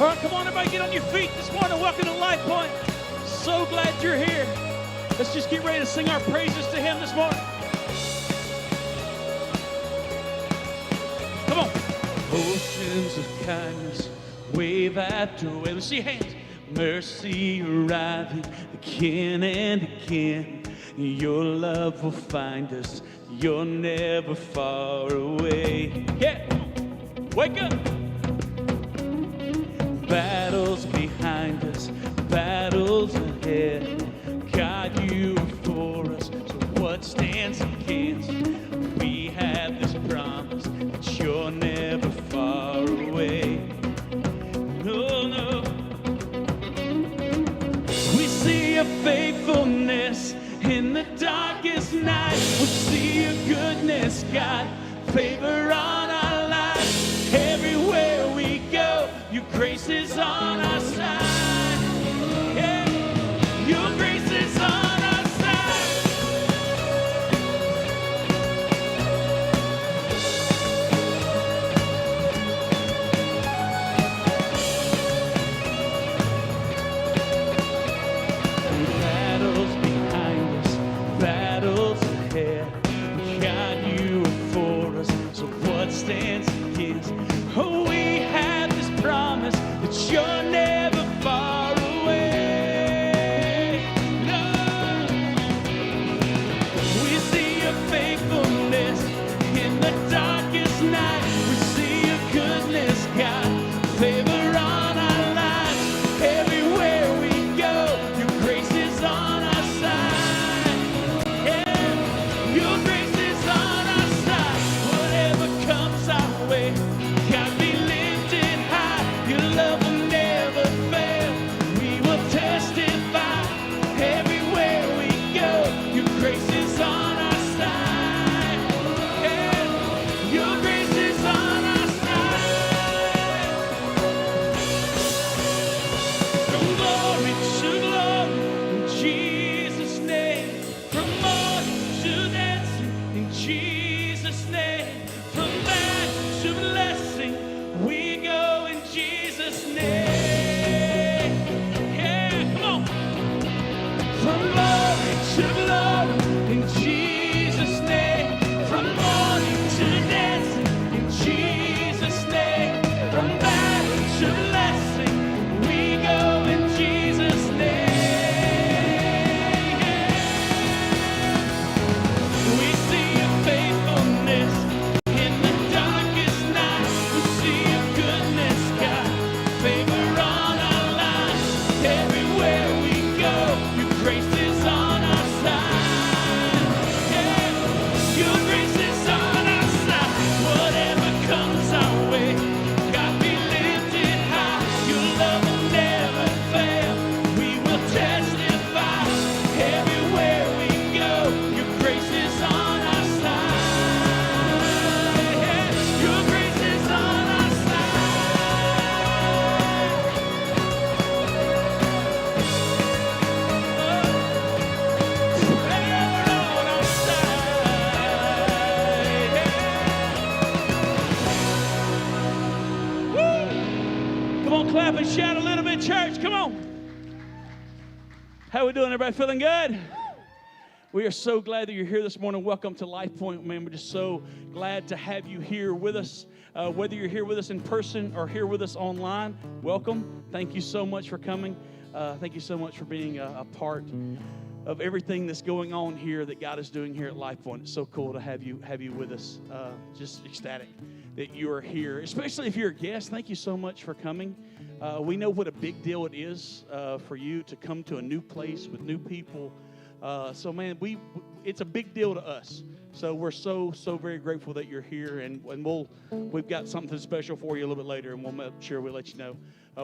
All right, come on, everybody, get on your feet this morning. Welcome to Lifepoint. So glad you're here. Let's just get ready to sing our praises to Him this morning. Come on. Oceans of kindness, wave after wave. Let's see your hands. Mercy arriving again and again. Your love will find us. You're never far away. Yeah. Wake up. Battles behind us, battles ahead. God, you are for us, so what stands against? We have this promise that you're never far away. No, no. We see your faithfulness in the darkest night. We see your goodness, God, favor on our lives. Everywhere we go, your grace is on our side. Yeah, your grace is on our side. Battles behind us, battles ahead. God, you are for us, so what stands against? Oh, we have this promise that you're never far away. No. We see your faithfulness in the darkest night. We see your goodness, God, favor on our lives. Everywhere we go, your grace is on our side. Yeah, your grace is on our side. Whatever comes our way, God, be lifted high. Your love will never fail. We will testify. Everywhere we go, your grace is on our side. Yeah, your grace is on our side. From glory to glory, in Jesus' name. From morning to dancing, in Jesus' name. From bad to blessing, we go in Jesus' name. Yeah, come on. From glory to glory, in Jesus' name. From morning to dancing, in Jesus' name. From bad to blessing, we go in Jesus' name. We see your faithfulness in the darkest night. We see your goodness, God, favor on our lives. Everywhere we go, your grace is on our side. Yeah, your grace is on our side. Whatever comes our way, God, be lifted high. Your love will never fail. We will testify. Everywhere we go, your grace is on our side. Yeah, your grace is on our side. Forever on our side. Yeah. Woo! Come on, clap and shout a little bit, church. Come on. How we doing, everybody? Feeling good? We are so glad that you're here this morning. Welcome to Lifepoint, man. We're just so glad to have you here with us. Whether you're here with us in person or here with us online, welcome. Thank you so much for coming. Thank you so much for being a part of everything that's going on here that God is doing here at Lifepoint. It's so cool to have you with us. Just ecstatic that you are here, especially if you're a guest. Thank you so much for coming. We know what a big deal it is for you to come to a new place with new people. So, man, it's a big deal to us. So we're so very grateful that you're here, and we've got something special for you a little bit later, and we'll make sure we let you know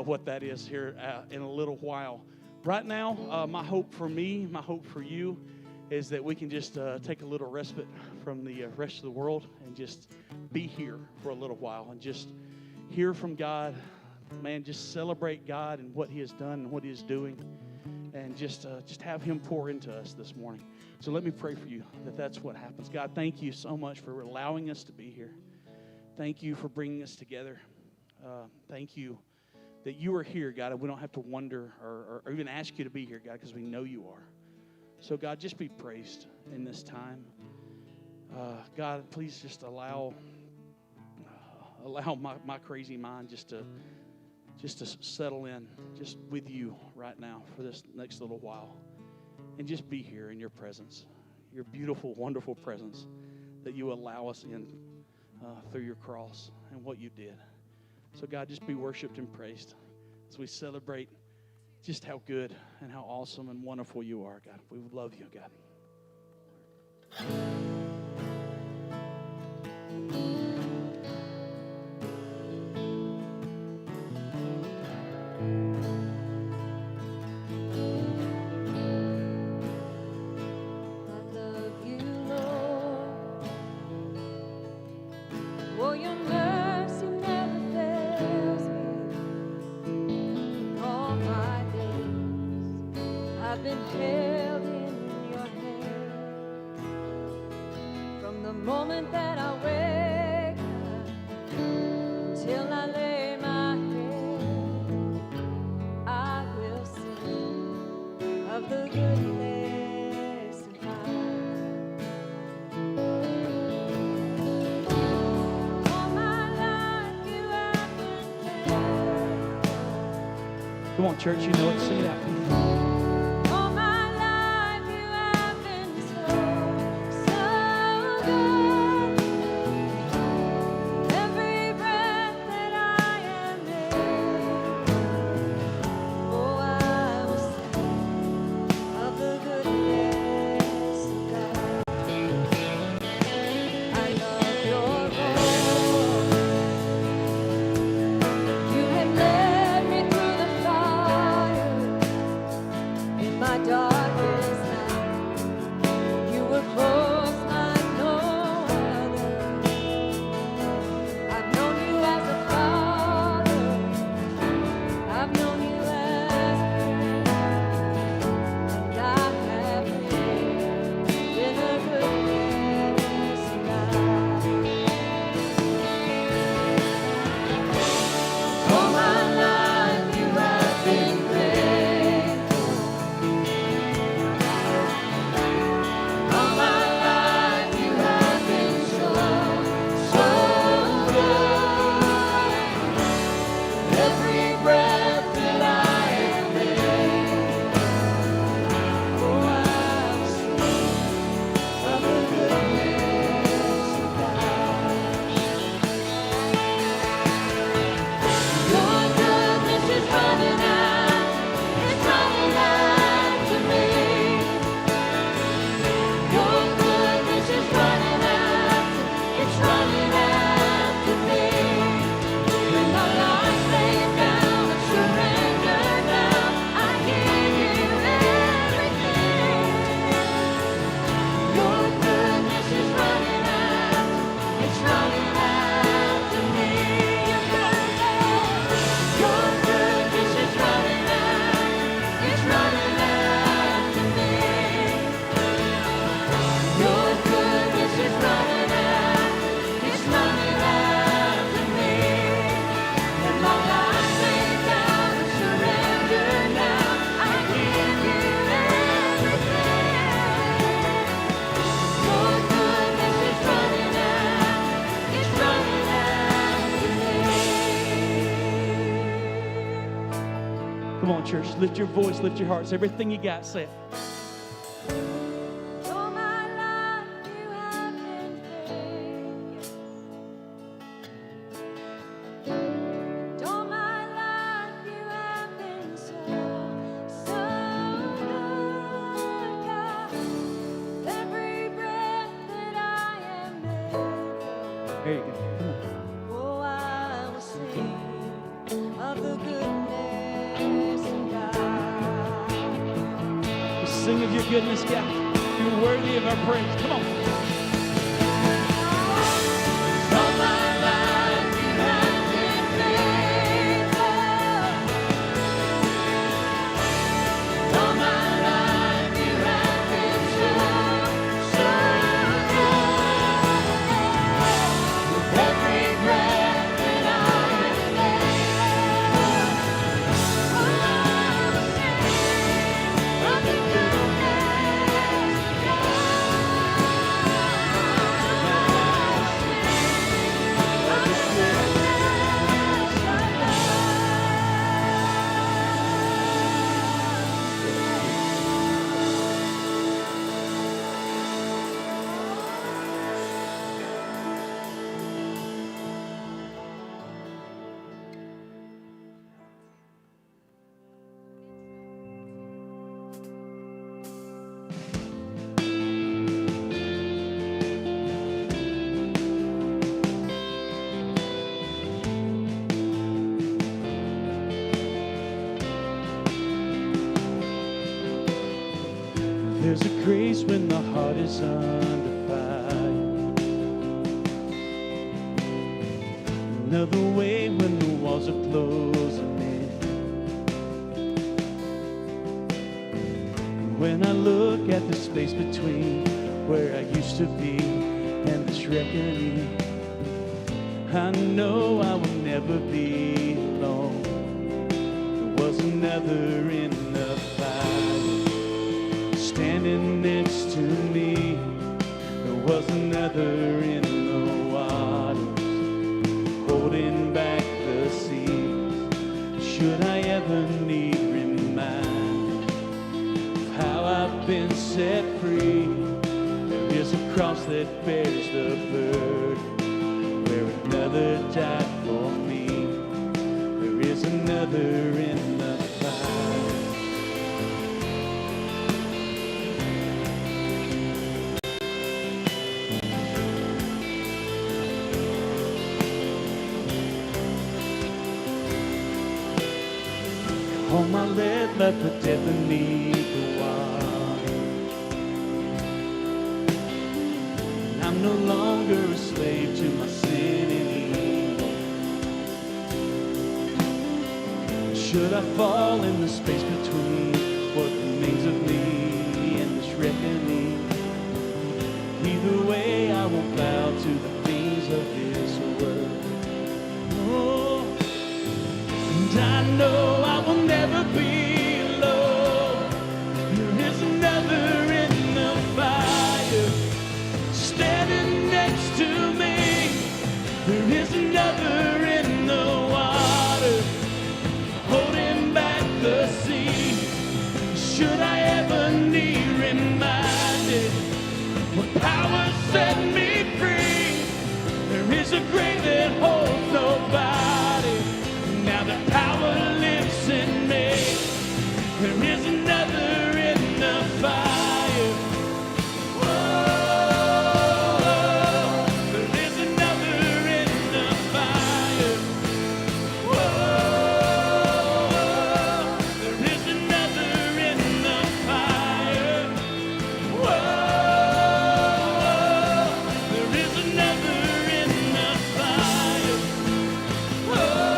what that is here in a little while. Right now, my hope for me, my hope for you, is that we can just take a little respite from the rest of the world and just be here for a little while and just hear from God. Man, just celebrate God and what He has done and what He is doing, and just have Him pour into us this morning. So let me pray for you that that's what happens. God, thank you so much for allowing us to be here. Thank you for bringing us together. Thank you that you are here, God, and we don't have to wonder or even ask you to be here, God, because we know you are. So, God, just be praised in this time. God, please just allow my crazy mind just to settle in just with you right now for this next little while. And just be here in your presence, your beautiful, wonderful presence that you allow us in through your cross and what you did. So, God, just be worshiped and praised as we celebrate just how good and how awesome and wonderful you are, God. We love you, God. Moment that I wake up till I lay my head, I will sing of the goodness of God. All my life you have been faithful. Come on, church, you know it. Sing it out. Come on, church. Lift your voice, lift your hearts. Everything you got, say it. All my life you have been faithful. All my life you have been so good, God. Every breath that I am able. There you go. Come on. Oh, I will sing of the goodness of God. Sing of your goodness, God. You're worthy of our praise. Come on. All my life you have been faithful. All my life you have been so good. With every breath that I am able, There's a grace when the heart is under fire. Another way when the walls are closing in. When I look at the space between where I used to be and this reckoning, I know I will never be alone. There was another in the fire standing next to me. There was another in the waters holding back the seas. Should I ever need reminded of how I've been set free, there is a cross that bears the burden where another died for me. There is another in the fire. All my lead left for dead beneath the water. I'm no longer a slave to my sin anymore. Should I fall in the space between what remains of me and this reckoning? Either way, I won't bow to the things of this world. Oh, and I know I will never be alone. There is another in the fire standing next to me. There is another in the water holding back the sea. Should I ever need reminded what power set me free? There is a grave that holds nobody. Now the power lives in me. There is another in the fire. Whoa, there is another in the fire. Whoa, there is another in the fire. Whoa, there is another in the fire. Whoa.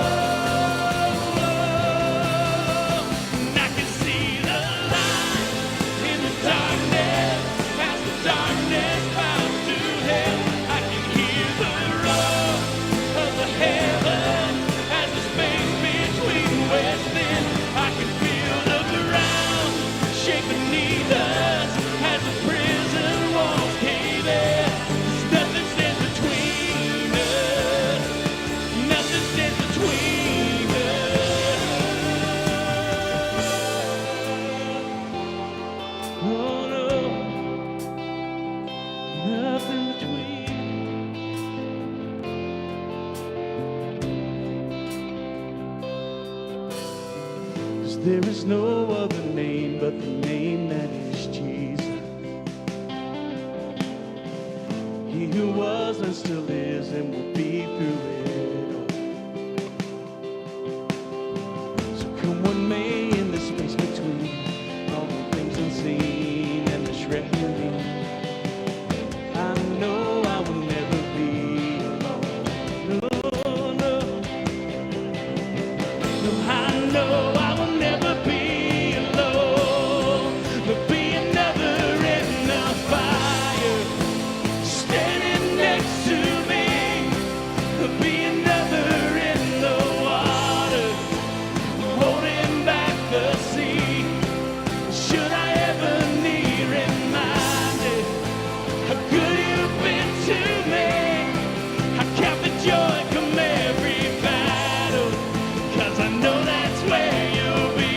And I can see the light in the darkness as the darkness bows to hell. I can hear the roar of the heavens as the space between west and I can feel the ground shake beneath us as the prison walls cave in. 'Cause nothing stands between us. Nothing stands between us. Oh no, nothing between. 'Cause there is no other name but the name that is Jesus. He who was and still is and will be through it all. So come what may in the space between all the things unseen and this reckoning, I know I will never be alone. No, no. No, I know I will never be alone. There'll be another in the fire standing next to me. There'll be another in the water holding back the sea. Should I ever need reminded how good you've been to me, I count the joy come every battle, 'cause I know that's where you'll be.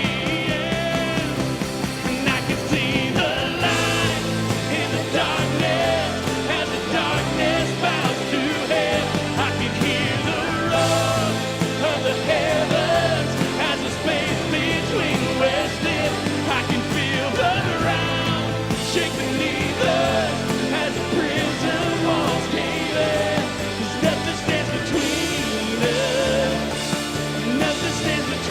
Yeah. And I can see the light in the darkness as the darkness bows to hell. I can hear the roar of the heavens as the space between west and I can feel the ground shake beneath us as the prison walls cave in. 'Cause nothing stands between us. Nothing stands between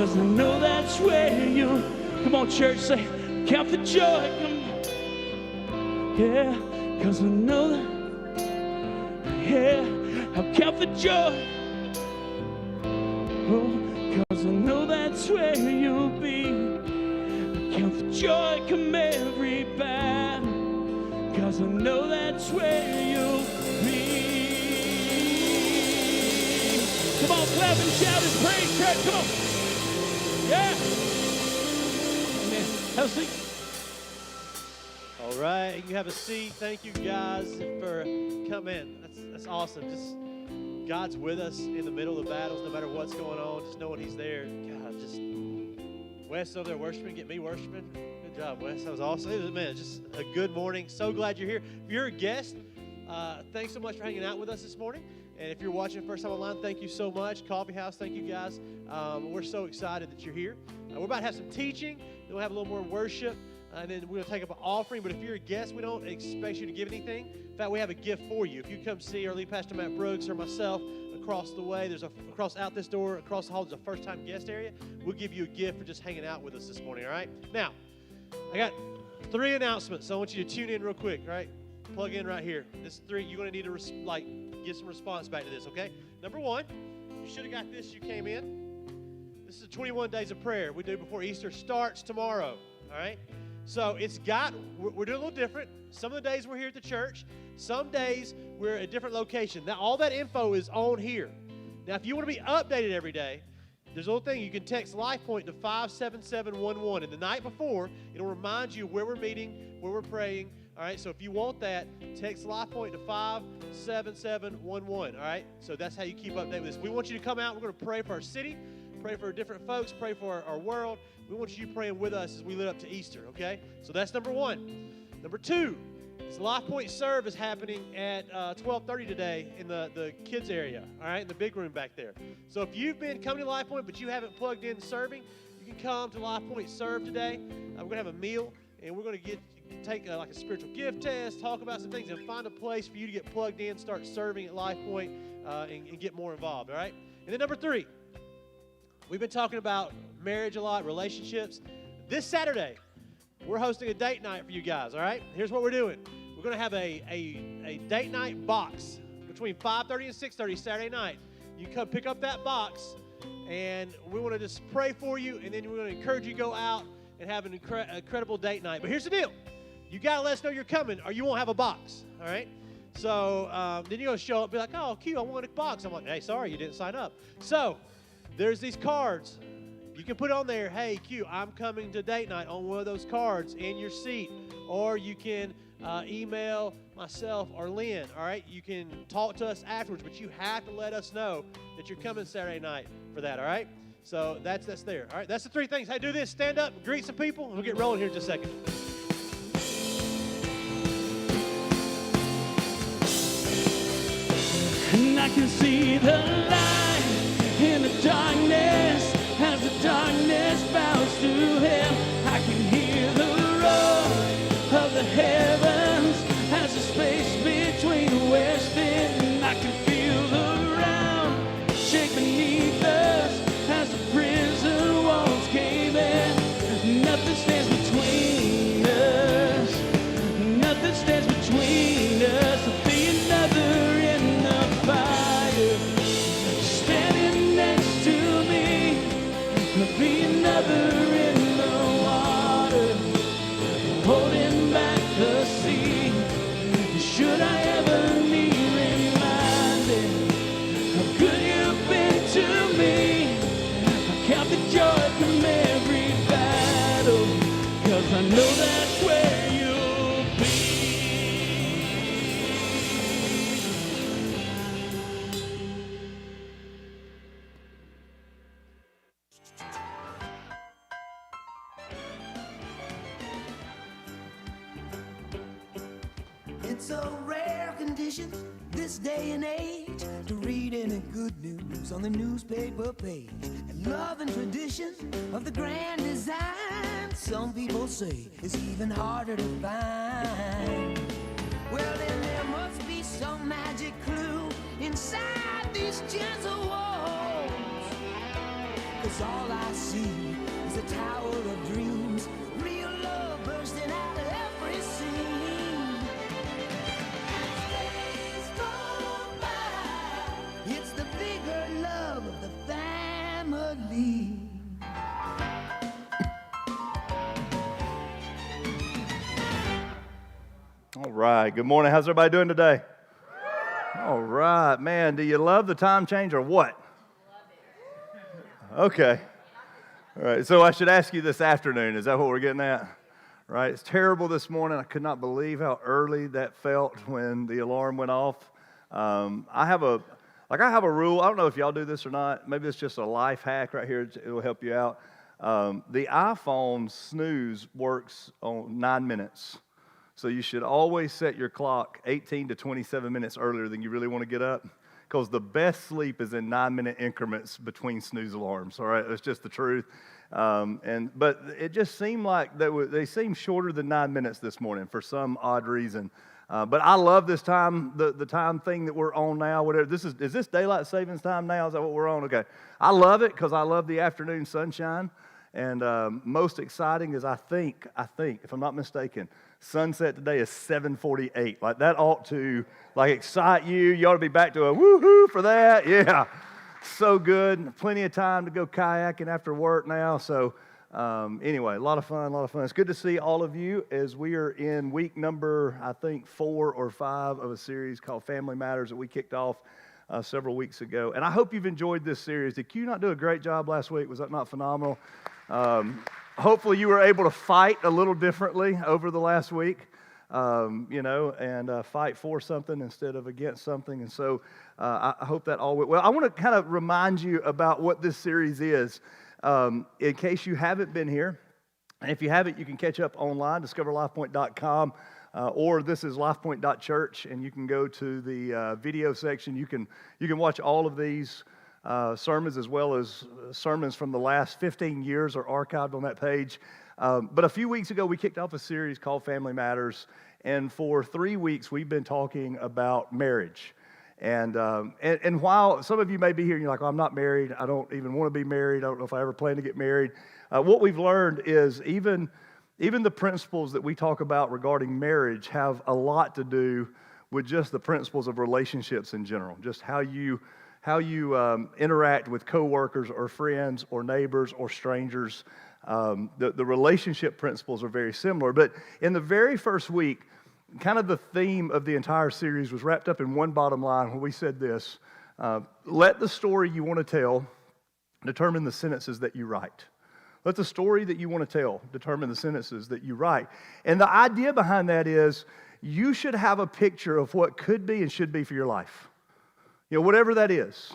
'cause I know that's where you. Come on, church, say, count the joy. Yeah, 'cause I know that. Yeah, I'll count the joy. Oh, 'cause I know that's where you'll be. Count the joy come every battle, 'cause I know that's where you'll be. Come on, clap and shout his praise, church. Come on. Yeah. Amen. Have a seat. All right, you have a seat. Thank you guys for coming. That's awesome. Just God's with us in the middle of the battles, no matter what's going on. Just knowing He's there. God, just Wes over there worshiping, get me worshiping. Good job, Wes. That was awesome. It was, man, just a good morning. So glad you're here. If you're a guest, thanks so much for hanging out with us this morning. And if you're watching first time online, thank you so much. Coffee House, thank you guys. We're so excited that you're here. We're about to have some teaching. Then we'll have a little more worship. And then we're going to take up an offering. But if you're a guest, we don't expect you to give anything. In fact, we have a gift for you. If you come see our lead pastor, Matt Brooks, or myself across the way, across out this door, across the hall, there's a first-time guest area. We'll give you a gift for just hanging out with us this morning, all right? Now, I got 3 announcements, so I want you to tune in real quick, all right? Plug in right here. This 3, you're going to need to, get some response back to this, okay? Number 1, you should have got this. You came in. This is 21 days of prayer we do before Easter starts tomorrow, all right? So we're doing a little different. Some of the days we're here at the church. Some days we're at a different location. Now, all that info is on here. Now, if you want to be updated every day, there's a little thing. You can text Lifepoint to 57711. And the night before, it'll remind you where we're meeting, where we're praying. All right, so if you want that, text Lifepoint to 57711. All right, so that's how you keep updated with this. We want you to come out. We're going to pray for our city, pray for different folks, pray for our world. We want you praying with us as we lead up to Easter, okay? So that's number 1. Number 2, this Lifepoint Serve is happening at 12:30 today in the kids area, all right, in the big room back there. So if you've been coming to Lifepoint but you haven't plugged in serving, you can come to Lifepoint Serve today. We're going to have a meal, and we're going to take a spiritual gift test, talk about some things, and find a place for you to get plugged in, start serving at Lifepoint, and get more involved, all right? And then number 3, we've been talking about marriage a lot, relationships. This Saturday, we're hosting a date night for you guys, all right? Here's what we're doing. We're going to have a date night box between 5:30 and 6:30 Saturday night. You come pick up that box, and we want to just pray for you, and then we're going to encourage you to go out and have an incredible date night. But here's the deal. You got to let us know you're coming, or you won't have a box, all right? So then you're going to show up and be like, oh, Q, I want a box. I'm like, hey, sorry, you didn't sign up. So there's these cards. You can put on there, hey, Q, I'm coming to date night, on one of those cards in your seat. Or you can email myself or Lynn, all right? You can talk to us afterwards, but you have to let us know that you're coming Saturday night for that, all right? So that's there, all right? That's the 3 things. Hey, do this. Stand up, greet some people, and we'll get rolling here in just a second. And I can see the light in the darkness as the darkness bows to hell. I can hear the roar of the heavens as the space between the west and I can feel the ground shake beneath us as the prison walls cave in. Nothing stands between us. Nothing stands between us. There'll be another in the fire standing next to me. There'll be another in the water holding back the sea. Should I ever need reminded how good you've been to me, I count the joy from every battle, 'cause I know that's where you'll be. It's a rare condition this day and age to read any good news on the newspaper page. And love and tradition of the grand design, some people say, is even harder to find. Well, then there must be some magic clue inside these gentle walls, 'cause all I see is a tower of dreams, real love bursting out of every seam. As days go by, it's the bigger love of the family. All right. Good morning. How's everybody doing today? All right. Man, do you love the time change or what? Okay. All right. So I should ask you this afternoon. Is that what we're getting at? Right. It's terrible this morning. I could not believe how early that felt when the alarm went off. I have a rule. I don't know if y'all do this or not. Maybe it's just a life hack right here. It will help you out. The iPhone snooze works on 9 minutes. So you should always set your clock 18 to 27 minutes earlier than you really want to get up, because the best sleep is in 9-minute increments between snooze alarms. All right, that's just the truth. But it just seemed like they seemed shorter than 9 minutes this morning for some odd reason. But I love this time, the time thing that we're on now. Whatever is this daylight savings time now? Is that what we're on? Okay, I love it because I love the afternoon sunshine. And most exciting is I think, if I'm not mistaken, sunset today is 7:48. Like that ought to excite you. You ought to be back to a woohoo for that. Yeah, so good. Plenty of time to go kayaking after work now. So anyway, a lot of fun. It's good to see all of you as we are in week number, I think, 4 or 5 of a series called Family Matters that we kicked off several weeks ago. And I hope you've enjoyed this series. Did you not do a great job last week? Was that not phenomenal? Hopefully you were able to fight a little differently over the last week, and fight for something instead of against something. And so I hope that all went well. I want to kind of remind you about what this series is, in case you haven't been here. And if you haven't, you can catch up online, discoverlifepoint.com, or this is lifepoint.church, and you can go to the video section. You can watch all of these sermons, as well as sermons from the last 15 years are archived on that page. But a few weeks ago, we kicked off a series called Family Matters, and for 3 weeks, we've been talking about marriage. And while some of you may be here and you're like, oh, I'm not married, I don't even want to be married, I don't know if I ever plan to get married, what we've learned is even the principles that we talk about regarding marriage have a lot to do with just the principles of relationships in general, just how you interact with coworkers or friends or neighbors or strangers. The relationship principles are very similar. But in the very first week, kind of the theme of the entire series was wrapped up in one bottom line where we said this: let the story you want to tell determine the sentences that you write. Let the story that you want to tell determine the sentences that you write. And the idea behind that is you should have a picture of what could be and should be for your life. Whatever that is,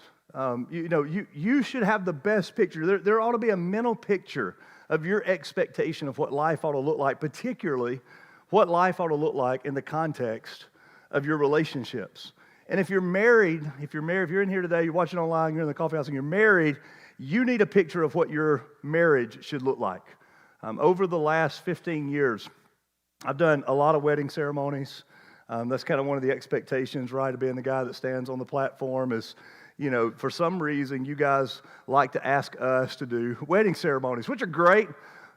you should have the best picture. There ought to be a mental picture of your expectation of what life ought to look like, particularly what life ought to look like in the context of your relationships. And if you're married, if you're in here today, you're watching online, you're in the coffee house, and you're married, you need a picture of what your marriage should look like. Over the last 15 years, I've done a lot of wedding ceremonies. That's kind of one of the expectations, right, of being the guy that stands on the platform is, for some reason, you guys like to ask us to do wedding ceremonies, which are great.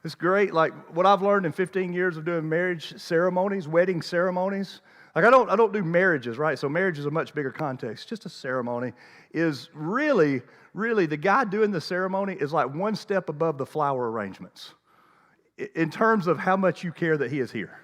It's great. Like what I've learned in 15 years of doing marriage ceremonies, wedding ceremonies, like I don't do marriages, right? So marriage is a much bigger context. Just a ceremony is really the guy doing the ceremony is like one step above the flower arrangements in terms of how much you care that he is here.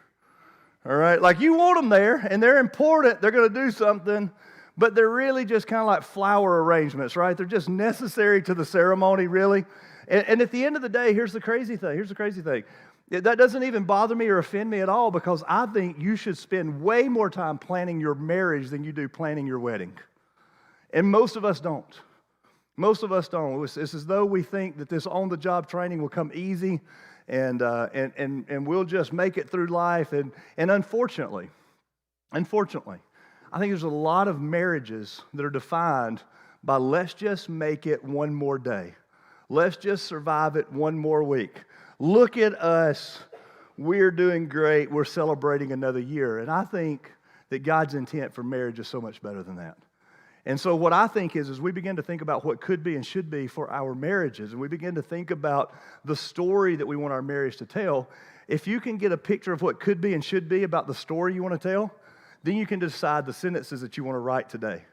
All right, like you want them there, and they're important. They're going to do something, but they're really just kind of like flower arrangements, right? They're just necessary to the ceremony, really. And at the end of the day, here's the crazy thing. That doesn't even bother me or offend me at all, because I think you should spend way more time planning your marriage than you do planning your wedding. And most of us don't. It's as though we think that this on-the-job training will come easy, and we'll just make it through life. And unfortunately, I think there's a lot of marriages that are defined by let's just make it one more day. Let's just survive it one more week. Look at us. We're doing great. We're celebrating another year. And I think that God's intent for marriage is so much better than that. And so what I think is we begin to think about what could be and should be for our marriages, and we begin to think about the story that we want our marriage to tell. If you can get a picture of what could be and should be about the story you want to tell, then you can decide the sentences that you want to write today.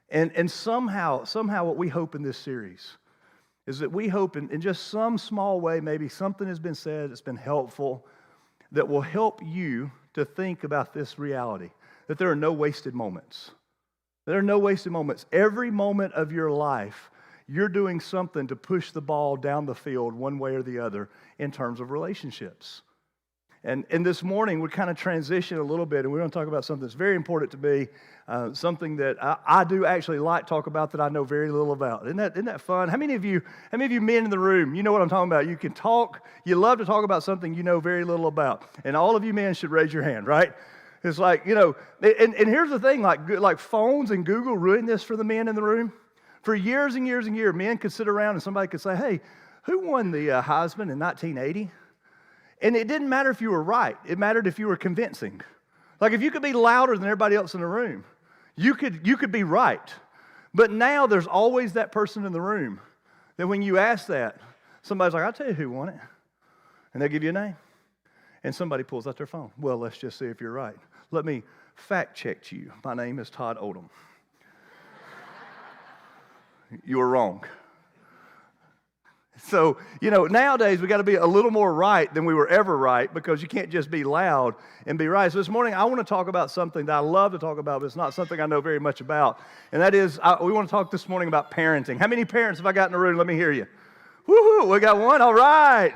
And somehow what we hope in this series is that we hope in just some small way, maybe something has been said that's been helpful, that will help you to think about this reality, that there are no wasted moments. There are no wasted moments. Every moment of your life, you're doing something to push the ball down the field one way or the other in terms of relationships. And this morning, we kind of transition a little bit, and we're going to talk about something that's very important to me, something that I do actually like to talk about that I know very little about. Isn't that fun? How many of you men in the room, you know what I'm talking about? You can talk, you love to talk about something you know very little about. And all of you men should raise your hand, right? It's like, and here's the thing, like phones and Google ruined this for the men in the room. For years and years and years, men could sit around and somebody could say, hey, who won the Heisman in 1980? And it didn't matter if you were right. It mattered if you were convincing. Like if you could be louder than everybody else in the room, you could be right. But now there's always that person in the room that when you ask that, somebody's like, I'll tell you who won it. And they'll give you a name. And somebody pulls out their phone. Well, let's just see if you're right. Let me fact check you. My name is Todd Odom. You were wrong. So, nowadays we got to be a little more right than we were ever right, because you can't just be loud and be right. So this morning I want to talk about something that I love to talk about, but it's not something I know very much about. And that is, we want to talk this morning about parenting. How many parents have I got in the room? Let me hear you. Woohoo, we got one. All right.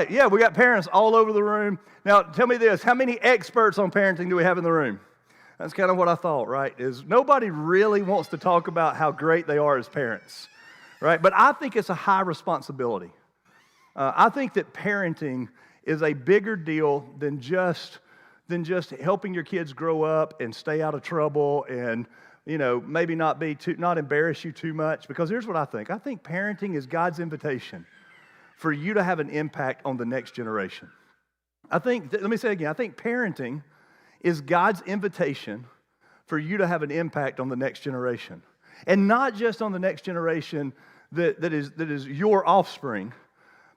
Yeah, we got parents all over the room. Now, tell me this. How many experts on parenting do we have in the room? That's kind of what I thought, right? Is nobody really wants to talk about how great they are as parents. Right? But I think it's a high responsibility. I think that parenting is a bigger deal than just helping your kids grow up and stay out of trouble and, maybe not embarrass you too much. Because here's what I think. I think parenting is God's invitation for you to have an impact on the next generation. Let me say it again. I think parenting is God's invitation for you to have an impact on the next generation. And not just on the next generation that is your offspring,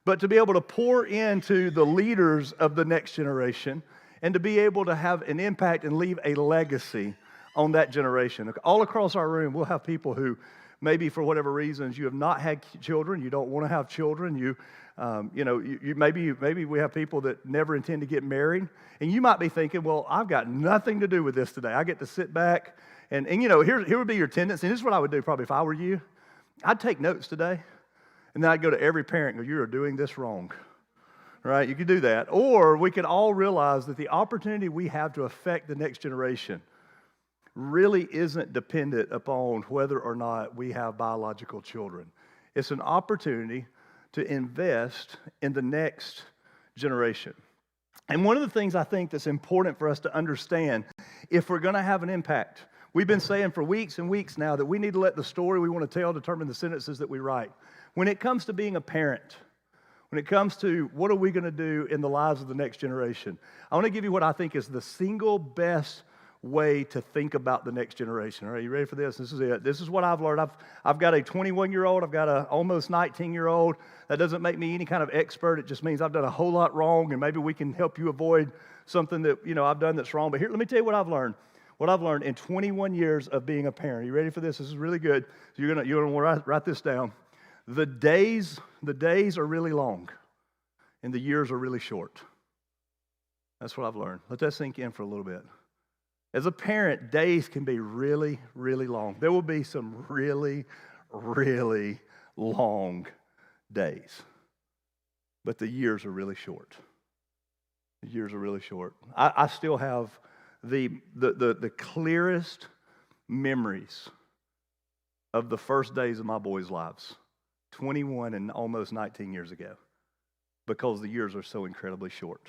but to be able to pour into the leaders of the next generation and to be able to have an impact and leave a legacy on that generation. All across our room, we'll have people who maybe for whatever reasons you have not had children, you don't want to have children, maybe we have people that never intend to get married, and you might be thinking, well, I've got nothing to do with this today. I get to sit back and here would be your tendency. And this is what I would do probably if I were you. I'd take notes today, and then I'd go to every parent and go, you are doing this wrong. Right? You could do that. Or we could all realize that the opportunity we have to affect the next generation really isn't dependent upon whether or not we have biological children. It's an opportunity to invest in the next generation. And one of the things I think that's important for us to understand, if we're going to have an impact, we've been saying for weeks and weeks now that we need to let the story we want to tell determine the sentences that we write. When it comes to being a parent, when it comes to what are we going to do in the lives of the next generation, I want to give you what I think is the single best way to think about the next generation. All right, you ready for this? This is it. This is what I've learned. I've got a 21-year-old. I've got an almost 19-year-old. That doesn't make me any kind of expert. It just means I've done a whole lot wrong, and maybe we can help you avoid something that I've done that's wrong. But here, let me tell you what I've learned. What I've learned in 21 years of being a parent. You ready for this? This is really good. So you're gonna want to write this down. The days are really long, and the years are really short. That's what I've learned. Let that sink in for a little bit. As a parent, days can be really, really long. There will be some really, really long days, but the years are really short. The years are really short. I still have the clearest memories of the first days of my boys' lives, 21 and almost 19 years ago, because the years are so incredibly short.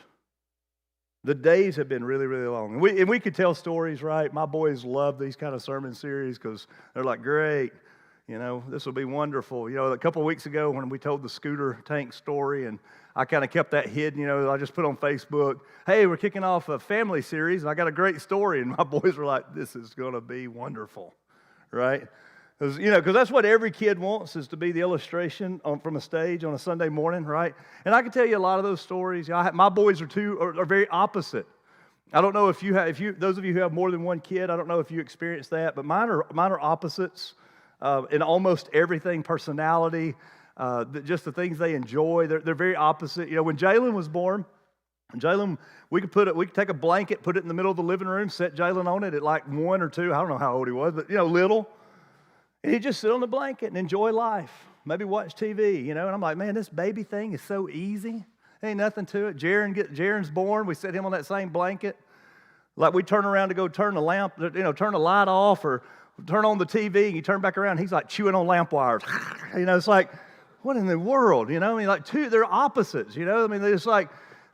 The days have been really, really long. And we could tell stories, right? My boys love these kind of sermon series because they're like, great, this will be wonderful. A couple of weeks ago when we told the scooter tank story, and I kind of kept that hidden, I just put on Facebook, hey, we're kicking off a family series, and I got a great story. And my boys were like, this is going to be wonderful, right? Because that's what every kid wants, is to be the illustration from a stage on a Sunday morning, right? And I can tell you a lot of those stories. My boys are very opposite. I don't know if those of you who have more than one kid, I don't know if you experience that, but mine are opposites in almost everything. Personality, just the things they enjoy. They're very opposite. When Jalen was born, we could take a blanket, put it in the middle of the living room, set Jalen on it at like 1 or 2. I don't know how old he was, but little. And he'd just sit on the blanket and enjoy life. Maybe watch TV, And I'm like, man, this baby thing is so easy. Ain't nothing to it. Jaren's born. We set him on that same blanket. Like we turn around to go turn the lamp, turn the light off or turn on the TV, and you turn back around, he's like chewing on lamp wires. It's like, what in the world? They're opposites.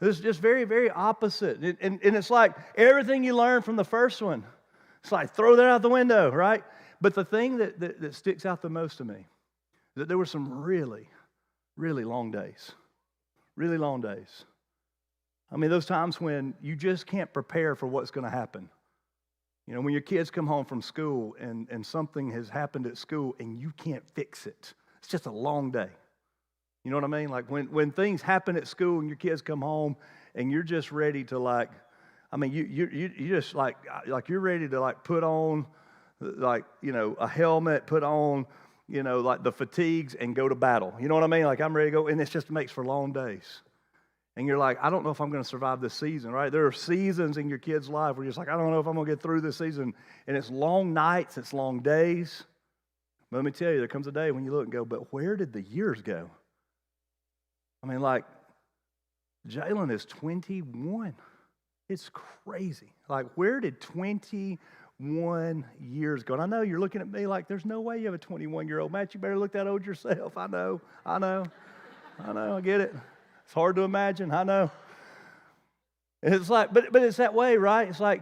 It's just very, very opposite. And it's like everything you learn from the first one, it's like throw that out the window, right? But the thing that sticks out the most to me is that there were some really, really long days. Really long days. I mean, those times when you just can't prepare for what's going to happen. When your kids come home from school and something has happened at school and you can't fix it. It's just a long day. You know what I mean? Like when things happen at school and your kids come home and you're just ready to you just like you're ready to put on a helmet, put on the fatigues and go to battle. You know what I mean? Like I'm ready to go, and it just makes for long days. And you're like, I don't know if I'm going to survive this season, right? There are seasons in your kid's life where you're just like, I don't know if I'm going to get through this season. And it's long nights, it's long days. But let me tell you, there comes a day when you look and go, but where did the years go? I mean, Jalen is 21. It's crazy. Where did 21 years go? And I know you're looking at me like, there's no way you have a 21-year-old. Matt, you better look that old yourself. I know, I get it. It's hard to imagine, I know. And it's like, but it's that way, right? It's like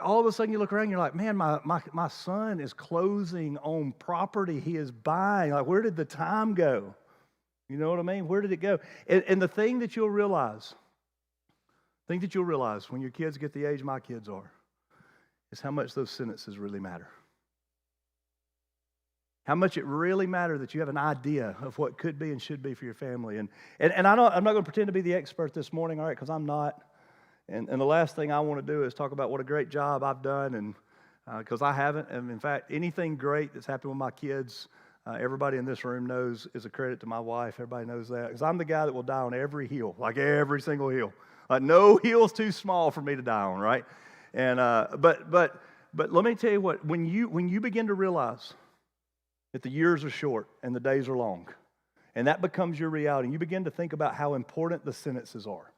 all of a sudden you look around and you're like, man, my son is closing on property he is buying. Where did the time go? You know what I mean? Where did it go? And the thing that you'll realize when your kids get the age my kids are, is how much those sentences really matter. How much it really matters that you have an idea of what could be and should be for your family. And I'm not going to pretend to be the expert this morning, all right, because I'm not. And the last thing I want to do is talk about what a great job I've done, and because I haven't. And in fact, anything great that's happened with my kids, everybody in this room knows is a credit to my wife. Everybody knows that. Because I'm the guy that will die on every hill, like every single hill. No hill's too small for me to die on, right? And but let me tell you what, when you begin to realize that the years are short and the days are long, and that becomes your reality, and you begin to think about how important the sentences are,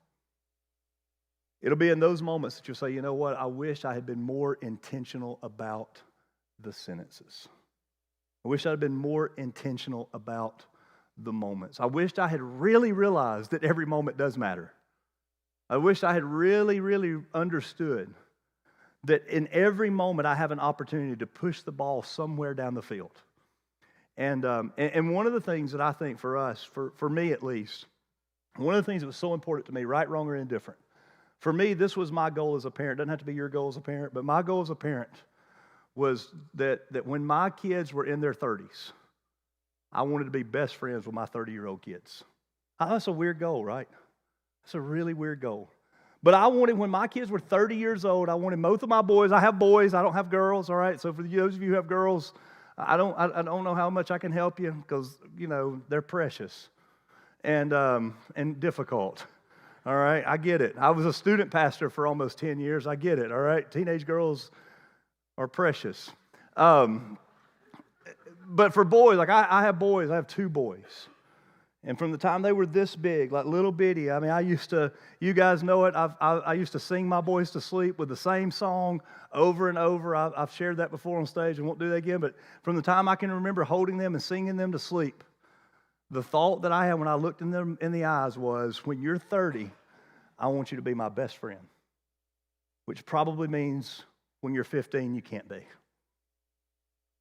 it'll be in those moments that you'll say, you know what, I wish I had been more intentional about the sentences. I wish I had been more intentional about the moments. I wished I had really realized that every moment does matter. I wish I had really, really understood that in every moment I have an opportunity to push the ball somewhere down the field. And one of the things that I think for us, for me at least, one of the things that was so important to me, right, wrong, or indifferent, for me, this was my goal as a parent. It doesn't have to be your goal as a parent, but my goal as a parent was that when my kids were in their 30s, I wanted to be best friends with my 30-year-old kids. That's a weird goal, right? That's a really weird goal. But I wanted, when my kids were 30 years old, I wanted both of my boys. I have boys. I don't have girls, all right? So for those of you who have girls, I don't know how much I can help you because, they're precious and difficult. All right, I get it. I was a student pastor for almost 10 years. I get it, all right? Teenage girls are precious. But for boys, I have boys. I have 2 boys. And from the time they were this big, like little bitty, I mean, you guys know it, I used to sing my boys to sleep with the same song over and over. I've shared that before on stage and won't do that again. But from the time I can remember holding them and singing them to sleep, the thought that I had when I looked in them in the eyes was, when you're 30, I want you to be my best friend. Which probably means when you're 15, you can't be.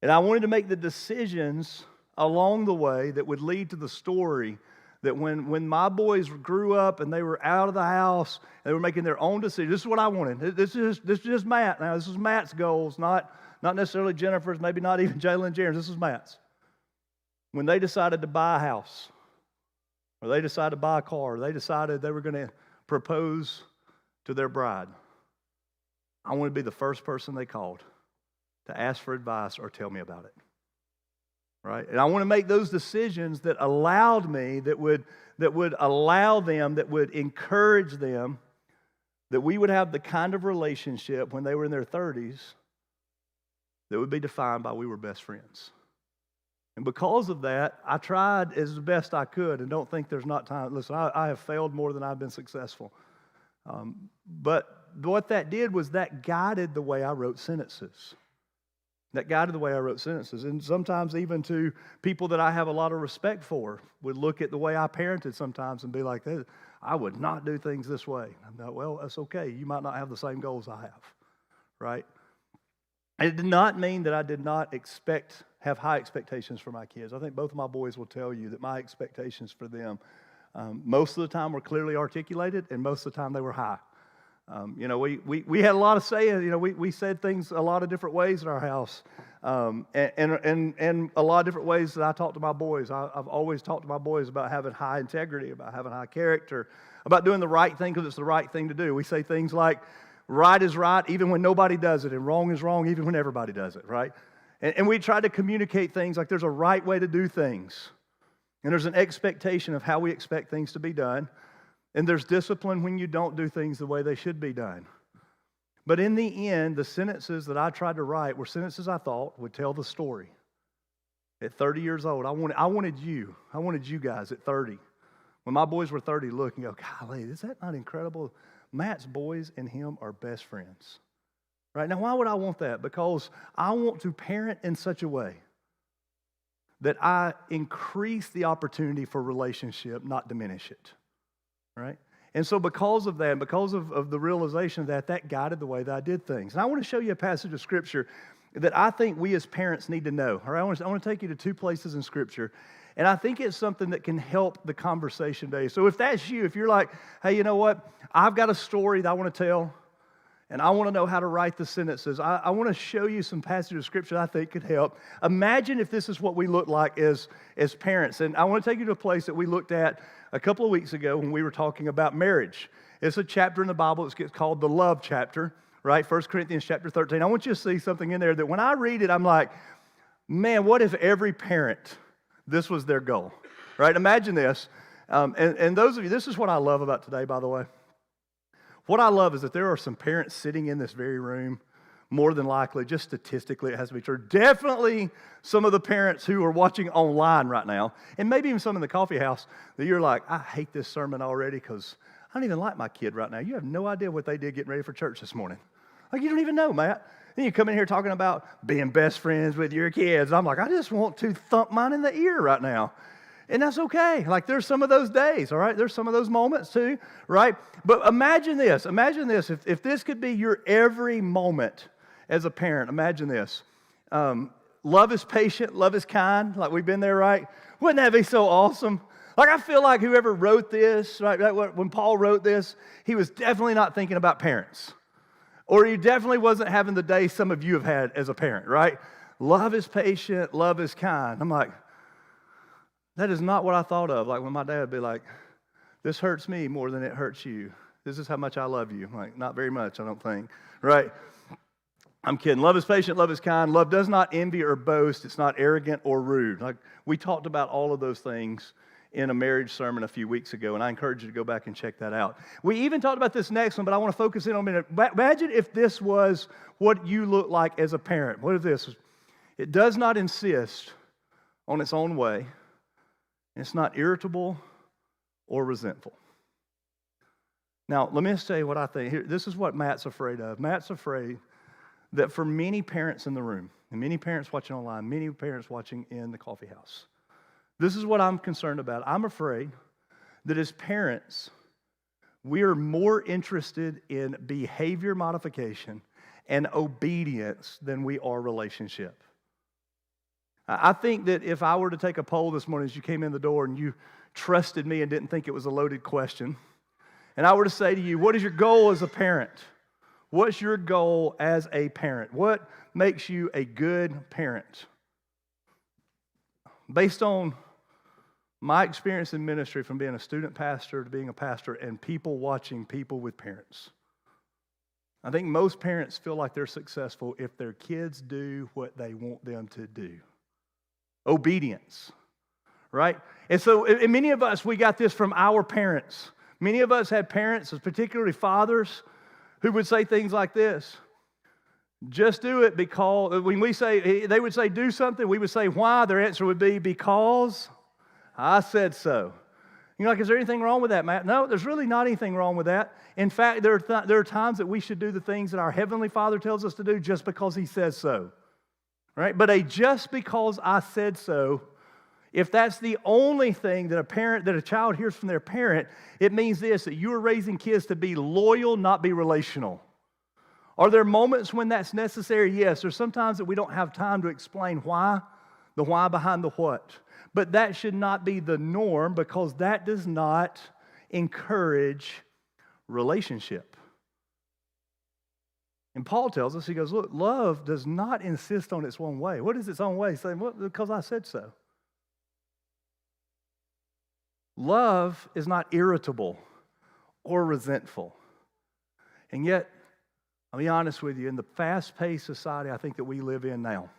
And I wanted to make the decisions along the way that would lead to the story that when my boys grew up and they were out of the house, they were making their own decisions. This is what I wanted. This is just Matt. Now, this is Matt's goals, not not necessarily Jennifer's, maybe not even Jalen and Jaren's, this was Matt's. When they decided to buy a house, or they decided to buy a car, or they decided they were going to propose to their bride, I want to be the first person they called to ask for advice or tell me about it. Right? And I want to make those decisions that allowed me, that would allow them, that would encourage them, that we would have the kind of relationship when they were in their 30s that would be defined by we were best friends. And because of that, I tried as best I could, and don't think there's not time. Listen, I have failed more than I've been successful. But what that did was that guided the way I wrote sentences. That guided the way I wrote sentences. And sometimes even to people that I have a lot of respect for would look at the way I parented sometimes and be like, I would not do things this way. I'm like, well, that's okay. You might not have the same goals I have, right? It did not mean that I did not have high expectations for my kids. I think both of my boys will tell you that my expectations for them, most of the time were clearly articulated, and most of the time they were high. We had a lot of saying. We said things a lot of different ways in our house, and a lot of different ways that I talk to my boys. I've always talked to my boys about having high integrity, about having high character, about doing the right thing because it's the right thing to do. We say things like, right is right even when nobody does it, and wrong is wrong even when everybody does it, right? And we try to communicate things like there's a right way to do things, and there's an expectation of how we expect things to be done. And there's discipline when you don't do things the way they should be done. But in the end, the sentences that I tried to write were sentences I thought would tell the story. At 30 years old, I wanted you guys at 30. When my boys were 30, look and go, golly, is that not incredible? Matt's boys and him are best friends. Right? Now, why would I want that? Because I want to parent in such a way that I increase the opportunity for relationship, not diminish it. Right? And so because of that, because of the realization of that guided the way that I did things. And I want to show you a passage of Scripture that I think we as parents need to know. All right? I want to take you to two places in Scripture. And I think it's something that can help the conversation today. So if that's you, if you're like, hey, you know what? I've got a story that I want to tell, and I want to know how to write the sentences. I want to show you some passages of Scripture that I think could help. Imagine if this is what we look like as parents. And I want to take you to a place that we looked at a couple of weeks ago when we were talking about marriage. It's a chapter in the Bible that gets called the love chapter, right? 1 Corinthians chapter 13. I want you to see something in there that when I read it, I'm like, man, what if every parent, this was their goal, right? Imagine this. And those of you, this is what I love about today, by the way. What I love is that there are some parents sitting in this very room, more than likely, just statistically, it has to be true. Definitely some of the parents who are watching online right now, and maybe even some in the coffee house, that you're like, I hate this sermon already because I don't even like my kid right now. You have no idea what they did getting ready for church this morning. Like, you don't even know, Matt. Then you come in here talking about being best friends with your kids. I'm like, I just want to thump mine in the ear right now. And that's okay. Like, there's some of those days, all right? There's some of those moments too, right? But imagine this. Imagine this. If this could be your every moment as a parent, imagine this. Love is patient. Love is kind. Like, we've been there, right? Wouldn't that be so awesome? Like, I feel like whoever wrote this, right, when Paul wrote this, he was definitely not thinking about parents. Or he definitely wasn't having the day some of you have had as a parent, right? Love is patient. Love is kind. I'm like, that is not what I thought of. Like when my dad would be like, this hurts me more than it hurts you. This is how much I love you. I'm like, not very much, I don't think. Right? I'm kidding. Love is patient. Love is kind. Love does not envy or boast. It's not arrogant or rude. Like, we talked about all of those things in a marriage sermon a few weeks ago, and I encourage you to go back and check that out. We even talked about this next one, but I want to focus in on a minute. Imagine if this was what you look like as a parent. What is this? It does not insist on its own way. It's not irritable or resentful. Now, let me just say what I think. Here, this is what Matt's afraid of. Matt's afraid that for many parents in the room, and many parents watching online, many parents watching in the coffee house, this is what I'm concerned about. I'm afraid that as parents, we are more interested in behavior modification and obedience than we are relationship. I think that if I were to take a poll this morning as you came in the door and you trusted me and didn't think it was a loaded question, and I were to say to you, what is your goal as a parent? What's your goal as a parent? What makes you a good parent? Based on my experience in ministry, from being a student pastor to being a pastor, and people watching people with parents, I think most parents feel like they're successful if their kids do what they want them to do. Obedience, right? And so and many of us, we got this from our parents. Many of us had parents, particularly fathers, who would say things like this: just do it because, when we say, they would say do something, we would say why. Their answer would be because I said so. You're like, is there anything wrong with that, Matt? No, there's really not anything wrong with that. In fact, there are times that we should do the things that our Heavenly Father tells us to do just because He says so. Right? But a just because I said so, if that's the only thing that a child hears from their parent, it means this: that you are raising kids to be loyal, not be relational. Are there moments when that's necessary? Yes. There's sometimes that we don't have time to explain why, the why behind the what. But that should not be the norm, because that does not encourage relationship. And Paul tells us, he goes, look, love does not insist on its own way. What is its own way? Saying, well, because I said so. Love is not irritable or resentful. And yet, I'll be honest with you, in the fast-paced society I think that we live in now,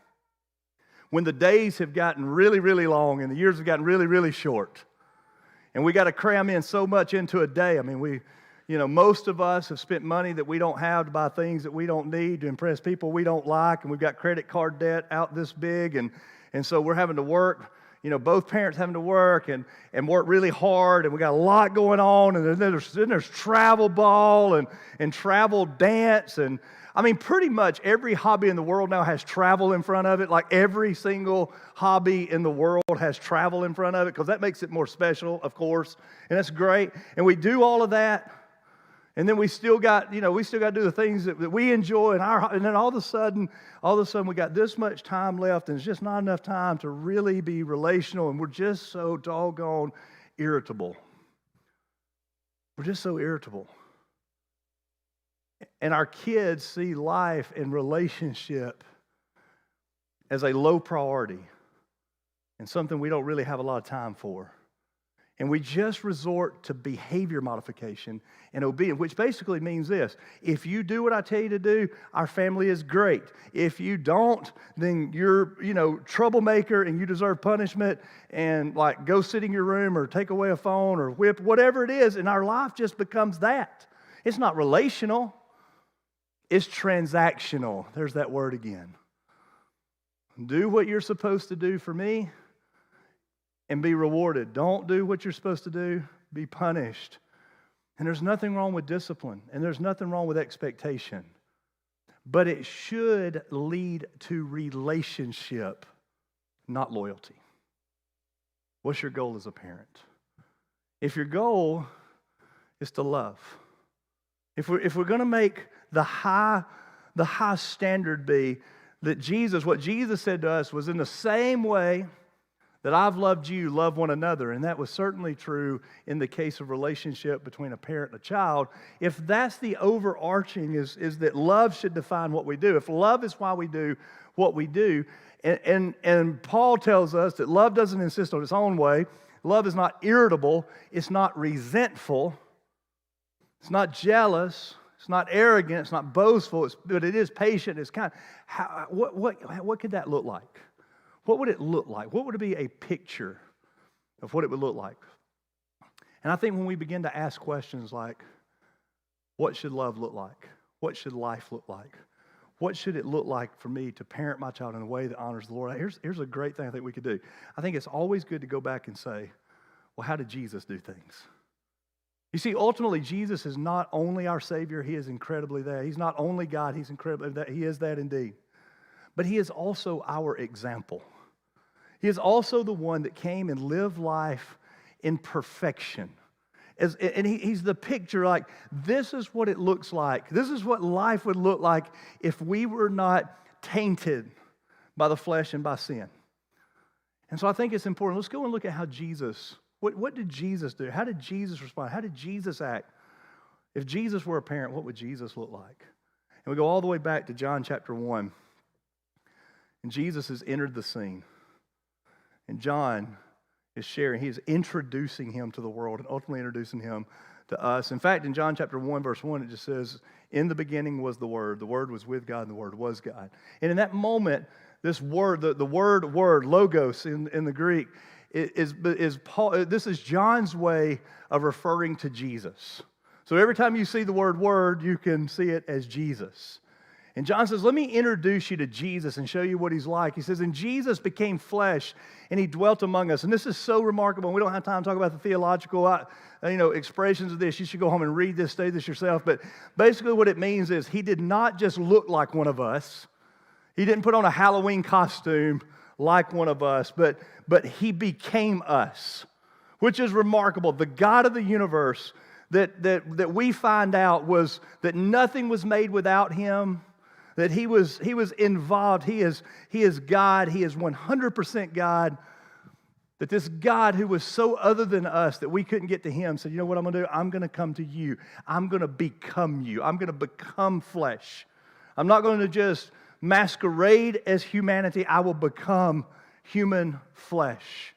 when the days have gotten really, really long and the years have gotten really, really short, and we got to cram in so much into a day. I mean, most of us have spent money that we don't have to buy things that we don't need to impress people we don't like, and we've got credit card debt out this big, and so we're having to work, both parents having to work and work really hard, and we got a lot going on, and then there's travel ball and travel dance, and I mean, pretty much every hobby in the world now has travel in front of it. Like every single hobby in the world has travel in front of it, because that makes it more special, of course, and that's great. And we do all of that, and then we still got to do the things that we enjoy, and then all of a sudden we got this much time left, and it's just not enough time to really be relational, and we're just so doggone irritable. We're just so irritable. And our kids see life and relationship as a low priority and something we don't really have a lot of time for. And we just resort to behavior modification and obedience, which basically means this: if you do what I tell you to do, our family is great. If you don't, then you're, troublemaker and you deserve punishment, and like go sit in your room or take away a phone or whip, whatever it is, and our life just becomes that. It's not relational. It's transactional. There's that word again. Do what you're supposed to do for me and be rewarded. Don't do what you're supposed to do, be punished. And there's nothing wrong with discipline, and there's nothing wrong with expectation. But it should lead to relationship, not loyalty. What's your goal as a parent? If your goal is to love, if we're going to make the high standard be that what Jesus said to us was, in the same way that I've loved you, love one another. And that was certainly true in the case of relationship between a parent and a child. If that's the overarching is that love should define what we do. If love is why we do what we do, and Paul tells us that love doesn't insist on its own way. Love is not irritable. It's not resentful. It's not jealous. It's not arrogant. It's not boastful. But it is patient. It's kind. What could that look like? What would it look like? What would it be a picture of what it would look like? And I think when we begin to ask questions like, what should love look like? What should life look like? What should it look like for me to parent my child in a way that honors the Lord? Here's a great thing I think we could do. I think it's always good to go back and say, well, how did Jesus do things? You see, ultimately, Jesus is not only our Savior, He is incredibly that. He's not only God, He's incredibly that. He is that indeed. But He is also our example. He is also the one that came and lived life in perfection. He's the picture, like, this is what it looks like. This is what life would look like if we were not tainted by the flesh and by sin. And so I think it's important. Let's go and look at how Jesus, what did Jesus do? How did Jesus respond? How did Jesus act? If Jesus were a parent, what would Jesus look like? And we go all the way back to John chapter 1. And Jesus has entered the scene. And John is sharing, he is introducing him to the world and ultimately introducing him to us. In fact, in John chapter 1, verse 1, it just says, in the beginning was the Word was with God, and the Word was God. And in that moment, this word, the word, logos in the Greek, is Paul. This is John's way of referring to Jesus. So every time you see the word, you can see it as Jesus. And John says, let me introduce you to Jesus and show you what he's like. He says, and Jesus became flesh, and he dwelt among us. And this is so remarkable. We don't have time to talk about the theological expressions of this. You should go home and read this, study this yourself. But basically what it means is he did not just look like one of us. He didn't put on a Halloween costume like one of us, but he became us, which is remarkable. The God of the universe that we find out was that nothing was made without him, that he was involved. He is God. He is 100% God. That this God who was so other than us that we couldn't get to him said, you know what I'm going to do? I'm going to come to you. I'm going to become you. I'm going to become flesh. I'm not going to just masquerade as humanity. I will become human flesh.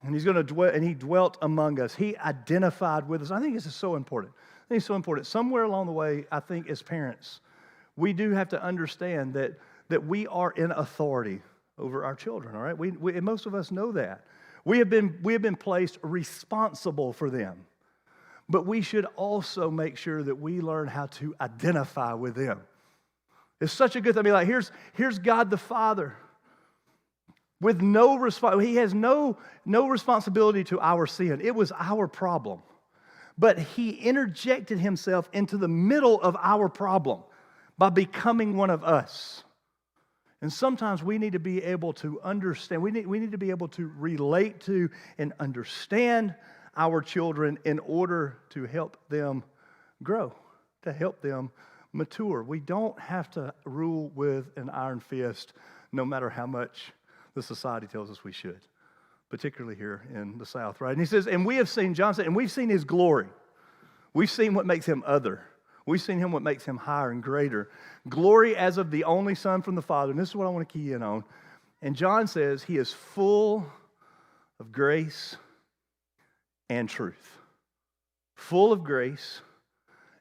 And he's going to dwell, and he dwelt among us. He identified with us. I think this is so important. I think it's so important. Somewhere along the way, I think as parents, we do have to understand that we are in authority over our children, all right? And most of us know that. We have been placed responsible for them. But we should also make sure that we learn how to identify with them. It's such a good thing. I mean, like, here's God the Father with no he has no responsibility to our sin. It was our problem. But he interjected himself into the middle of our problem by becoming one of us. And sometimes we need to be able to understand, we need to be able to relate to and understand our children in order to help them grow, to help them mature. We don't have to rule with an iron fist no matter how much the society tells us we should, particularly here in the South, right? And he says, and we have seen, John said, and we've seen his glory. We've seen what makes him other. We've seen him what makes him higher and greater. Glory as of the only Son from the Father. And this is what I want to key in on. And John says he is full of grace and truth. Full of grace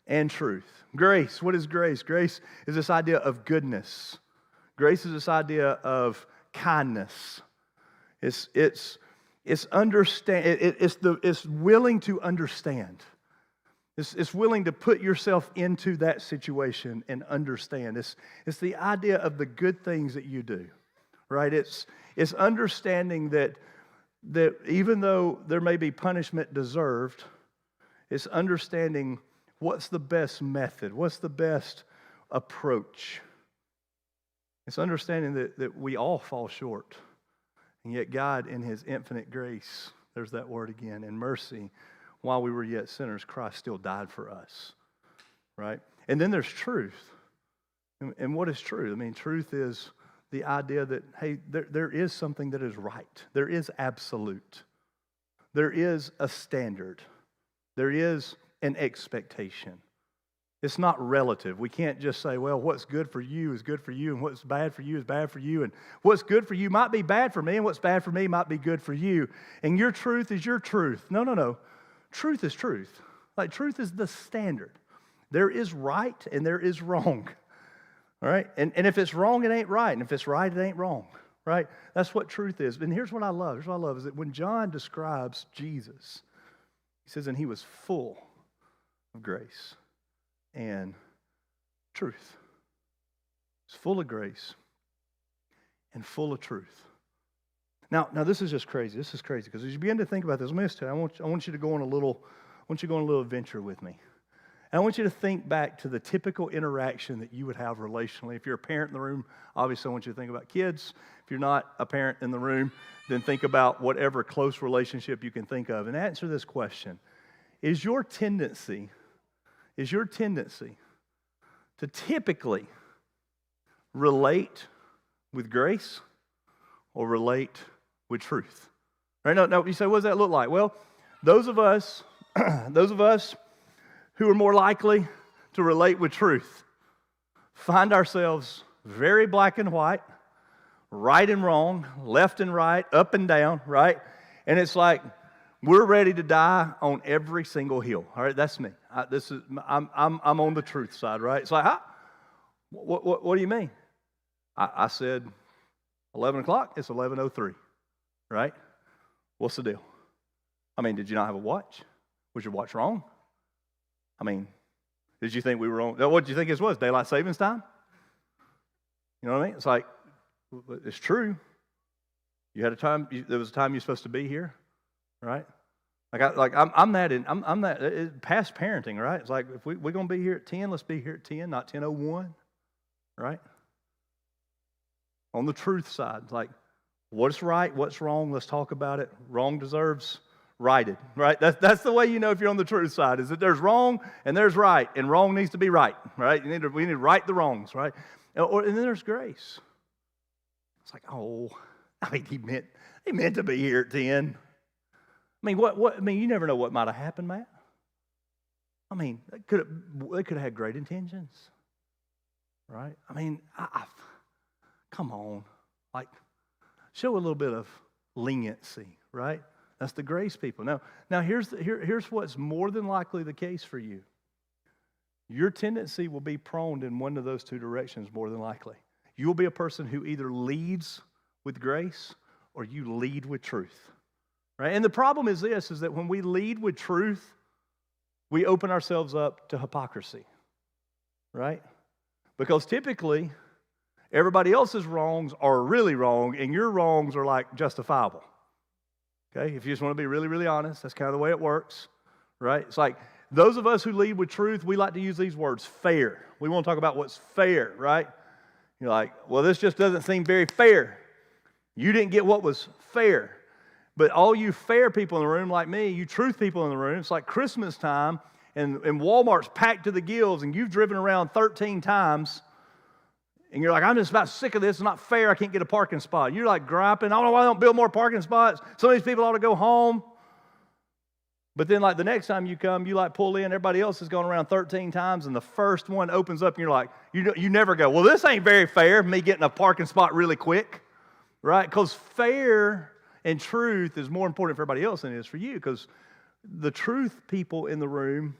and truth. Grace, what is grace? Grace is this idea of goodness. Grace is this idea of kindness. It's willing to understand. It's willing to put yourself into that situation and understand. It's the idea of the good things that you do, right? It's understanding that even though there may be punishment deserved, it's understanding what's the best method, what's the best approach. It's understanding that we all fall short, and yet God in his infinite grace, there's that word again, and mercy, while we were yet sinners, Christ still died for us, right? And then there's truth. And what is truth? I mean, truth is the idea that, hey, there is something that is right. There is absolute. There is a standard. There is an expectation. It's not relative. We can't just say, well, what's good for you is good for you, and what's bad for you is bad for you, and what's good for you might be bad for me, and what's bad for me might be good for you, and your truth is your truth. No. Truth is truth. Like, truth is the standard. There is right and there is wrong. All right? And if it's wrong, it ain't right. And if it's right, it ain't wrong. Right? That's what truth is. And here's what I love. Here's what I love is that when John describes Jesus, he says, and he was full of grace and truth. He's full of grace and full of truth. Now this is just crazy. This is crazy because as you begin to think about this, let me just tell you, I want you to go on a little adventure with me. And I want you to think back to the typical interaction that you would have relationally. If you're a parent in the room, obviously I want you to think about kids. If you're not a parent in the room, then think about whatever close relationship you can think of and answer this question. Is your tendency to typically relate with grace or relate with truth? Right? Now you say, what does that look like? Well, those of us who are more likely to relate with truth, find ourselves very black and white, right and wrong, left and right, up and down, right? And it's like we're ready to die on every single hill. All right, that's me. I'm on the truth side, right? It's like, what do you mean? I said 11 o'clock. It's 11:03, right? What's the deal? I mean, did you not have a watch? Was your watch wrong? I mean, did you think we were on? What did you think this was? Daylight savings time? You know what I mean? It's like, it's true. You had a time. There was a time you're supposed to be here, right? I'm that past parenting, right? It's like if we're gonna be here at 10, let's be here at 10, not 10:01, right? On the truth side, it's like what's right, what's wrong. Let's talk about it. Wrong deserves righted, right? That's the way you know if you're on the truth side. Is that there's wrong and there's right, and wrong needs to be right, right? We need to right the wrongs, right? And then there's grace. It's like, oh, I mean, he meant to be here at 10. I mean, what? I mean, you never know what might have happened, Matt. I mean, they could have had great intentions, right? I mean, come on, like, show a little bit of leniency, right? That's the grace people. Now here's what's more than likely the case for you. Your tendency will be prone in one of those two directions more than likely. You will be a person who either leads with grace or you lead with truth. Right? And the problem is this, is that when we lead with truth, we open ourselves up to hypocrisy. Right? Because typically, everybody else's wrongs are really wrong, and your wrongs are like justifiable. Okay? If you just want to be really, really honest, that's kind of the way it works. Right? It's like those of us who lead with truth, we like to use these words, fair. We want to talk about what's fair, right? You're like, well, this just doesn't seem very fair. You didn't get what was fair. But all you fair people in the room like me, you truth people in the room, it's like Christmas time and Walmart's packed to the gills and you've driven around 13 times and you're like, I'm just about sick of this. It's not fair. I can't get a parking spot. You're like griping. I don't know why they don't build more parking spots. Some of these people ought to go home. But then like the next time you come, you like pull in. Everybody else has gone around 13 times and the first one opens up and you're like, you never go, well, this ain't very fair, me getting a parking spot really quick, right? Because fair and truth is more important for everybody else than it is for you, because the truth people in the room,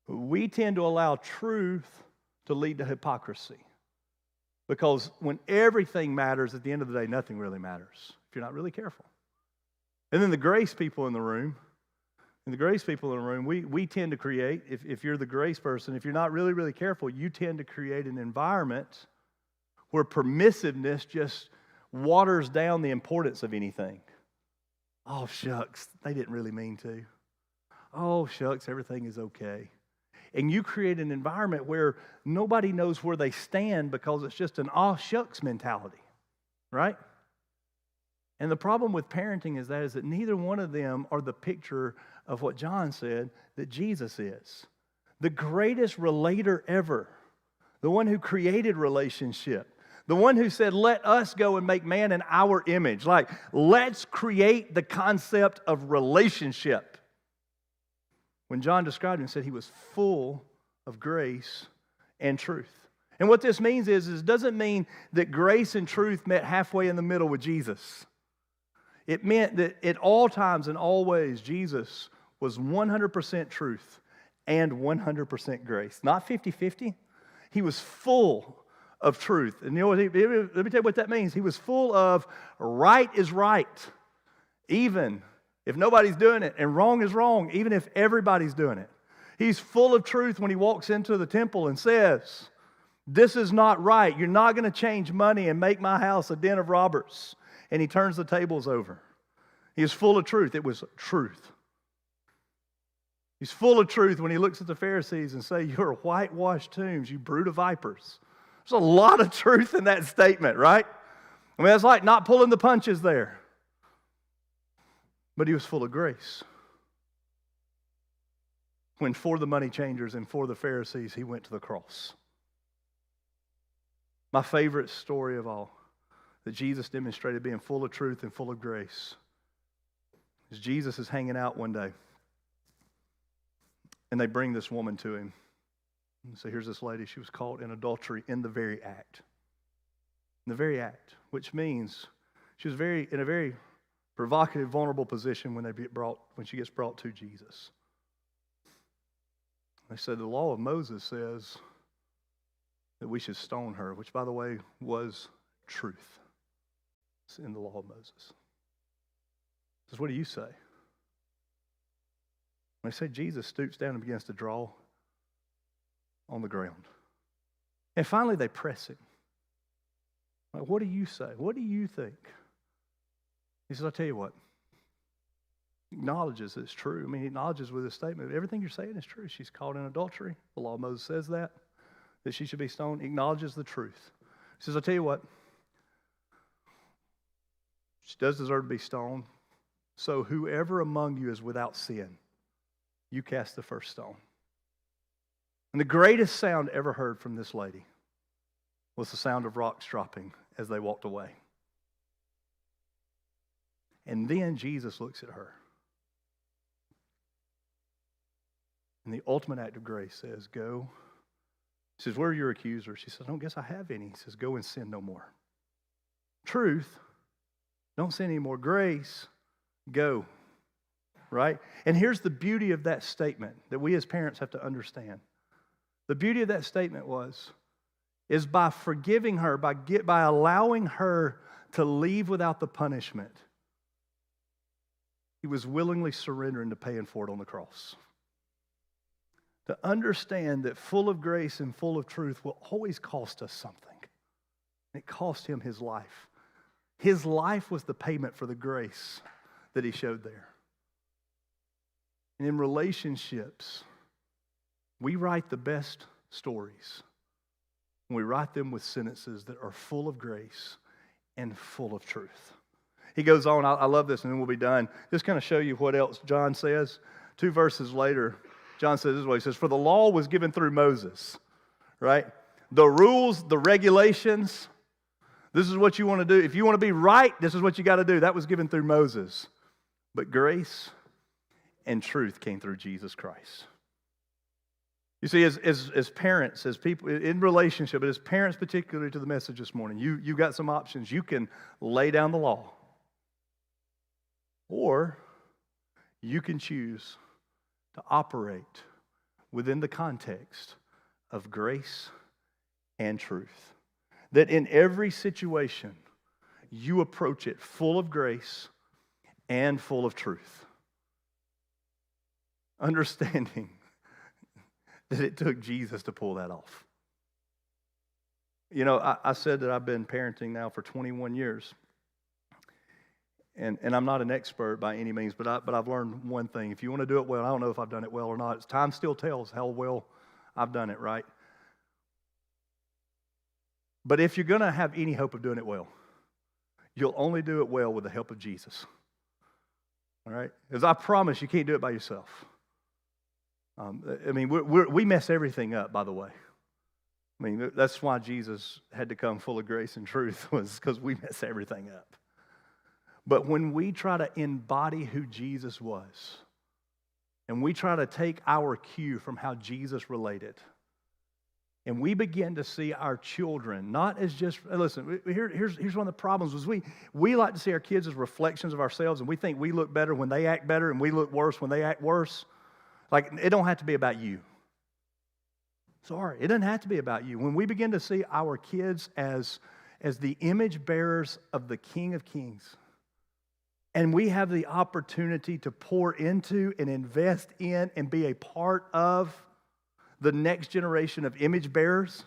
we tend to allow truth to lead to hypocrisy. Because when everything matters, at the end of the day, nothing really matters if you're not really careful. And then the grace people in the room, we tend to create, if you're the grace person, if you're not really, really careful, you tend to create an environment where permissiveness just waters down the importance of anything. Oh, shucks, they didn't really mean to. Oh, shucks, everything is okay. And you create an environment where nobody knows where they stand because it's just an oh, shucks mentality, right? And the problem with parenting is that neither one of them are the picture of what John said that Jesus is. The greatest relator ever, the one who created relationship, the one who said, let us go and make man in our image. Like, let's create the concept of relationship. When John described him, he said he was full of grace and truth. And what this means is it doesn't mean that grace and truth met halfway in the middle with Jesus. It meant that at all times and all ways, Jesus was 100% truth and 100% grace. Not 50-50. He was full of truth. And you know what? Let me tell you what that means. He was full of right is right, even if nobody's doing it, and wrong is wrong, even if everybody's doing it. He's full of truth when he walks into the temple and says, this is not right. You're not going to change money and make my house a den of robbers. And he turns the tables over. He is full of truth. It was truth. He's full of truth when he looks at the Pharisees and say, you're whitewashed tombs, you brood of vipers. There's a lot of truth in that statement, right? I mean, that's like not pulling the punches there. But he was full of grace. When for the money changers and for the Pharisees, he went to the cross. My favorite story of all, that Jesus demonstrated being full of truth and full of grace, is Jesus is hanging out one day, and they bring this woman to him. And so here's this lady. She was caught in adultery in the very act. In the very act, which means she was in a very provocative, vulnerable position when she gets brought to Jesus. They said the law of Moses says that we should stone her, which, by the way, was truth. It's in the law of Moses. Says, what do you say? They say Jesus stoops down and begins to draw on the ground. And finally they press him. Like, what do you say? What do you think? He says, I'll tell you what. Acknowledges it's true. I mean, he acknowledges with his statement, everything you're saying is true. She's caught in adultery. The law of Moses says that she should be stoned. He acknowledges the truth. He says, I'll tell you what. She does deserve to be stoned. So whoever among you is without sin, you cast the first stone. And the greatest sound ever heard from this lady was the sound of rocks dropping as they walked away. And then Jesus looks at her. And the ultimate act of grace says, go. He says, where are your accusers? She says, I don't guess I have any. He says, go and sin no more. Truth, don't sin anymore. Grace, go. Right? And here's the beauty of that statement that we as parents have to understand. The beauty of that statement is by forgiving her, by allowing her to leave without the punishment, he was willingly surrendering to paying for it on the cross. To understand that full of grace and full of truth will always cost us something. It cost him his life. His life was the payment for the grace that he showed there. And in relationships, we write the best stories when we write them with sentences that are full of grace and full of truth. He goes on, I love this, and then we'll be done. Just kind of show you what else John says. 2 verses later, John says this way. He says, for the law was given through Moses, right? The rules, the regulations, this is what you want to do. If you want to be right, this is what you got to do. That was given through Moses. But grace and truth came through Jesus Christ. You see, as parents, as people in relationship, but as parents particularly to the message this morning, you got some options. You can lay down the law. Or you can choose to operate within the context of grace and truth. That in every situation, you approach it full of grace and full of truth. Understanding that it took Jesus to pull that off. You know, I said that I've been parenting now for 21 years. And I'm not an expert by any means, but I've learned one thing. If you want to do it well, I don't know if I've done it well or not. Time still tells how well I've done it, right? But if you're going to have any hope of doing it well, you'll only do it well with the help of Jesus. All right? Because I promise you can't do it by yourself. I mean, we mess everything up, by the way. I mean, that's why Jesus had to come full of grace and truth, was because we mess everything up. But when we try to embody who Jesus was, and we try to take our cue from how Jesus related, and we begin to see our children not as just, listen, here's one of the problems, is we like to see our kids as reflections of ourselves, and we think we look better when they act better, and we look worse when they act worse. Like, it don't have to be about you. Sorry, it doesn't have to be about you. When we begin to see our kids as the image bearers of the King of Kings, and we have the opportunity to pour into and invest in and be a part of the next generation of image bearers,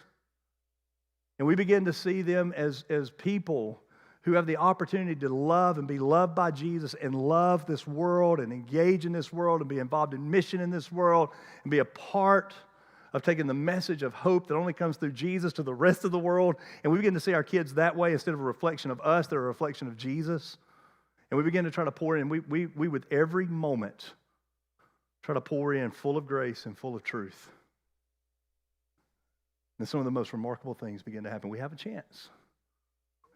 and we begin to see them as people who have the opportunity to love and be loved by Jesus and love this world and engage in this world and be involved in mission in this world and be a part of taking the message of hope that only comes through Jesus to the rest of the world. And we begin to see our kids that way instead of a reflection of us, they're a reflection of Jesus. And we begin to try to pour in. We with every moment, try to pour in full of grace and full of truth. And some of the most remarkable things begin to happen. We have a chance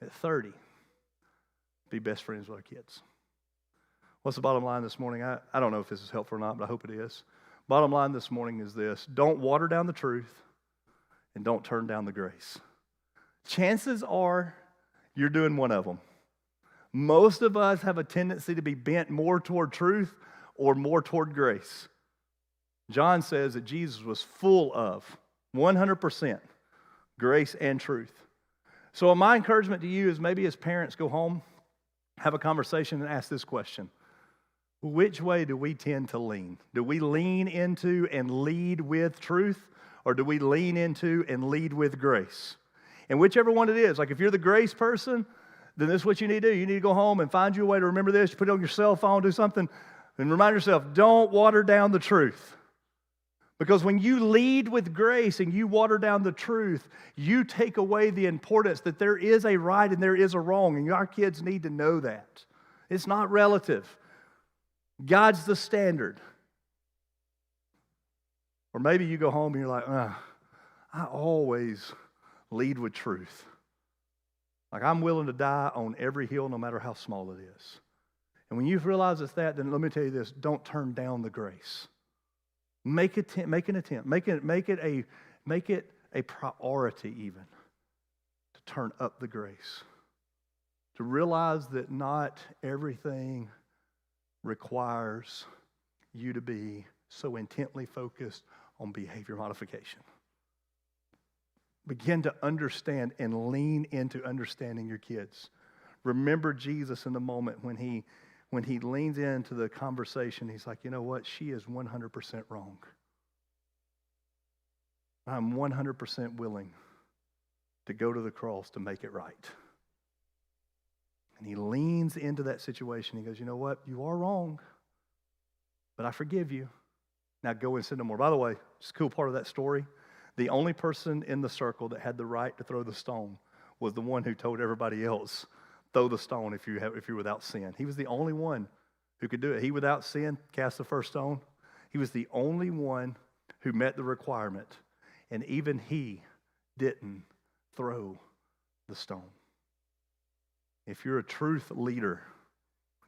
at 30 be best friends with our kids. What's the bottom line this morning? I don't know if this is helpful or not, but I hope it is. Bottom line this morning is this. Don't water down the truth. and don't turn down the grace. Chances are you're doing one of them. Most of us have a tendency to be bent more toward truth or more toward grace. John says that Jesus was full of 100% grace and truth. So my encouragement to you is maybe as parents go home, have a conversation and ask this question. Which way do we tend to lean? Do we lean into and lead with truth, or do we lean into and lead with grace? And whichever one it is, like if you're the grace person, then this is what you need to do. You need to go home and find you a way to remember this, put it on your cell phone, do something, and remind yourself, don't water down the truth. Because when you lead with grace and you water down the truth, you take away the importance that there is a right and there is a wrong, and our kids need to know that. It's not relative. God's the standard. Or maybe you go home and you're like, I always lead with truth. Like I'm willing to die on every hill no matter how small it is. And when you realize it's that, then let me tell you this, don't turn down the grace. Make an attempt. Make it a priority even to turn up the grace. To realize that not everything requires you to be so intently focused on behavior modification. Begin to understand and lean into understanding your kids. Remember Jesus in the moment when he leans into the conversation. He's like, you know what? She is 100% wrong. I'm 100% willing to go to the cross to make it right. And he leans into that situation. He goes, you know what? You are wrong, but I forgive you. Now go and sin no more. By the way, just a cool part of that story, the only person in the circle that had the right to throw the stone was the one who told everybody else, throw the stone if you're without sin. He was the only one who could do it. He, without sin, cast the first stone. He was the only one who met the requirement, and even he didn't throw the stone. If you're a truth leader,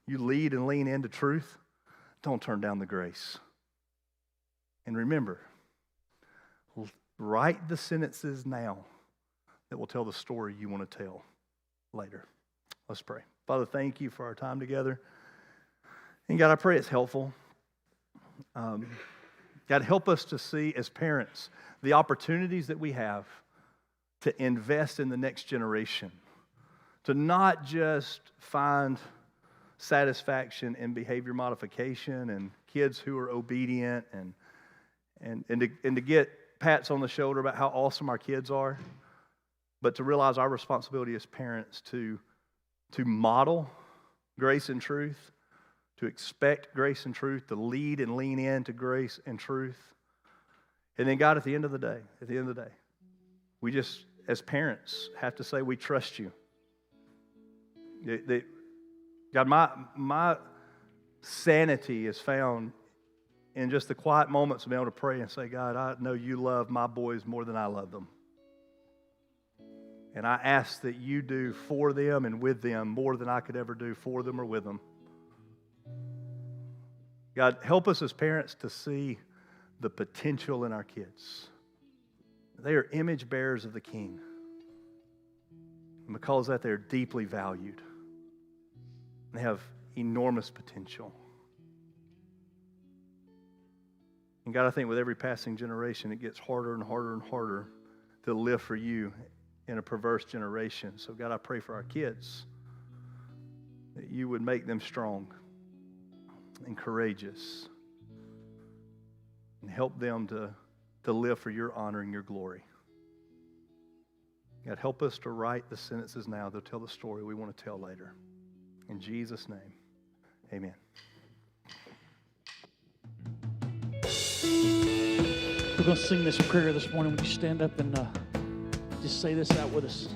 you lead and lean into truth, don't turn down the grace. And remember, write the sentences now that will tell the story you want to tell later. Let's pray. Father, thank you for our time together. And God, I pray it's helpful. God, help us to see as parents the opportunities that we have to invest in the next generation, to not just find satisfaction in behavior modification and kids who are obedient and to get pats on the shoulder about how awesome our kids are, but to realize our responsibility as parents to model grace and truth, to expect grace and truth, to lead and lean into grace and truth. And then God, at the end of the day, we just, as parents, have to say we trust you. God, my sanity is found in just the quiet moments of being able to pray and say, God, I know you love my boys more than I love them. And I ask that you do for them and with them more than I could ever do for them or with them. God, help us as parents to see the potential in our kids. They are image bearers of the King. And because of that, they're deeply valued. They have enormous potential. And God, I think with every passing generation, it gets harder and harder and harder to live for you in a perverse generation. So God, I pray for our kids that you would make them strong and courageous and help them to live for your honor and your glory. God, help us to write the sentences now that tell the story we want to tell later. In Jesus' name, amen. We're going to sing this prayer this morning. Would you stand up and just say this out with us?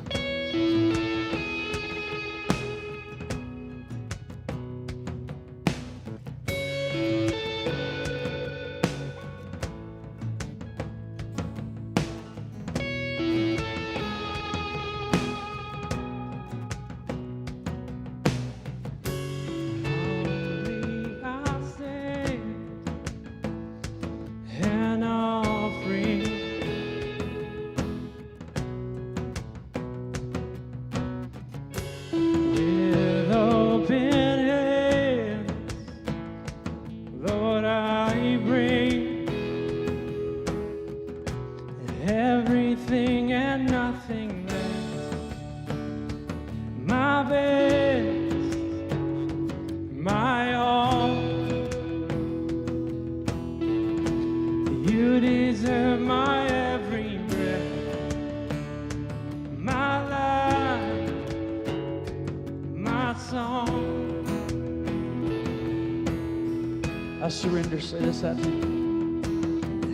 I surrender. Say this out to me.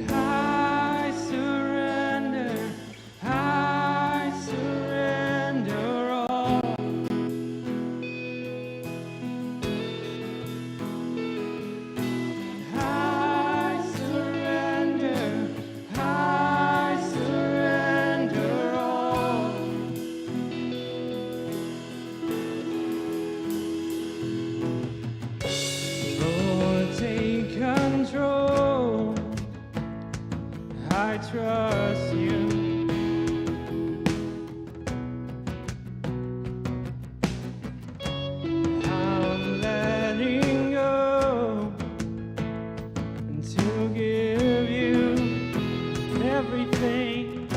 I surrender all. I surrender all. Lord, take control. I trust you. I'm letting go and to give you everything,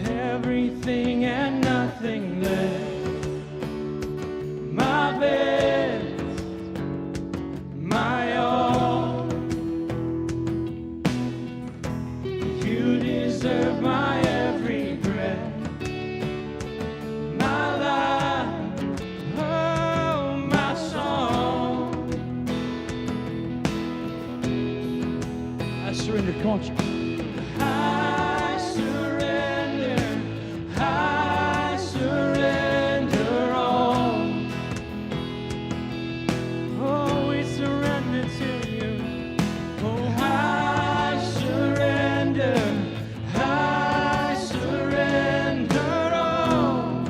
everything and nothing less. My best, my all. You deserve my every breath, my life, oh, my song. I surrender. Come on. I surrender all. Oh, we surrender to you. Oh, I surrender all. I surrender all.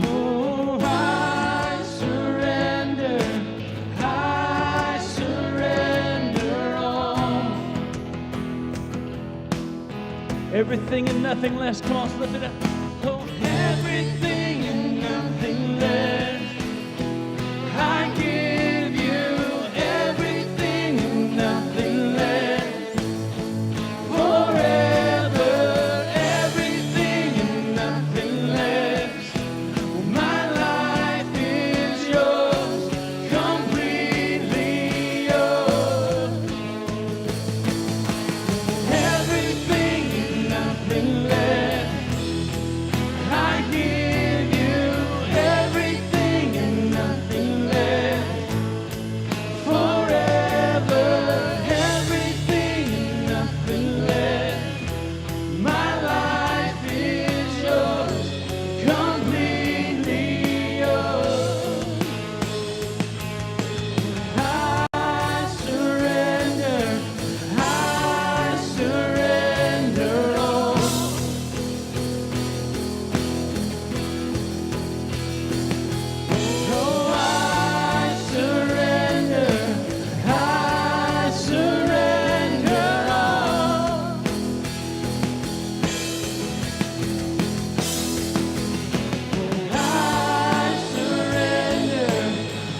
Oh, I surrender all. Everything and nothing less. Come on, let's lift it up. Oh, Everything and nothing less. I give you everything and nothing less. Forever, everything and nothing less. My life is yours, completely yours. Everything and nothing less. I give you everything and nothing less. Forever, everything and nothing less. My life is yours, completely yours. I surrender all. Oh, I surrender all.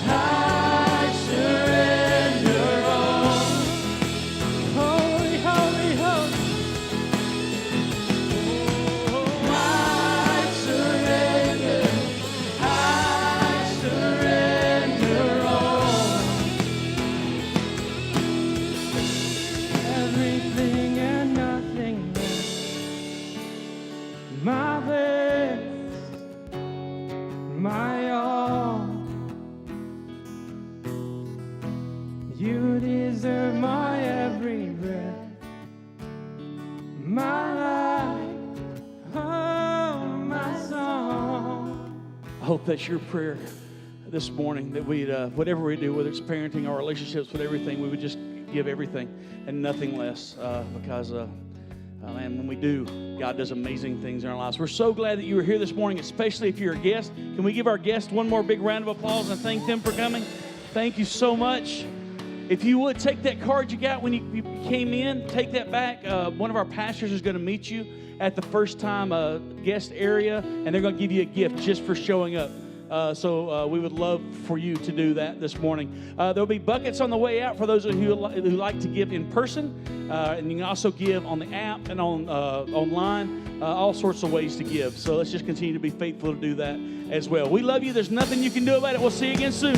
I surrender all. Holy, holy, holy. Oh, I surrender all. Everything and nothing less. My best, my all. You deserve my every breath, my life, oh, my song. I hope that's your prayer this morning, that we'd, whatever we do, whether it's parenting, our relationships, with everything, we would just give everything and nothing less, because, man, when we do, God does amazing things in our lives. We're so glad that you were here this morning, especially if you're a guest. Can we give our guests one more big round of applause and thank them for coming? Thank you so much. If you would, take that card you got when you came in, take that back. One of our pastors is going to meet you at the first time guest area, and they're going to give you a gift just for showing up. So we would love for you to do that this morning. There'll be buckets on the way out for those of you who like to give in person, and you can also give on the app and on online, all sorts of ways to give. So let's just continue to be faithful to do that as well. We love you. There's nothing you can do about it. We'll see you again soon.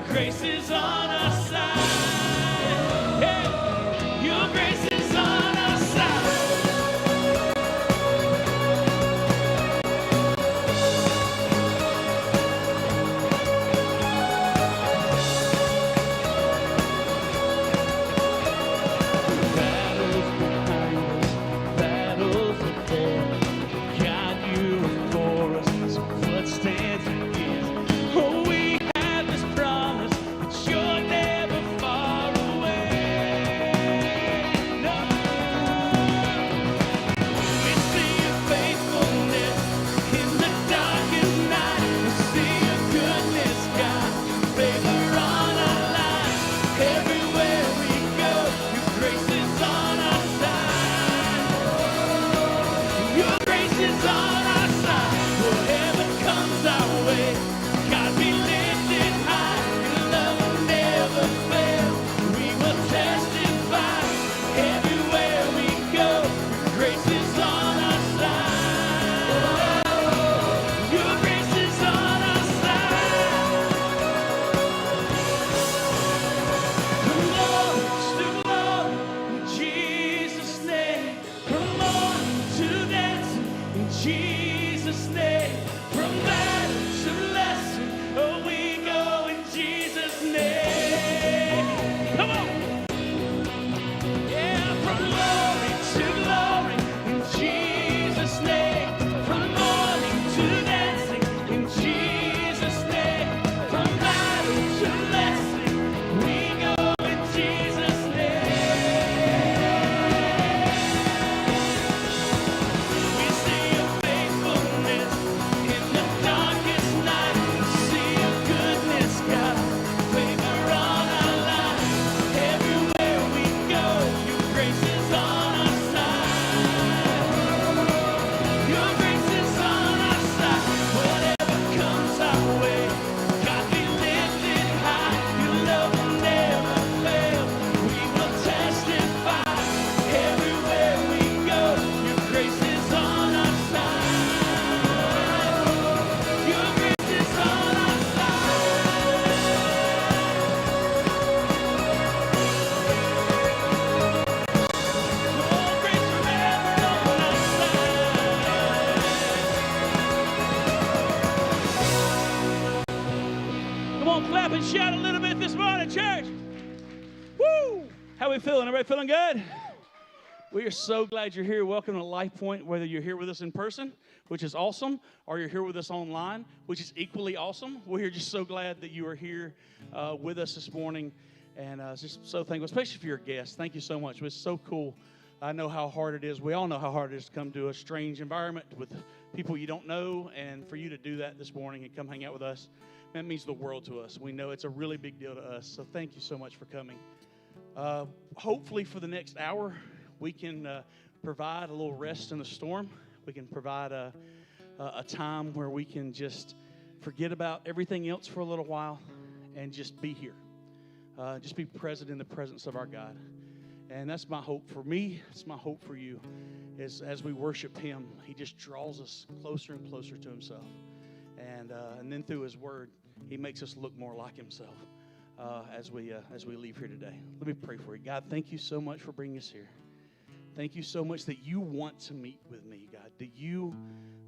grace is on our side. Hey, your grace is on our side. Battles behind us, battles ahead. God, you are for us, so what stands against? Oh, we have this promise that you're never far away. No, we see your faithfulness in the darkest night. We see your goodness, God, favor on our lives. Everywhere we go, your grace is on our side. Your grace is on our side. Whatever comes our way, God, be lifted high. Your love will never fail. We will testify. Everywhere we go, your grace is on our side. Your grace is on our side. From glory to glory in Jesus' name. From morn to dancing in Jesus' name. From battle to lesson, oh, we go in Jesus' name. Come on. Yeah, from glory to glory in Jesus' name. From morning to dancing in Jesus' name. From battle to blessing, we go in Jesus' name. We see your faithfulness in the darkest night. We see your goodness, God, favor on our lives. Everywhere we go, your grace is on our side. Your grace is on our side. Whatever comes our way, God, be lifted high. Your love will never fail. We will testify. Everywhere we go, your grace is on our side. Your grace is on our side. Your grace forever on our side. Come on, clap and shout a little bit this morning, church. Woo! How we feeling? Everybody feeling good? We are so glad you're here. Welcome to Lifepoint, whether you're here with us in person, which is awesome, or you're here with us online, which is equally awesome. We're just so glad that you are here with us this morning, and just so thankful, especially if you're a guest. Thank you so much. It's so cool. I know how hard it is. We all know how hard it is to come to a strange environment with people you don't know, and for you to do that this morning and come hang out with us, that means the world to us. We know it's a really big deal to us, so thank you so much for coming. Hopefully for the next hour, we can provide a little rest in the storm. We can provide a time where we can just forget about everything else for a little while and just be here. Just be present in the presence of our God. And that's my hope for me. It's my hope for you. Is as we worship Him, He just draws us closer and closer to Himself. And then through His Word, He makes us look more like Himself as we leave here today. Let me pray for you. God, thank you so much for bringing us here. Thank you so much that you want to meet with me, God. That you,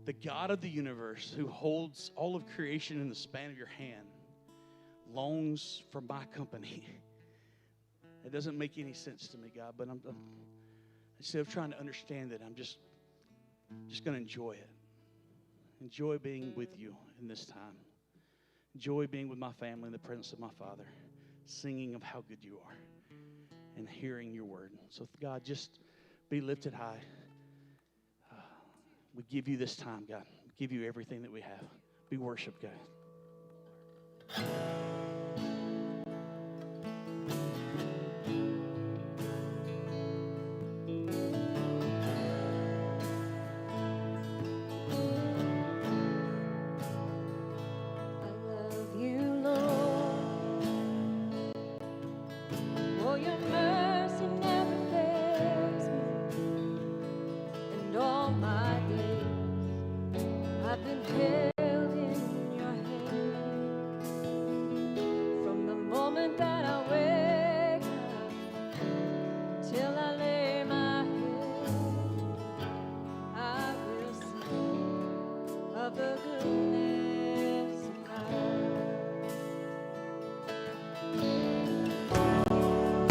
the God of the universe, who holds all of creation in the span of your hand, longs for my company. It doesn't make any sense to me, God, but I'm instead of trying to understand it, I'm just going to enjoy it. Enjoy being with you in this time. Enjoy being with my family in the presence of my Father, singing of how good you are and hearing your word. So, God, just be lifted high. We give you this time, God. We give you everything that we have. Be worshiped, God. All my days I've been held in your hand. that I wake up, till I lay my head, I will sing of the goodness of God.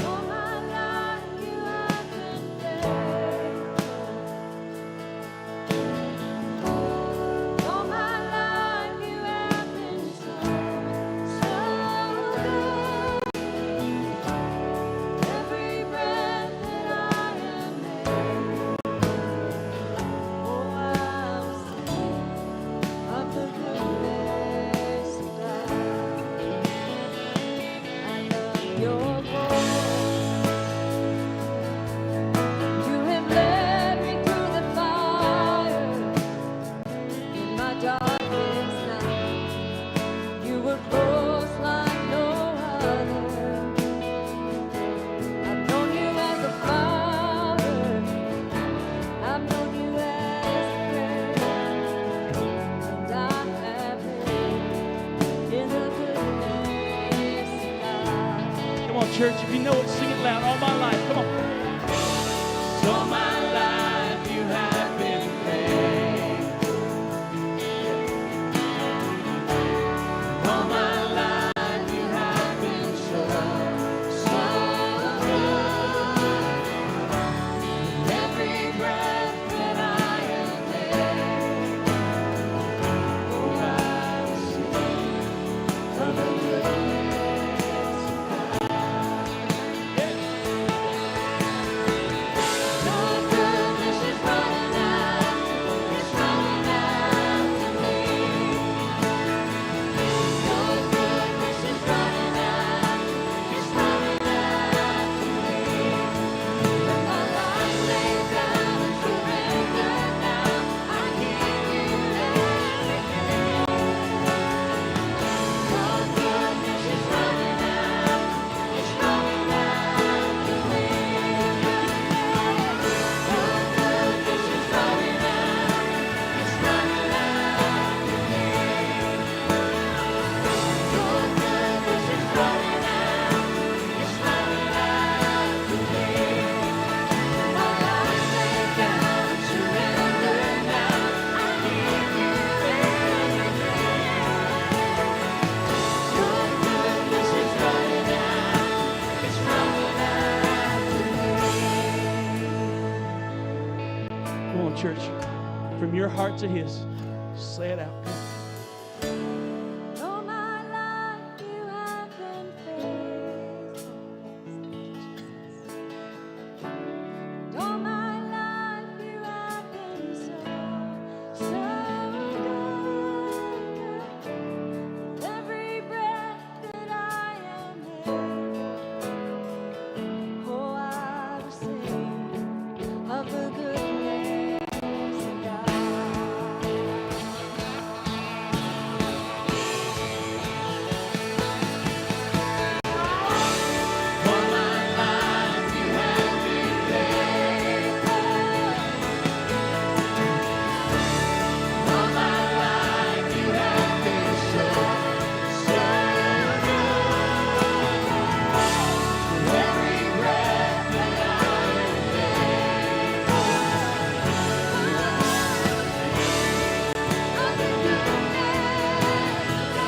All my life you have been faithful. All my life you have been so, so good. Every breath that I am able, oh, I will sing of the goodness of God. I love your voice. You have led me through the fire in my darkest night. You were close like no other. I've known you as a father. I've known you as a friend. And I have lived in the goodness of God. Come on, church. If you know it, sing it loud. All my life. Come on. All my life you have been faithful. All my life you have been so, so good. Every breath that I am able, oh, I will sing of the goodness of God. Your goodness is running after, it's running after me. Your goodness is running after, it's running after me. When my life lays down and surrendered now, I give you everything. Your goodness is running after, it's running after me. Your goodness is running after, it's running after me. Your goodness is running after, it's running after me. My life laid down and surrendered now, I give you everything. Your goodness is running after, it's running after me. Come on, church. From your heart to his, say it out. All my life you have been faithful. And all my life you have been so, so good. With every breath that I am able, oh, I will sing of the goodness of God. All my life you have been faithful. All my life you have been so, so good. Every breath that I am able, of the goodness of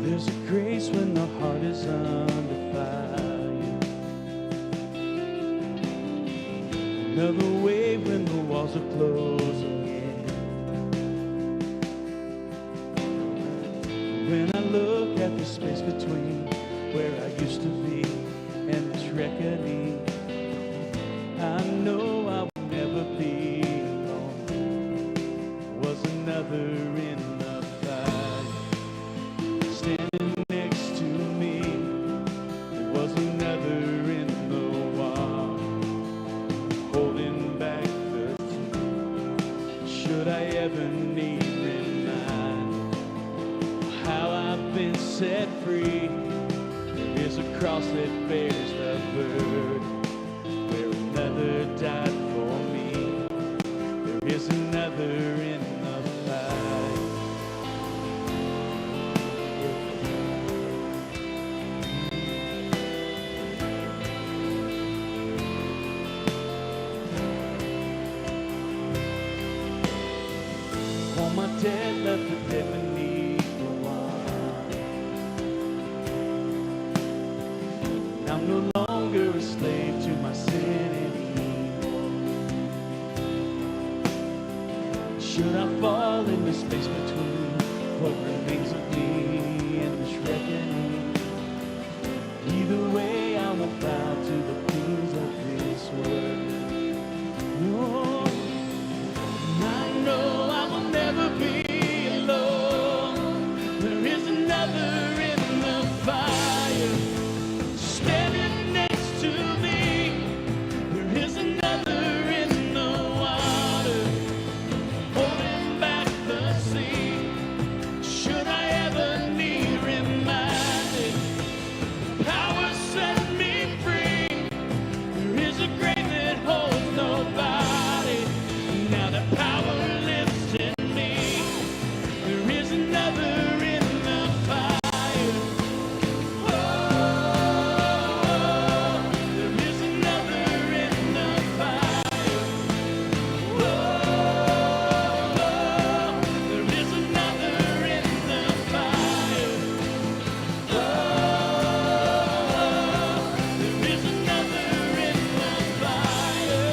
There's a grace when the heart is under fire. Another way when the walls are closing in. When I look at the space between where I used to be and this reckoning. I know I will never be alone. Was another in the fight, standing next to me. There was another in the wall, holding back the key. Should I ever need remind how I've been set free? There is a cross that bears the burden, where another died for me. There is another in the fight. All my dead left the dead beneath the wine. I'm no longer a slave to my sin anymore. Should I fall in the space between what remains of me and this reckoning? Either way, I won't bow to the things of this world. No, I know I will never be alone. There is another in the fire, standing next to me. There is another in the water, holding back the sea. Should I ever need reminded, power set me free. There is a grave that holds nobody. Now the power lives in me. There is another in the fire. Oh, there is another in the fire. Oh, there is another in the fire. Oh, there is another in the fire.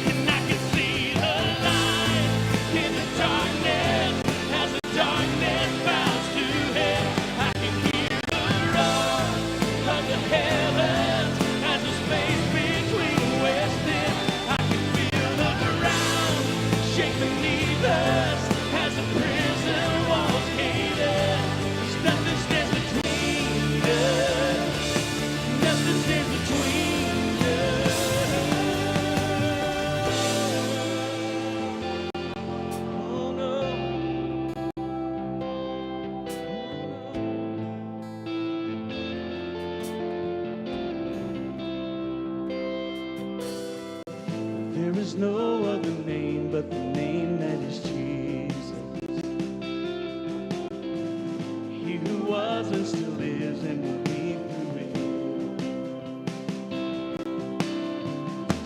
And I can see the light in the darkness as the darkness bows to hell. I can hear the roar of the heavens as the space between west and I can feel the ground shake beneath us as the prison walls cave in. 'Cause nothing stands between us. Nothing stands between us. Oh no. There is no other name but the name that is Jesus. He who was and still lives and will be through it.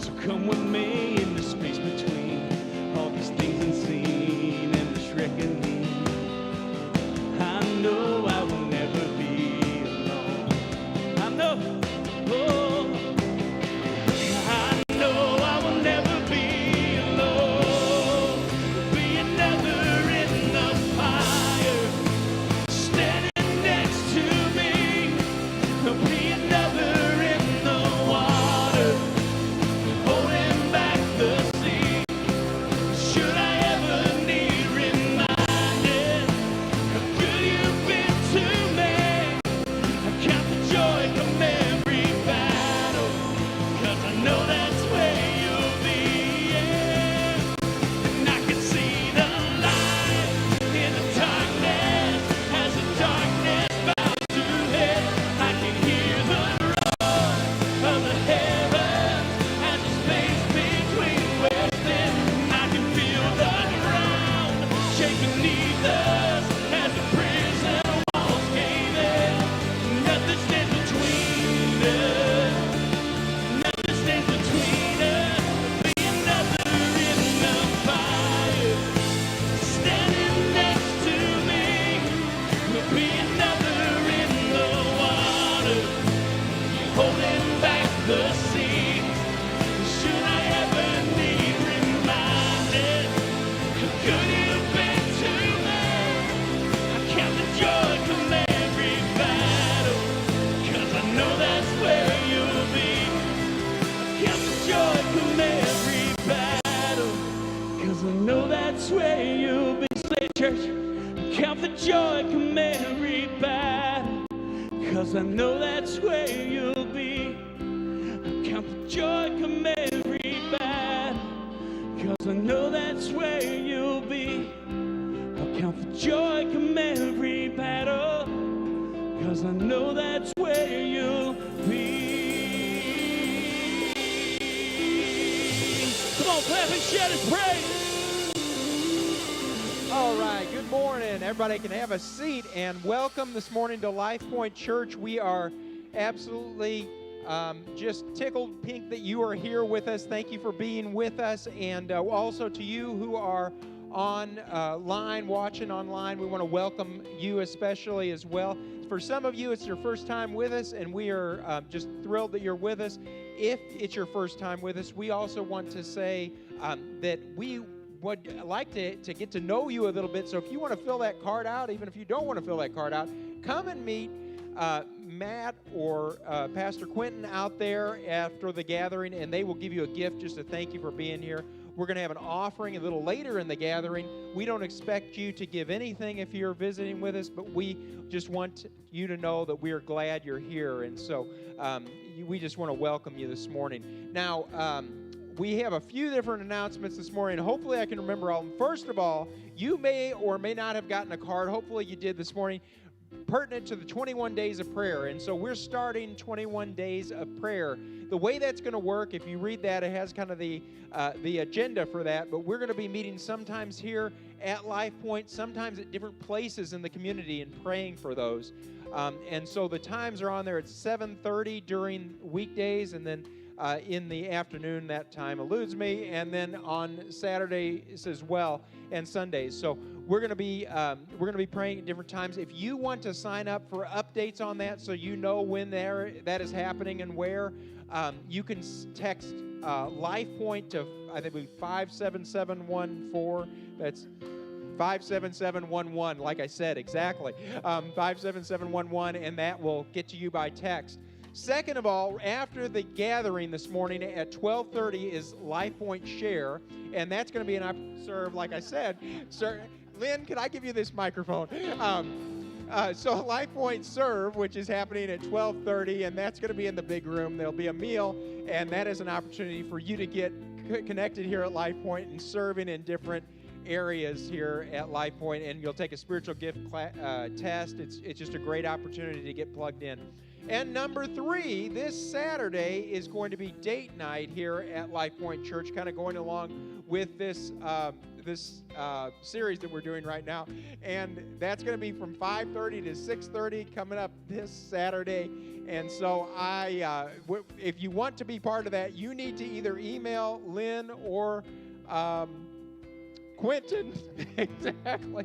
So come with me in the space between all these things unseen and this reckoning. I know I will never be alone. I know, oh, I know I will never be alone. There'll be another in the fire, standing next to me. There'll be another in the water, holding back every battle, 'cause I know that's where you'll be. I count the joy come every battle, 'cause I know that's where you'll be. I count the joy come every battle, 'cause I know that's where you'll be. Come on, clap and shout his praise. All right, good morning. Everybody can have a seat, and welcome this morning to Lifepoint Church. We are absolutely just tickled pink that you are here with us. Thank you for being with us, and also to you who are online, watching online, we want to welcome you especially as well. For some of you, it's your first time with us, and we are just thrilled that you're with us. If it's your first time with us, we also want to say that we would like to get to know you a little bit. So if you want to fill that card out, even if you don't want to fill that card out, come and meet Matt or Pastor Quentin out there after the gathering, and they will give you a gift just to thank you for being here. We're going to have an offering a little later in the gathering. We don't expect you to give anything if you're visiting with us, but we just want you to know that we are glad you're here. And so we just want to welcome you this morning. Now, we have a few different announcements this morning. Hopefully I can remember all of them. First of all, you may or may not have gotten a card. Hopefully you did this morning, pertinent to the 21 days of prayer. And so we're starting 21 days of prayer. The way that's going to work, if you read that, it has kind of the agenda for that. But we're going to be meeting sometimes here at Lifepoint, sometimes at different places in the community and praying for those. And so the times are on there. It's 7:30 during weekdays, and then in the afternoon, that time eludes me, and then on Saturdays as well, and Sundays. So we're going to be praying at different times. If you want to sign up for updates on that, so you know when that is happening and where, you can text Lifepoint to, I think, 57714. That's 57711, like I said, exactly. 57711, and that will get to you by text. Second of all, after the gathering this morning at 12:30 is Lifepoint Share, and that's going to be an opportunity to serve, like I said. Sir, Lynn, could I give you this microphone? So Lifepoint Serve, which is happening at 12:30, and that's going to be in the big room. There'll be a meal, and that is an opportunity for you to get connected here at Lifepoint and serving in different areas here at Lifepoint, and you'll take a spiritual gift test. It's just a great opportunity to get plugged in. And number 3, this Saturday is going to be date night here at Lifepoint Church, kind of going along with this series that we're doing right now. And that's going to be from 5:30 to 6:30 coming up this Saturday. And so if you want to be part of that, you need to either email Lynn or Quentin. Exactly.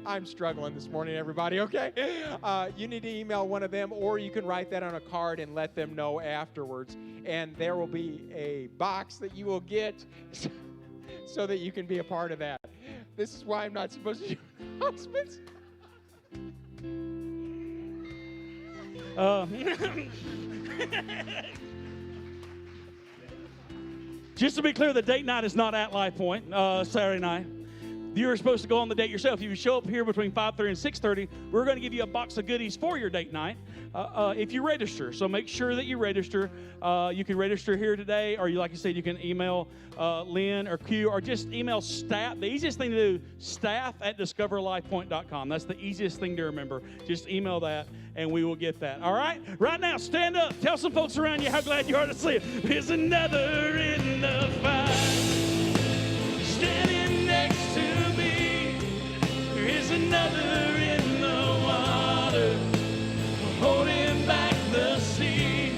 I'm struggling this morning, everybody, okay? You need to email one of them, or you can write that on a card and let them know afterwards. And there will be a box that you will get so that you can be a part of that. This is why I'm not supposed to do announcements. Just to be clear, the date night is not at Lifepoint Saturday night. You're supposed to go on the date yourself. If you show up here between 5:30 and 6:30, we're going to give you a box of goodies for your date night if you register. So make sure that you register. You can register here today, or like you said, you can email Lynn or Q, or just email staff. The easiest thing to do, staff@discoverlifepoint.com. That's the easiest thing to remember. Just email that, and we will get that. All right? Right now, stand up. Tell some folks around you how glad you are to see it. There's another in the fight, standing next to me. There is another in the water, holding back the seas.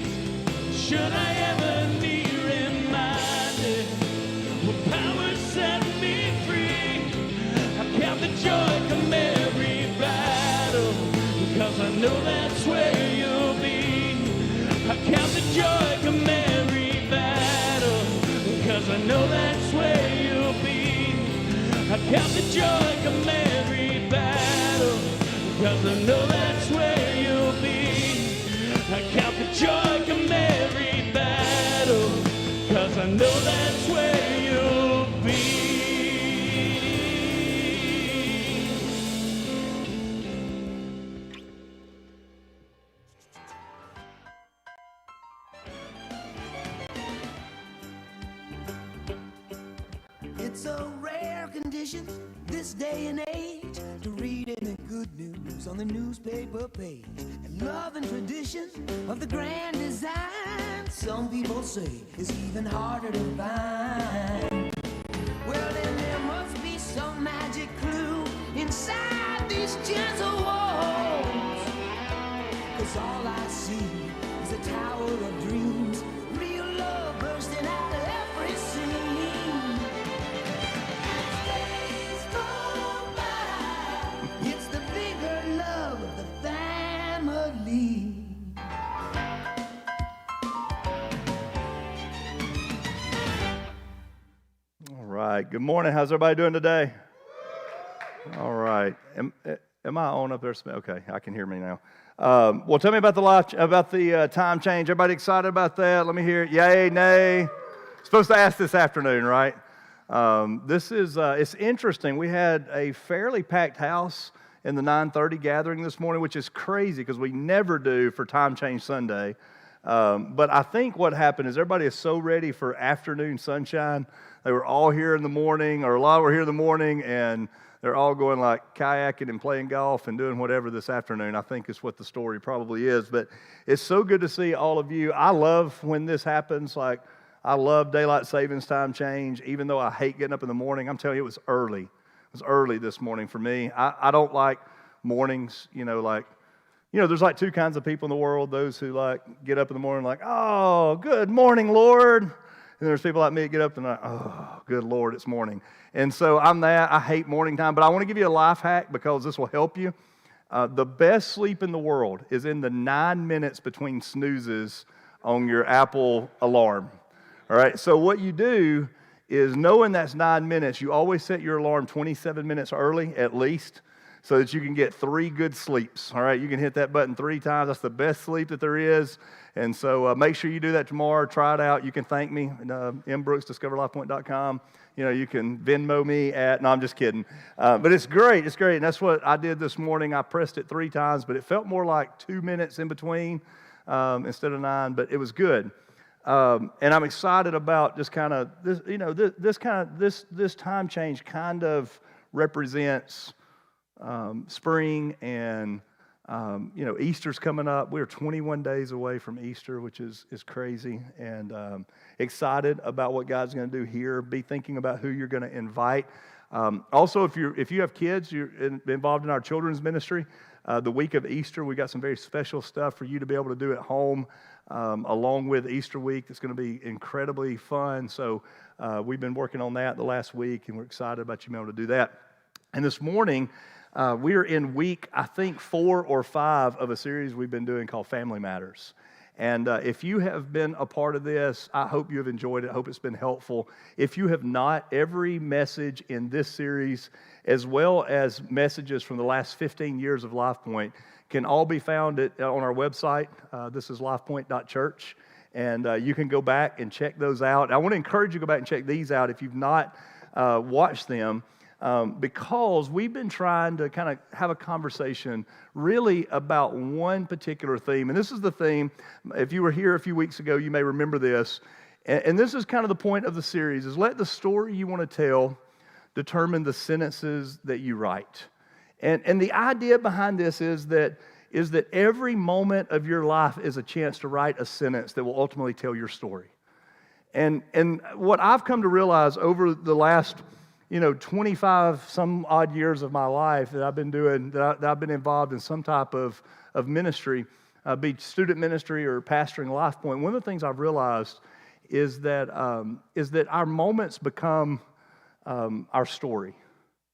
Should I ever need reminded, will power set me free? I count the joy come every battle, because I know that's where you'll be. I count the joy come every battle, because I know that's where you'll be. I count the joy come every battle, because I know that's where you'll be. I count the joy come every battle, because I know that's where you'll be. so rare conditions this day and age to read any good news on the newspaper page. And love and tradition of the grand design, some people say, is even harder to find. Well, then there must be some magic clue inside these gentle walls. 'Cause all I see is a tower of dreams, real love bursting out of every scene. As days go by, it's the bigger love of the family. All right. Good morning. How's everybody doing today? All right. Am I on up there? Okay, I can hear me now. Well, tell me about the time change. Everybody excited about that? Let me hear it. Yay, nay. Supposed to ask this afternoon, right? It's interesting. We had a fairly packed house in the 9:30 gathering this morning, which is crazy because we never do for Time Change Sunday. But I think what happened is everybody is so ready for afternoon sunshine. They were all here in the morning, or a lot were here in the morning, and they're all going like kayaking and playing golf and doing whatever this afternoon. I think is what the story probably is. But it's so good to see all of you. I love when this happens. Like, I love daylight savings time change, even though I hate getting up in the morning. I'm telling you, it was early. It was early this morning for me. I don't like mornings, there's like two kinds of people in the world. Those who like get up in the morning like, oh, good morning, Lord. And there's people like me that get up and like, oh, good Lord, it's morning. And so I'm that. I hate morning time. But I want to give you a life hack because this will help you. The best sleep in the world is in the 9 minutes between snoozes on your Apple alarm. All right, so what you do is, knowing that's 9 minutes, you always set your alarm 27 minutes early at least, so that you can get 3 good sleeps. All right, you can hit that button 3 times. That's the best sleep that there is. And so make sure you do that tomorrow. Try it out. You can thank me, mbrooks@discoverlifepoint.com. You can Venmo me no, I'm just kidding. But it's great. It's great. And that's what I did this morning. I pressed it 3 times, but it felt more like 2 minutes in between instead of 9, but it was good. And I'm excited about just kind of this, this time change kind of represents spring, and Easter's coming up. We're 21 days away from Easter, which is crazy, and excited about what God's going to do here. Be thinking about who you're going to invite. Also, if you have kids, you're involved in our children's ministry. The week of Easter, we got some very special stuff for you to be able to do at home, along with Easter week. It's going to be incredibly fun. So we've been working on that the last week, and we're excited about you being able to do that. And this morning, we are in week, I think, 4 or 5 of a series we've been doing called Family Matters. And if you have been a part of this, I hope you have enjoyed it. I hope it's been helpful. If you have not, every message in this series, as well as messages from the last 15 years of Lifepoint, can all be found on our website. This is lifepoint.church. And you can go back and check those out. I want to encourage you to go back and check these out if you've not watched them. Because we've been trying to kind of have a conversation really about one particular theme. And this is the theme. If you were here a few weeks ago, you may remember this. And this is kind of the point of the series, is let the story you want to tell determine the sentences that you write. And the idea behind this is that every moment of your life is a chance to write a sentence that will ultimately tell your story. And what I've come to realize over the last 25 some odd years of my life that I've been doing, that I've been involved in some type of ministry, be student ministry or pastoring Lifepoint. One of the things I've realized is that our moments become our story.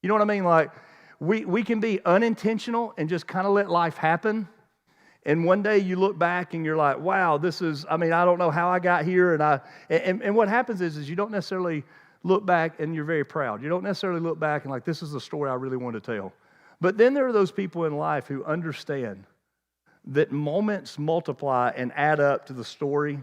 You know what I mean? Like we can be unintentional and just kind of let life happen. And one day you look back and you're like, wow, I don't know how I got here. And what happens is you don't necessarily look back and you're very proud. You don't necessarily look back and like, this is the story I really want to tell. But then there are those people in life who understand that moments multiply and add up to the story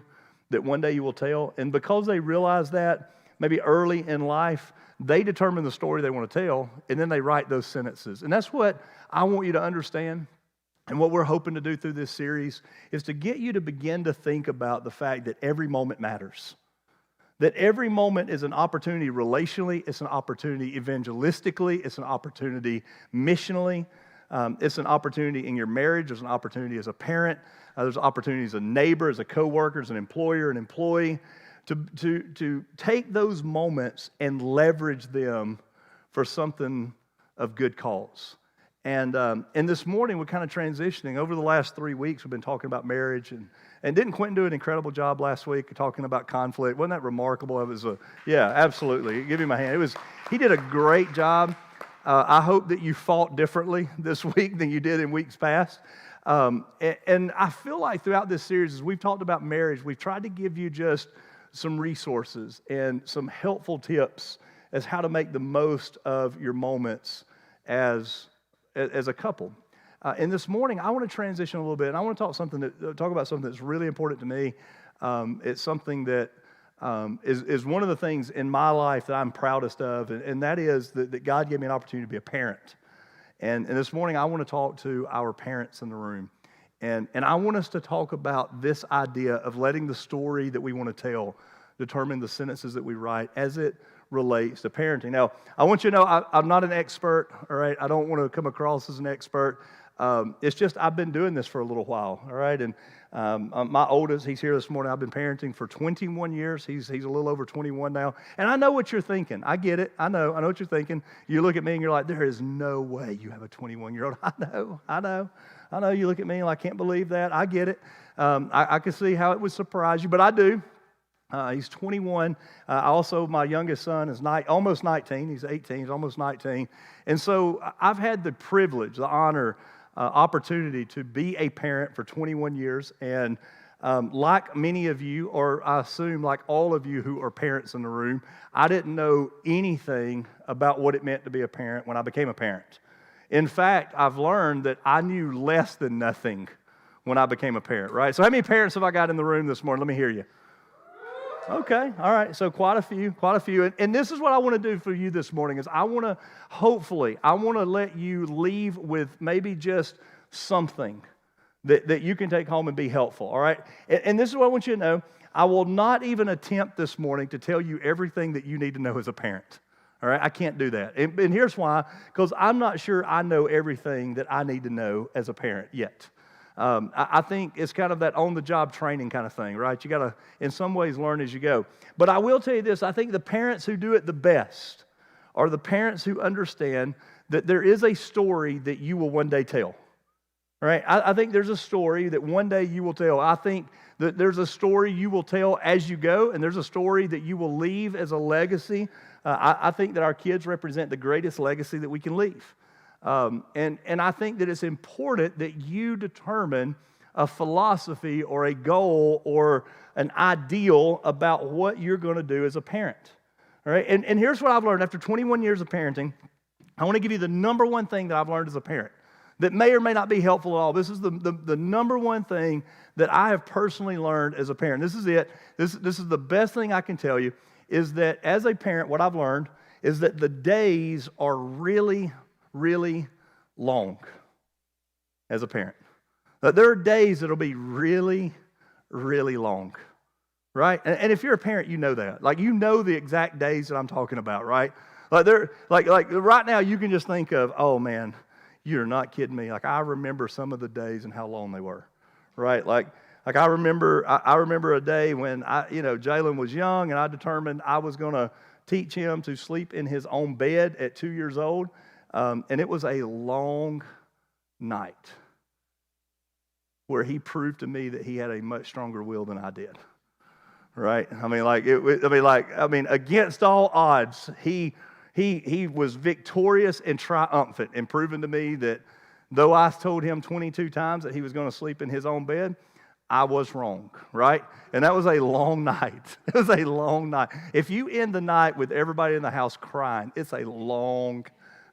that one day you will tell. And because they realize that, maybe early in life, they determine the story they want to tell, and then they write those sentences. And that's what I want you to understand. And what we're hoping to do through this series is to get you to begin to think about the fact that every moment matters. that every moment is an opportunity relationally, it's an opportunity evangelistically, it's an opportunity missionally, it's an opportunity in your marriage, there's an opportunity as a parent, there's opportunities as a neighbor, as a coworker, as an employer, an employee, to take those moments and leverage them for something of good cause. And this morning, we're kind of transitioning. Over the last 3 weeks, we've been talking about marriage. And didn't Quentin do an incredible job last week talking about conflict? Wasn't that remarkable? It was yeah, absolutely. Give him a hand. He did a great job. I hope that you fought differently this week than you did in weeks past. And I feel like throughout this series, as we've talked about marriage, we've tried to give you just some resources and some helpful tips as how to make the most of your moments as a couple. And this morning, I want to transition a little bit, and I want to talk about something that's really important to me. It's something that is one of the things in my life that I'm proudest of, and that is that God gave me an opportunity to be a parent. And this morning, I want to talk to our parents in the room. And I want us to talk about this idea of letting the story that we want to tell determine the sentences that we write as it relates to parenting. Now, I want you to know I'm not an expert, all right? I don't want to come across as an expert. It's just I've been doing this for a little while, all right? And my oldest, he's here this morning. I've been parenting for 21 years. He's a little over 21 now. And I know what you're thinking. I get it. I know what you're thinking. You look at me and you're like, there is no way you have a 21-year-old. I know. You look at me and I can't believe that. I get it. I can see how it would surprise you, but I do. He's 21. Also, my youngest son is almost 19. He's 18. He's almost 19. And so I've had the privilege, the honor, opportunity to be a parent for 21 years. And like many of you, or I assume like all of you who are parents in the room, I didn't know anything about what it meant to be a parent when I became a parent. In fact, I've learned that I knew less than nothing when I became a parent, right? So how many parents have I got in the room this morning? Let me hear you. Okay, all right, so quite a few. And this is what I want to do for you this morning is I want to let you leave with maybe just something that you can take home and be helpful, all right? And this is what I want you to know. I will not even attempt this morning to tell you everything that you need to know as a parent, all right? I can't do that. And here's why, because I'm not sure I know everything that I need to know as a parent yet. I think it's kind of that on-the-job training kind of thing, right? You got to, in some ways, learn as you go. But I will tell you this, I think the parents who do it the best are the parents who understand that there is a story that you will one day tell, right? I think there's a story that one day you will tell. I think that there's a story you will tell as you go, and there's a story that you will leave as a legacy. I think that our kids represent the greatest legacy that we can leave. And I think that it's important that you determine a philosophy or a goal or an ideal about what you're going to do as a parent. All right? And here's what I've learned after 21 years of parenting. I want to give you the number one thing that I've learned as a parent that may or may not be helpful at all. This is the number one thing that I have personally learned as a parent. This is it. This is the best thing I can tell you is that as a parent, what I've learned is that the days are really long as a parent. There are days that'll be really long, right? And if you're a parent, you know that. Like, you know the exact days that I'm talking about, right? Like right now, you can just think of, oh man, you're not kidding me. Like, I remember some of the days and how long they were, right? Like I remember a day when Jalen was young, and I determined I was going to teach him to sleep in his own bed at 2 years old. And it was a long night where he proved to me that he had a much stronger will than I did. Right? Against all odds, he was victorious and triumphant in proving to me that though I told him 22 times that he was going to sleep in his own bed, I was wrong, right? And that was a long night. It was a long night. If you end the night with everybody in the house crying, it's a long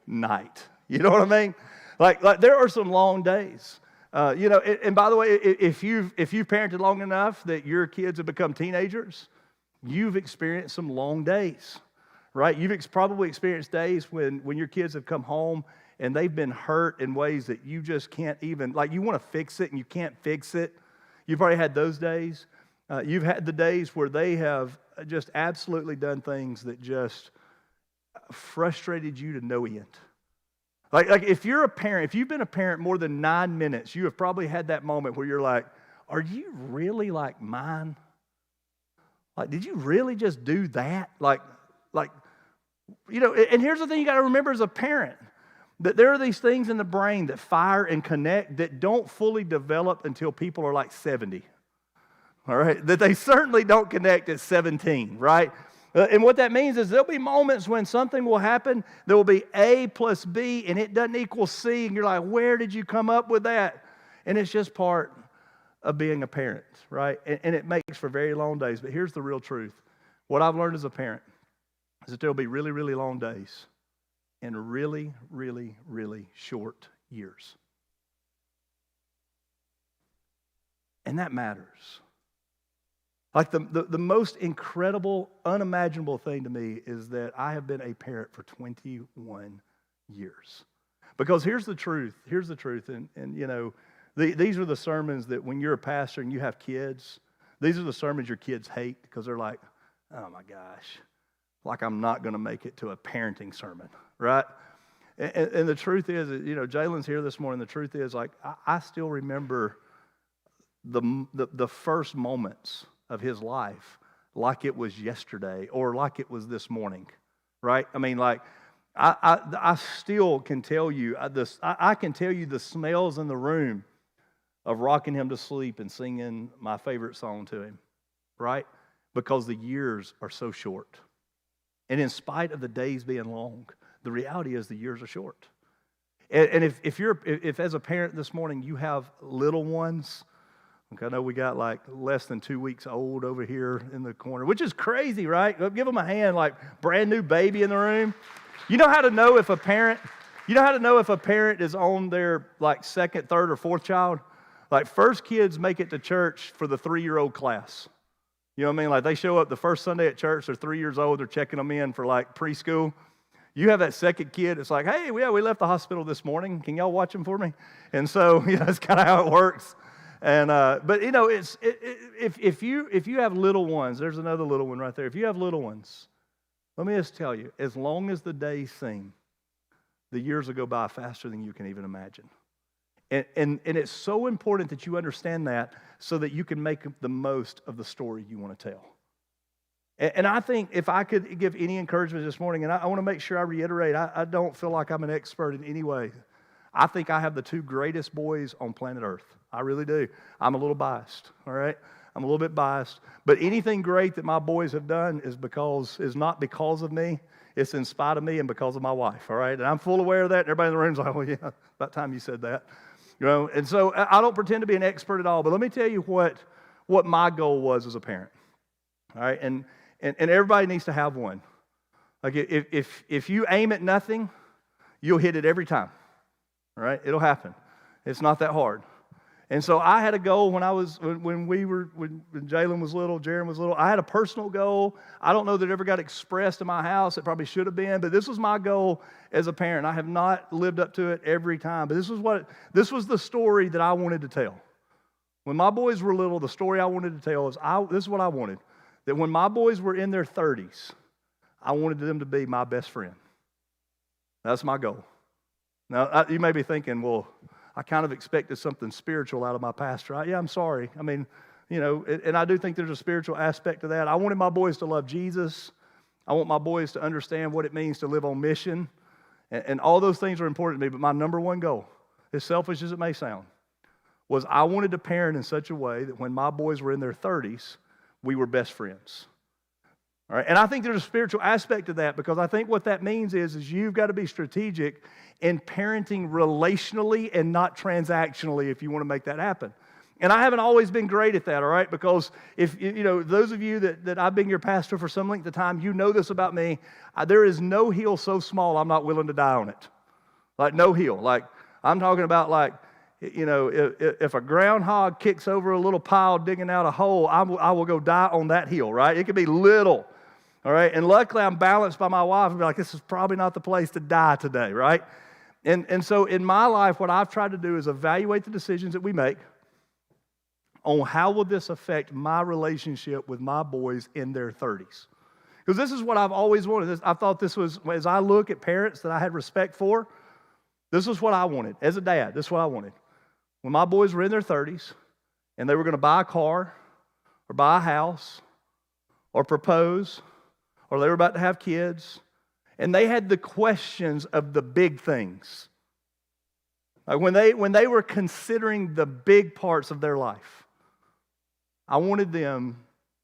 night. You know what I mean? Like there are some long days. And by the way, if you've parented long enough that your kids have become teenagers, you've experienced some long days, right? You've probably experienced days when your kids have come home and they've been hurt in ways that you just can't even, like, you want to fix it and you can't fix it. You've already had those days. You've had the days where they have just absolutely done things that just frustrated you to no end. Like if you're a parent, if you've been a parent more than 9 minutes, you have probably had that moment where you're like, are you really like mine? Like, did you really just do that? Like, and here's the thing you got to remember as a parent, that there are these things in the brain that fire and connect that don't fully develop until people are like 70. All right? That they certainly don't connect at 17, right? And what that means is there'll be moments when something will happen, there will be A plus B, and it doesn't equal C, and you're like, where did you come up with that? And it's just part of being a parent, right? And it makes for very long days. But here's the real truth. What I've learned as a parent is that there'll be really, really long days and really, really, really short years. And that matters. Like the most incredible, unimaginable thing to me is that I have been a parent for 21 years. Because here's the truth, and you know, these are the sermons that when you're a pastor and you have kids, these are the sermons your kids hate because they're like, oh my gosh, like I'm not going to make it to a parenting sermon, right? And the truth is, you know, Jalen's here this morning, the truth is, like, I still remember the first moments of his life like it was yesterday or like it was this morning, right? I mean, like, I still can tell you this. I can tell you the smells in the room of rocking him to sleep and singing my favorite song to him, right? Because the years are so short. And in spite of the days being long, the reality is the years are short. And if as a parent this morning you have little ones, okay, I know we got like less than 2 weeks old over here in the corner, which is crazy, right? Give them a hand, like brand new baby in the room. You know how to know if a parent is on their like second, third, or fourth child? Like first kids make it to church for the 3-year-old class. You know what I mean? Like they show up the first Sunday at church, they're 3 years old, they're checking them in for like preschool. You have that second kid, it's like, hey, we left the hospital this morning. Can y'all watch them for me? And so, you know, that's kind of how it works. And but you know, if you have little ones, there's another little one right there. If you have little ones, let me just tell you, as long as the days seem, the years will go by faster than you can even imagine. And it's so important that you understand that so that you can make the most of the story you want to tell. And I think if I could give any encouragement this morning, and I want to make sure I reiterate, I don't feel like I'm an expert in any way. I think I have the 2 greatest boys on planet Earth. I really do. I'm a little biased, all right? I'm a little bit biased. But anything great that my boys have done is not because of me. It's in spite of me and because of my wife, all right? And I'm full aware of that. And everybody in the room's like, well, yeah, about time you said that. You know, and so I don't pretend to be an expert at all, but let me tell you what my goal was as a parent, all right? And everybody needs to have one. Like if you aim at nothing, you'll hit it every time, all right? It'll happen. It's not that hard. And so I had a goal when Jalen was little, Jaron was little. I had a personal goal. I don't know that it ever got expressed in my house. It probably should have been, but this was my goal as a parent. I have not lived up to it every time, but this was the story that I wanted to tell. When my boys were little, the story I wanted to tell is this is what I wanted. That when my boys were in their 30s, I wanted them to be my best friend. That's my goal. Now, you may be thinking, well, I kind of expected something spiritual out of my pastor. Yeah, I'm sorry. I mean, you know, and I do think there's a spiritual aspect to that. I wanted my boys to love Jesus. I want my boys to understand what it means to live on mission. And all those things are important to me. But my number one goal, as selfish as it may sound, was I wanted to parent in such a way that when my boys were in their 30s, we were best friends. All right? And I think there's a spiritual aspect to that because I think what that means is you've got to be strategic in parenting relationally and not transactionally if you want to make that happen. And I haven't always been great at that, all right? Because if, you know, those of you that I've been your pastor for some length of time, you know this about me. There is no hill so small I'm not willing to die on it. Like no hill. Like I'm talking about like, you know, if a groundhog kicks over a little pile digging out a hole, I will go die on that hill, right? It could be little, all right? And luckily I'm balanced by my wife and be like, this is probably not the place to die today, right? And so in my life, what I've tried to do is evaluate the decisions that we make, on how will this affect my relationship with my boys in their 30s. Because this is what I've always wanted. I thought this was, as I look at parents that I had respect for, this was what I wanted. As a dad, this is what I wanted. When my boys were in their 30s and they were going to buy a car or buy a house or propose or they were about to have kids and they had the questions of the big things. Like when they were considering the big parts of their life, I wanted them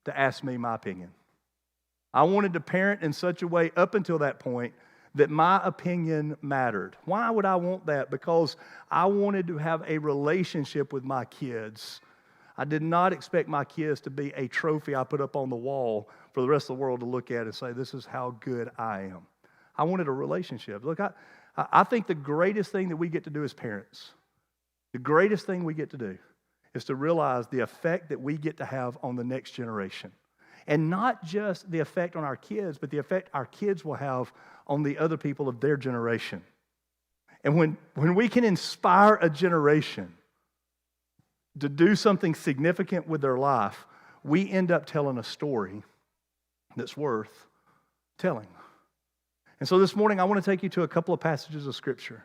to ask me my opinion. I wanted to parent in such a way up until that point that my opinion mattered. Why would I want that? Because I wanted to have a relationship with my kids. I did not expect my kids to be a trophy I put up on the wall for the rest of the world to look at and say, this is how good I am. I wanted a relationship. Look, I think the greatest thing that we get to do as parents, the greatest thing we get to do is to realize the effect that we get to have on the next generation. And not just the effect on our kids, but the effect our kids will have on the other people of their generation. And when we can inspire a generation to do something significant with their life, we end up telling a story that's worth telling. And so this morning, I want to take you to a couple of passages of Scripture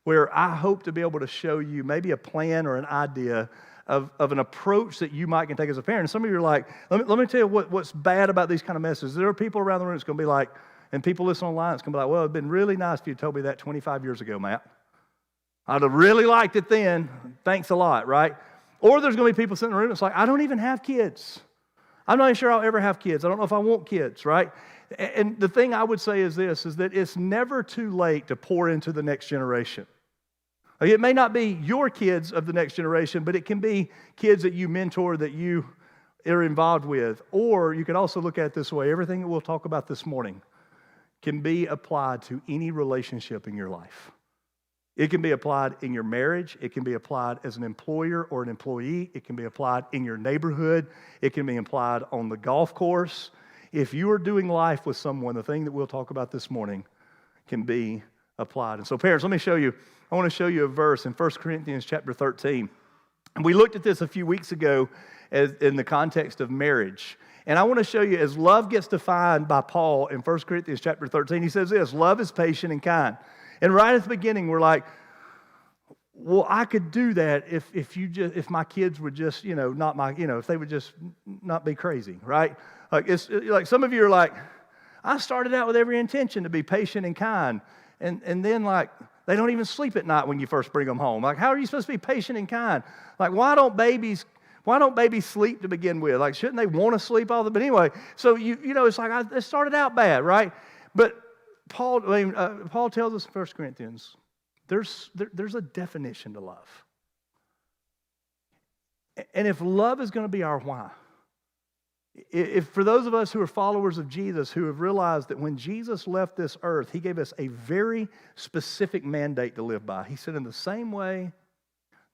where I hope to be able to show you maybe a plan or an idea of an approach that you might can take as a parent. And some of you are like, let me tell you what's bad about these kind of messages. There are people around the room that's going to be like, and people listening online, it's going to be like, well, it'd been really nice if you told me that 25 years ago, Matt. I'd have really liked it then. Thanks a lot, right? Or there's going to be people sitting in the room that's like, I don't even have kids. I'm not even sure I'll ever have kids. I don't know if I want kids, right? And the thing I would say is this, is that it's never too late to pour into the next generation. Like, it may not be your kids of the next generation, but it can be kids that you mentor, that you are involved with. Or you can also look at it this way. Everything that we'll talk about this morning can be applied to any relationship in your life. It can be applied in your marriage. It can be applied as an employer or an employee. It can be applied in your neighborhood. It can be applied on the golf course. If you are doing life with someone, the thing that we'll talk about this morning can be applied. And so parents, let me show you. I want to show you a verse in 1 Corinthians chapter 13. And we looked at this a few weeks ago in the context of marriage. And I want to show you, as love gets defined by Paul in 1 Corinthians chapter 13, he says this, love is patient and kind. And right at the beginning, we're like, well, I could do that if my kids would just, if they would just not be crazy, right? Like it's like some of you are like, I started out with every intention to be patient and kind. And then like, they don't even sleep at night when you first bring them home. Like, how are you supposed to be patient and kind? Like, why don't babies sleep to begin with? Like, shouldn't they want to sleep all the? But anyway, so it's like it started out bad, right? But Paul tells us in 1 Corinthians, there's a definition to love. And if love is going to be our why, if for those of us who are followers of Jesus, who have realized that when Jesus left this earth, he gave us a very specific mandate to live by. He said, in the same way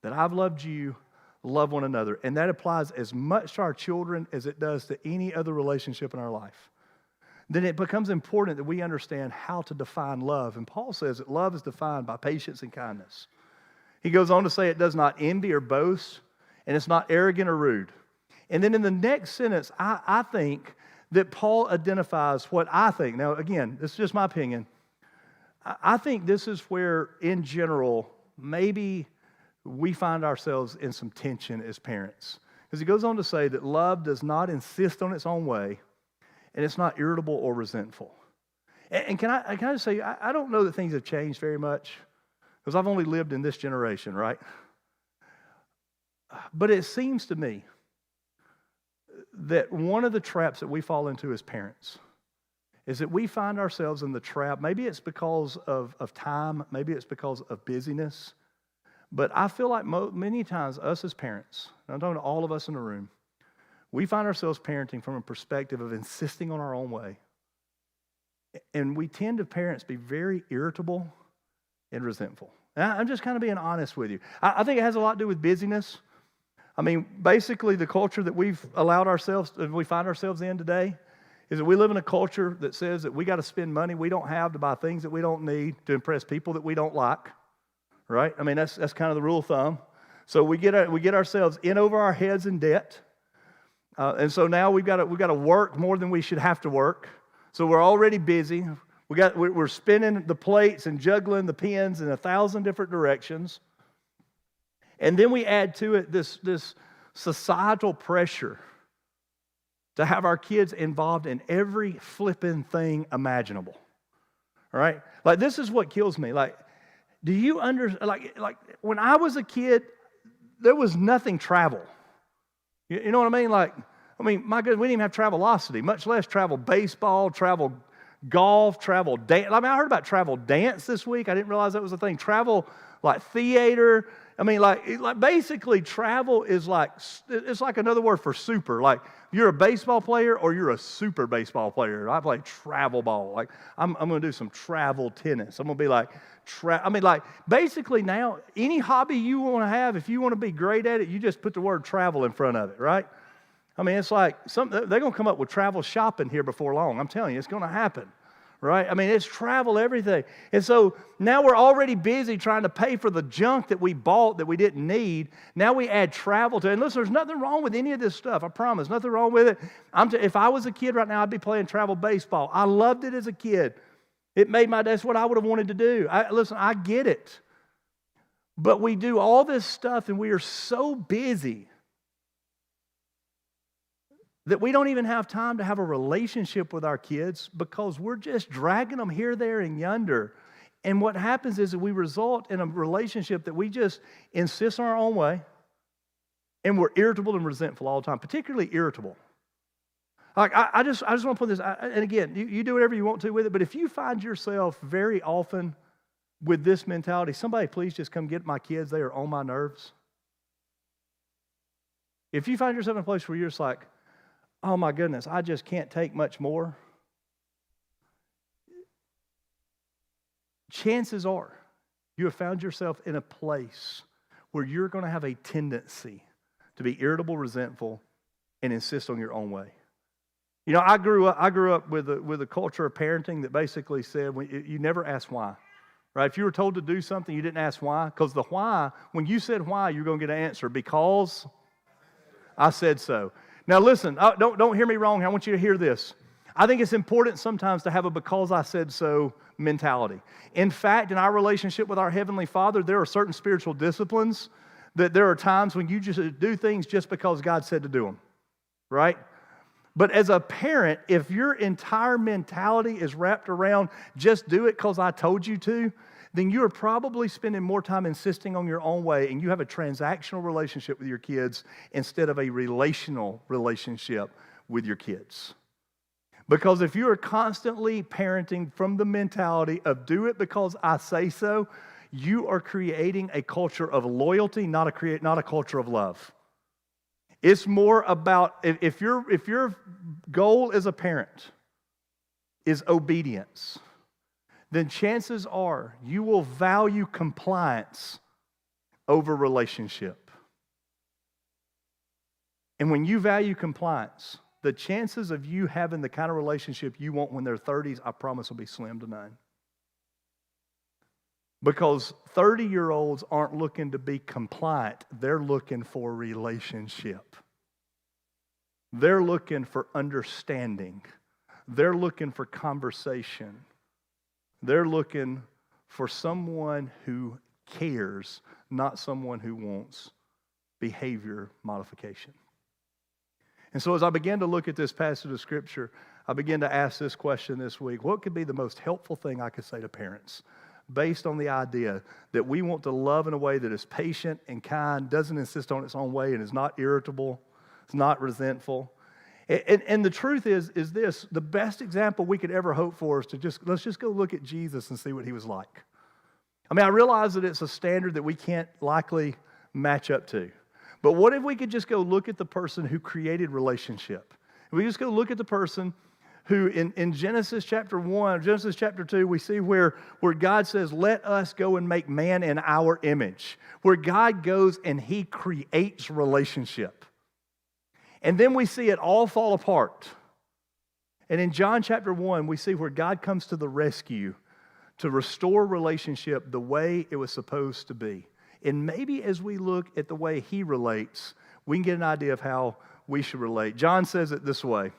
that I've loved you, love one another. And that applies as much to our children as it does to any other relationship in our life. Then it becomes important that we understand how to define love. And Paul says that love is defined by patience and kindness. He goes on to say it does not envy or boast, and it's not arrogant or rude. And then in the next sentence, I think that Paul identifies what I think. Now, again, this is just my opinion. I think this is where, in general, maybe we find ourselves in some tension as parents. Because he goes on to say that love does not insist on its own way, and it's not irritable or resentful. And can I just say, I don't know that things have changed very much, because I've only lived in this generation, right? But it seems to me that one of the traps that we fall into as parents is that we find ourselves in the trap. Maybe it's because of time. Maybe it's because of busyness. But I feel like many times us as parents, and I'm talking to all of us in the room, we find ourselves parenting from a perspective of insisting on our own way. And we tend to, parents, be very irritable and resentful. And I'm just kind of being honest with you. I think it has a lot to do with busyness. I mean, basically the culture that we find ourselves in today is that we live in a culture that says that we got to spend money we don't have to buy things that we don't need to impress people that we don't like, right? I mean, that's kind of the rule of thumb. So we get ourselves in over our heads in debt. And so now we've got to work more than we should have to work. So we're already busy. We're spinning the plates and juggling the pins in 1,000 different directions. And then we add to it this societal pressure to have our kids involved in every flipping thing imaginable. All right? Like, this is what kills me. Like, do you like when I was a kid, there was nothing travel. You know what I mean? Like, my goodness, we didn't even have Travelocity, much less travel baseball, travel golf, travel dance. I heard about travel dance this week. I didn't realize that was a thing. Travel, like theater. Like basically travel is it's like another word for super. Like, you're a baseball player or you're a super baseball player. I play travel ball. Like, I'm going to do some travel tennis. I'm going to be like, basically now, any hobby you want to have, if you want to be great at it, you just put the word travel in front of it, right? It's like they're going to come up with travel shopping here before long. I'm telling you, it's going to happen, right? It's travel everything. And so now we're already busy trying to pay for the junk that we bought that we didn't need. Now we add travel to it. And listen, there's nothing wrong with any of this stuff. I promise, nothing wrong with it. If I was a kid right now, I'd be playing travel baseball. I loved it as a kid. That's what I would have wanted to do. Listen, I get it. But we do all this stuff and we are so busy that we don't even have time to have a relationship with our kids because we're just dragging them here, there, and yonder. And what happens is that we result in a relationship that we just insist on our own way, and we're irritable and resentful all the time, particularly irritable. Like, I just want to put this, and again, you do whatever you want to with it, but if you find yourself very often with this mentality, somebody please just come get my kids, they are on my nerves. If you find yourself in a place where you're just like, oh my goodness, I just can't take much more, chances are you have found yourself in a place where you're going to have a tendency to be irritable, resentful, and insist on your own way. I grew up with a culture of parenting that basically said you never ask why. Right? If you were told to do something, you didn't ask why, because the why, when you said why, you're going to get an answer, because I said so. Now listen, don't hear me wrong. I want you to hear this. I think it's important sometimes to have a because I said so mentality. In fact, in our relationship with our Heavenly Father, there are certain spiritual disciplines that there are times when you just do things just because God said to do them, right? But as a parent, if your entire mentality is wrapped around just do it because I told you to, then you are probably spending more time insisting on your own way, and you have a transactional relationship with your kids instead of a relational relationship with your kids. Because if you are constantly parenting from the mentality of do it because I say so, you are creating a culture of loyalty, not a culture of love. It's more about, if your goal as a parent is obedience, then chances are you will value compliance over relationship. And when you value compliance, the chances of you having the kind of relationship you want when they're 30s, I promise, will be slim to none. Because 30-year-olds aren't looking to be compliant. They're looking for relationship. They're looking for understanding. They're looking for conversation. They're looking for someone who cares, not someone who wants behavior modification. And so as I began to look at this passage of Scripture, I began to ask this question this week: what could be the most helpful thing I could say to parents based on the idea that we want to love in a way that is patient and kind, doesn't insist on its own way, and is not irritable, it's not resentful? And the truth is this: the best example we could ever hope for is let's just go look at Jesus and see what he was like. I realize that it's a standard that we can't likely match up to. But what if we could just go look at the person who created relationship? If we just go look at the person who in Genesis chapter 1, Genesis chapter 2, we see where God says, let us go and make man in our image. Where God goes and he creates relationship. And then we see it all fall apart. And in John chapter 1, we see where God comes to the rescue to restore relationship the way it was supposed to be. And maybe as we look at the way he relates, we can get an idea of how we should relate. John says it this way.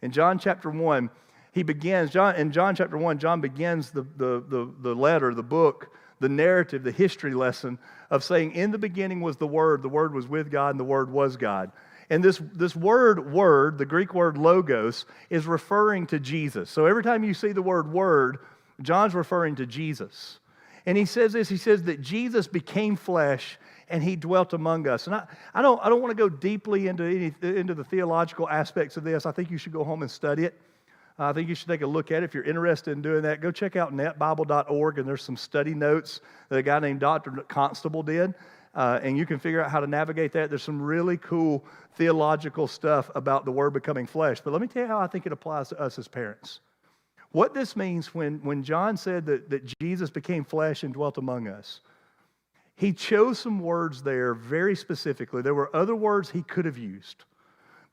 In John chapter 1, John begins the letter, the book, the narrative, the history lesson of saying, in the beginning was the Word was with God, and the Word was God. And this word, the Greek word logos, is referring to Jesus. So every time you see the word word, John's referring to Jesus. And he says this, he says that Jesus became flesh and he dwelt among us. And I don't want to go deeply into the theological aspects of this. I think you should go home and study it. I think you should take a look at it. If you're interested in doing that, go check out netbible.org, and there's some study notes that a guy named Dr. Constable did. And you can figure out how to navigate that. There's some really cool theological stuff about the Word becoming flesh. But let me tell you how I think it applies to us as parents. What this means when John said that Jesus became flesh and dwelt among us, he chose some words there very specifically. There were other words he could have used.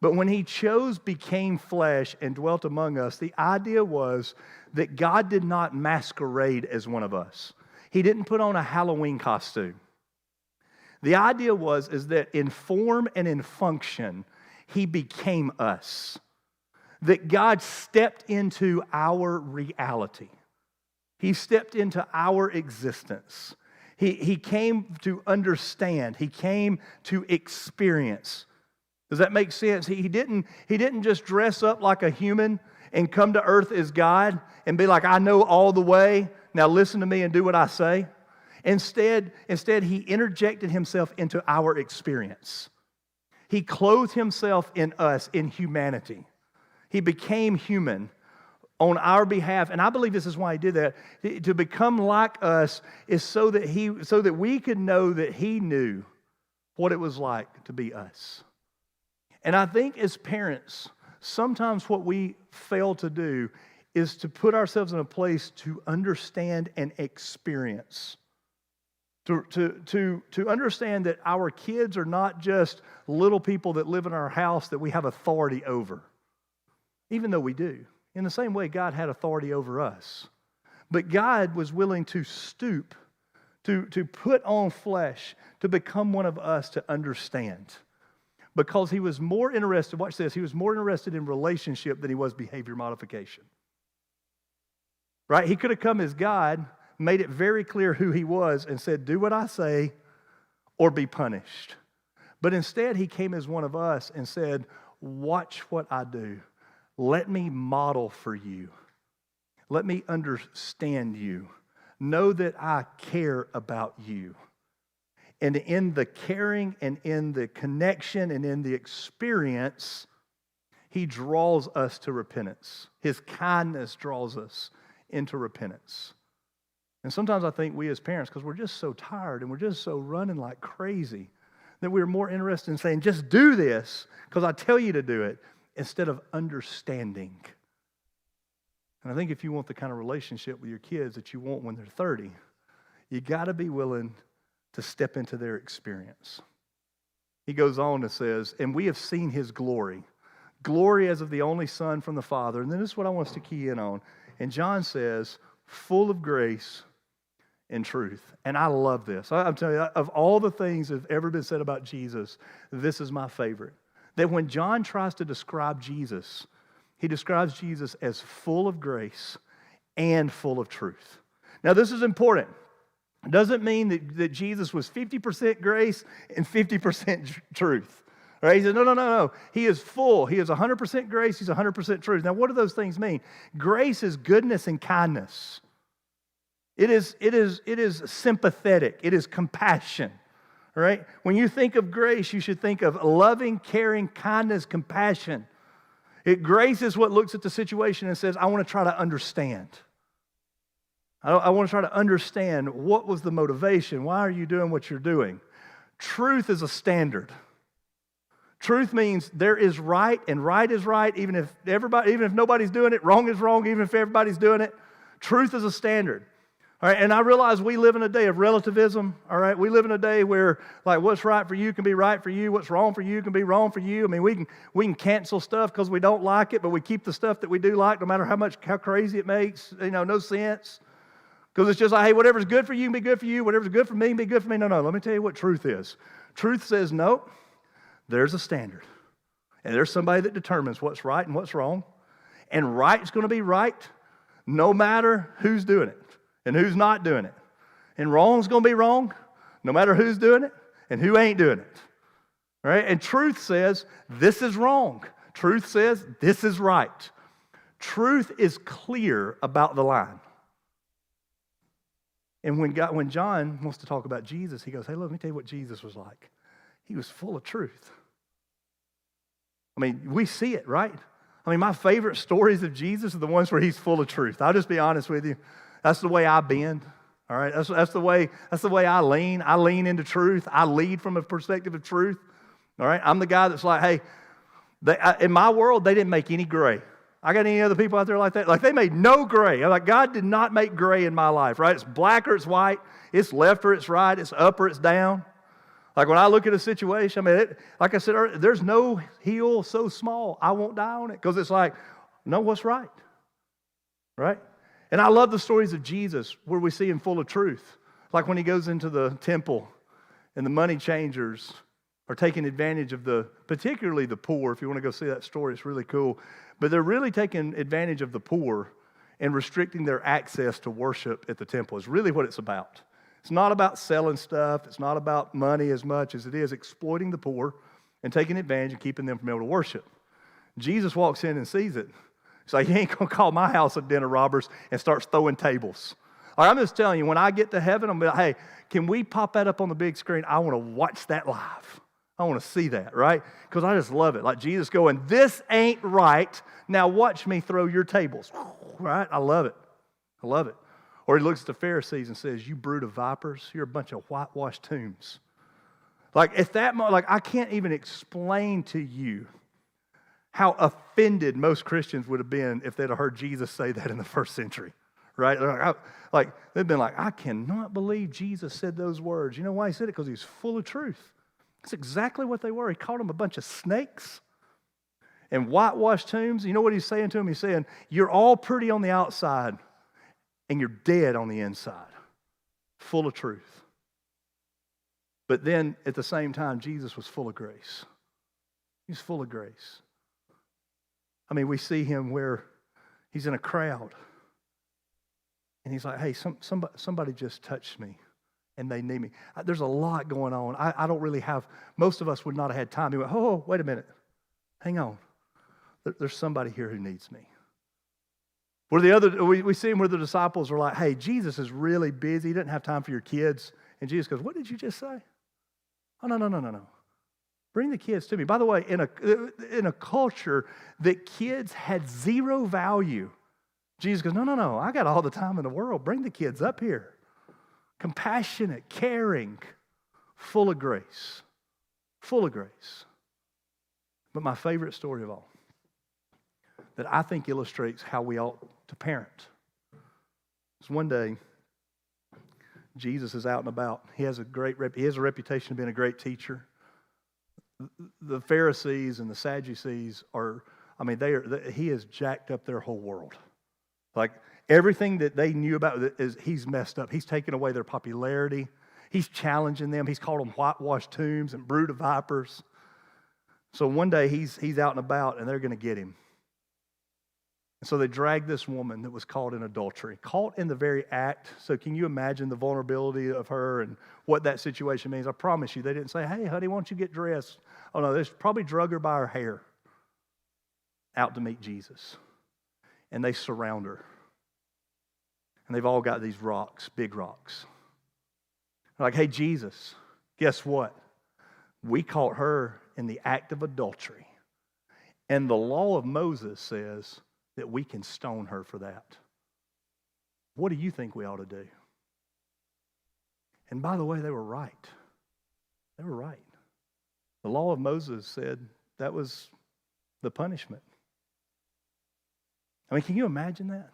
But when he chose became flesh and dwelt among us, the idea was that God did not masquerade as one of us. He didn't put on a Halloween costume. The idea is that in form and in function, he became us. That God stepped into our reality. He stepped into our existence. He came to understand. He came to experience. Does that make sense? He didn't just dress up like a human and come to earth as God and be like, I know all the way, now listen to me and do what I say. Instead, he interjected himself into our experience. He clothed himself in us, in humanity. He became human on our behalf, and I believe this is why he did that. To become like us is so that we could know that he knew what it was like to be us. And I think as parents, sometimes what we fail to do is to put ourselves in a place to understand and experience. To understand that our kids are not just little people that live in our house that we have authority over. Even though we do. In the same way, God had authority over us. But God was willing to stoop, to put on flesh, to become one of us, to understand. Because he was more interested, watch this, he was more interested in relationship than he was behavior modification. Right? He could have come as God, made it very clear who he was, and said, do what I say or be punished. But instead, he came as one of us and said, watch what I do. Let me model for you. Let me understand you. Know that I care about you. And in the caring and in the connection and in the experience, he draws us to repentance. His kindness draws us into repentance. And sometimes I think we as parents, because we're just so tired and we're just so running like crazy, that we're more interested in saying, just do this because I tell you to do it, instead of understanding. And I think if you want the kind of relationship with your kids that you want when they're 30, you got to be willing to step into their experience. He goes on and says, and we have seen his glory. Glory as of the only Son from the Father. And then this is what I want us to key in on. And John says, full of grace and truth. And I love this. I'm telling you, of all the things that have ever been said about Jesus, this is my favorite. That when John tries to describe Jesus, he describes Jesus as full of grace and full of truth. Now, this is important. It doesn't mean that Jesus was 50% grace and 50% truth. Right? He said, no. He is full. He is 100% grace. He's 100% truth. Now, what do those things mean? Grace is goodness and kindness. It is sympathetic. It is compassion. Right? When you think of grace, you should think of loving, caring, kindness, compassion. Grace is what looks at the situation and says, I want to try to understand. I want to try to understand what was the motivation. Why are you doing what you're doing? Truth is a standard. Truth means there is right and right is right, even if nobody's doing it. Wrong is wrong, even if everybody's doing it. Truth is a standard. All right, and I realize we live in a day of relativism. All right, we live in a day where like what's right for you can be right for you, what's wrong for you can be wrong for you. I mean, we can cancel stuff because we don't like it, but we keep the stuff that we do like, no matter how crazy it makes. No sense. Because it's just like, hey, whatever's good for you can be good for you. Whatever's good for me can be good for me. No, let me tell you what truth is. Truth says, no, there's a standard. And there's somebody that determines what's right and what's wrong. And right's going to be right no matter who's doing it and who's not doing it. And wrong's going to be wrong no matter who's doing it and who ain't doing it. Right? And truth says this is wrong. Truth says this is right. Truth is clear about the line. And when John wants to talk about Jesus, he goes, hey, let me tell you what Jesus was like. He was full of truth. I mean, we see it, right? I mean, my favorite stories of Jesus are the ones where he's full of truth. I'll just be honest with you. That's the way I bend. All right, that's the way I lean. I lean into truth. I lead from a perspective of truth. All right, I'm the guy that's like, hey, in my world, they didn't make any gray. I got any other people out there like that? Like, they made no gray. I'm like, God did not make gray in my life, right? It's black or it's white. It's left or it's right. It's up or it's down. Like, when I look at a situation, I mean, like I said earlier, there's no hill so small I won't die on it. Because it's like, no, what's right? Right? And I love the stories of Jesus where we see him full of truth. Like when he goes into the temple and the money changers are taking advantage of particularly the poor. If you want to go see that story, it's really cool. But they're really taking advantage of the poor and restricting their access to worship at the temple is really what it's about. It's not about selling stuff. It's not about money as much as it is exploiting the poor and taking advantage and keeping them from able to worship. Jesus walks in and sees it. He's like, you ain't going to call my house a den of robbers, and starts throwing tables. All right, I'm just telling you, when I get to heaven, I'm going to be like, hey, can we pop that up on the big screen? I want to watch that live. I want to see that, right? Because I just love it. Like Jesus going, this ain't right. Now watch me throw your tables. Right? I love it. I love it. Or he looks at the Pharisees and says, you brood of vipers, you're a bunch of whitewashed tombs. Like at that moment, like I can't even explain to you how offended most Christians would have been if they'd have heard Jesus say that in the first century. Right? Like they've been like, I cannot believe Jesus said those words. You know why he said it? Because he's full of truth. That's exactly what they were. He called them a bunch of snakes and whitewashed tombs. You know what he's saying to them? He's saying, you're all pretty on the outside and you're dead on the inside. Full of truth. But then at the same time, Jesus was full of grace. He's full of grace. I mean, we see him where he's in a crowd and he's like, hey, somebody just touched me. And they need me. There's a lot going on. I don't really have, most of us would not have had time. He went, oh, wait a minute. Hang on. There's somebody here who needs me. We see him where the disciples are like, hey, Jesus is really busy. He doesn't have time for your kids. And Jesus goes, what did you just say? Oh, no. Bring the kids to me. By the way, in a culture that kids had zero value, Jesus goes, no. I got all the time in the world. Bring the kids up here. Compassionate, caring, full of grace. Full of grace. But my favorite story of all, that I think illustrates how we ought to parent, is one day, Jesus is out and about. He has a reputation of being a great teacher. The Pharisees and the Sadducees he has jacked up their whole world. Like, everything that they knew about is he's messed up. He's taken away their popularity. He's challenging them. He's called them whitewashed tombs and brood of vipers. So one day he's out and about and they're going to get him. And so they dragged this woman that was caught in adultery, caught in the very act. So can you imagine the vulnerability of her and what that situation means? I promise you, they didn't say, hey, honey, why don't you get dressed? Oh, no, they probably drug her by her hair out to meet Jesus. And they surround her. And they've all got these rocks, big rocks. They're like, hey, Jesus, guess what? We caught her in the act of adultery. And the law of Moses says that we can stone her for that. What do you think we ought to do? And by the way, they were right. They were right. The law of Moses said that was the punishment. I mean, can you imagine that?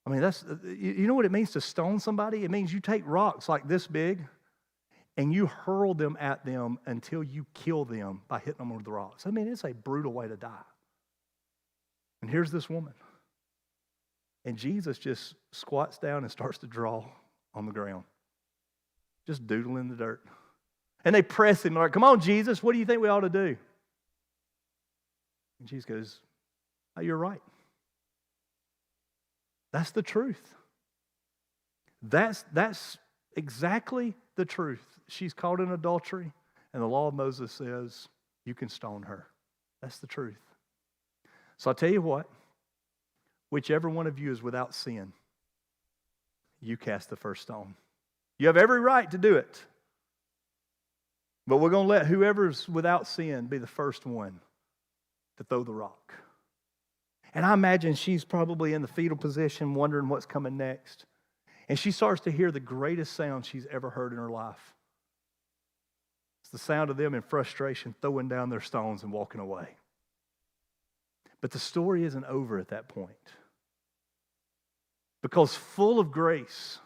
I mean, you know what it means to stone somebody? It means you take rocks like this big and you hurl them at them until you kill them by hitting them with the rocks. I mean, it's a brutal way to die. And here's this woman. And Jesus just squats down and starts to draw on the ground, just doodling in the dirt. And they press him, like, come on, Jesus, what do you think we ought to do? And Jesus goes, oh, you're right. That's the truth. That's exactly the truth. She's caught in adultery, and the law of Moses says you can stone her. That's the truth. So I'll tell you what, whichever one of you is without sin, you cast the first stone. You have every right to do it. But we're going to let whoever's without sin be the first one to throw the rock. And I imagine she's probably in the fetal position wondering what's coming next. And she starts to hear the greatest sound she's ever heard in her life. It's the sound of them in frustration throwing down their stones and walking away. But the story isn't over at that point. Because full of grace,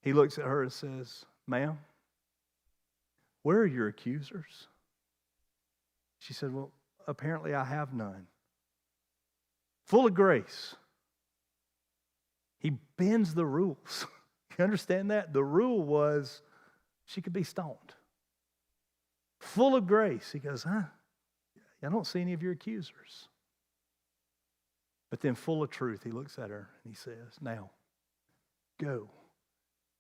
he looks at her and says, ma'am, where are your accusers? She said, well, apparently I have none. Full of grace. He bends the rules. You understand that? The rule was she could be stoned. Full of grace. He goes, I don't see any of your accusers. But then full of truth, he looks at her and he says, now, go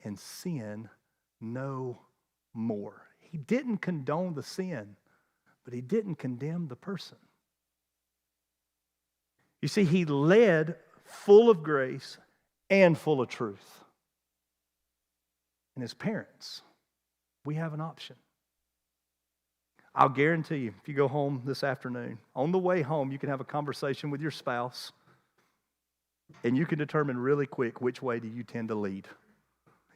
and sin no more. He didn't condone the sin, but he didn't condemn the person. You see, he led full of grace and full of truth. And as parents, we have an option. I'll guarantee you, if you go home this afternoon, on the way home, you can have a conversation with your spouse, and you can determine really quick which way do you tend to lead.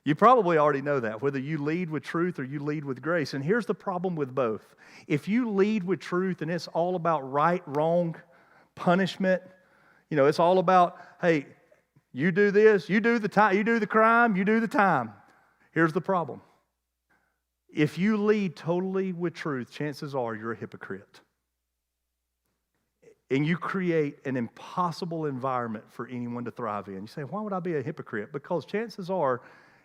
You probably already know that, whether you lead with truth or you lead with grace. And here's the problem with both. If you lead with truth and it's all about right, wrong, punishment, it's all about, hey, you do this, you do the time, you do the crime, you do the time. Here's the problem. If you lead totally with truth, chances are you're a hypocrite. And you create an impossible environment for anyone to thrive in. You say, why would I be a hypocrite? Because chances are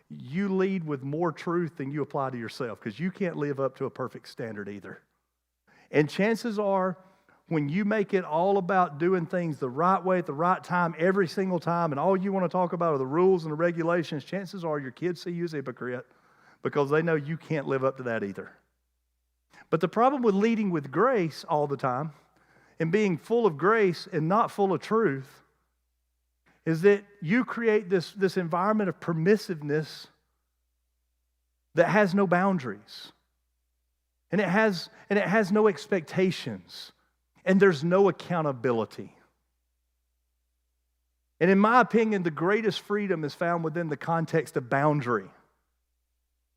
you lead with more truth than you apply to yourself, because you can't live up to a perfect standard either. And chances are, when you make it all about doing things the right way at the right time every single time, and all you want to talk about are the rules and the regulations, chances are your kids see you as a hypocrite because they know you can't live up to that either. But the problem with leading with grace all the time and being full of grace and not full of truth is that you create this environment of permissiveness that has no boundaries. And it has no expectations. And there's no accountability. And in my opinion, the greatest freedom is found within the context of boundary.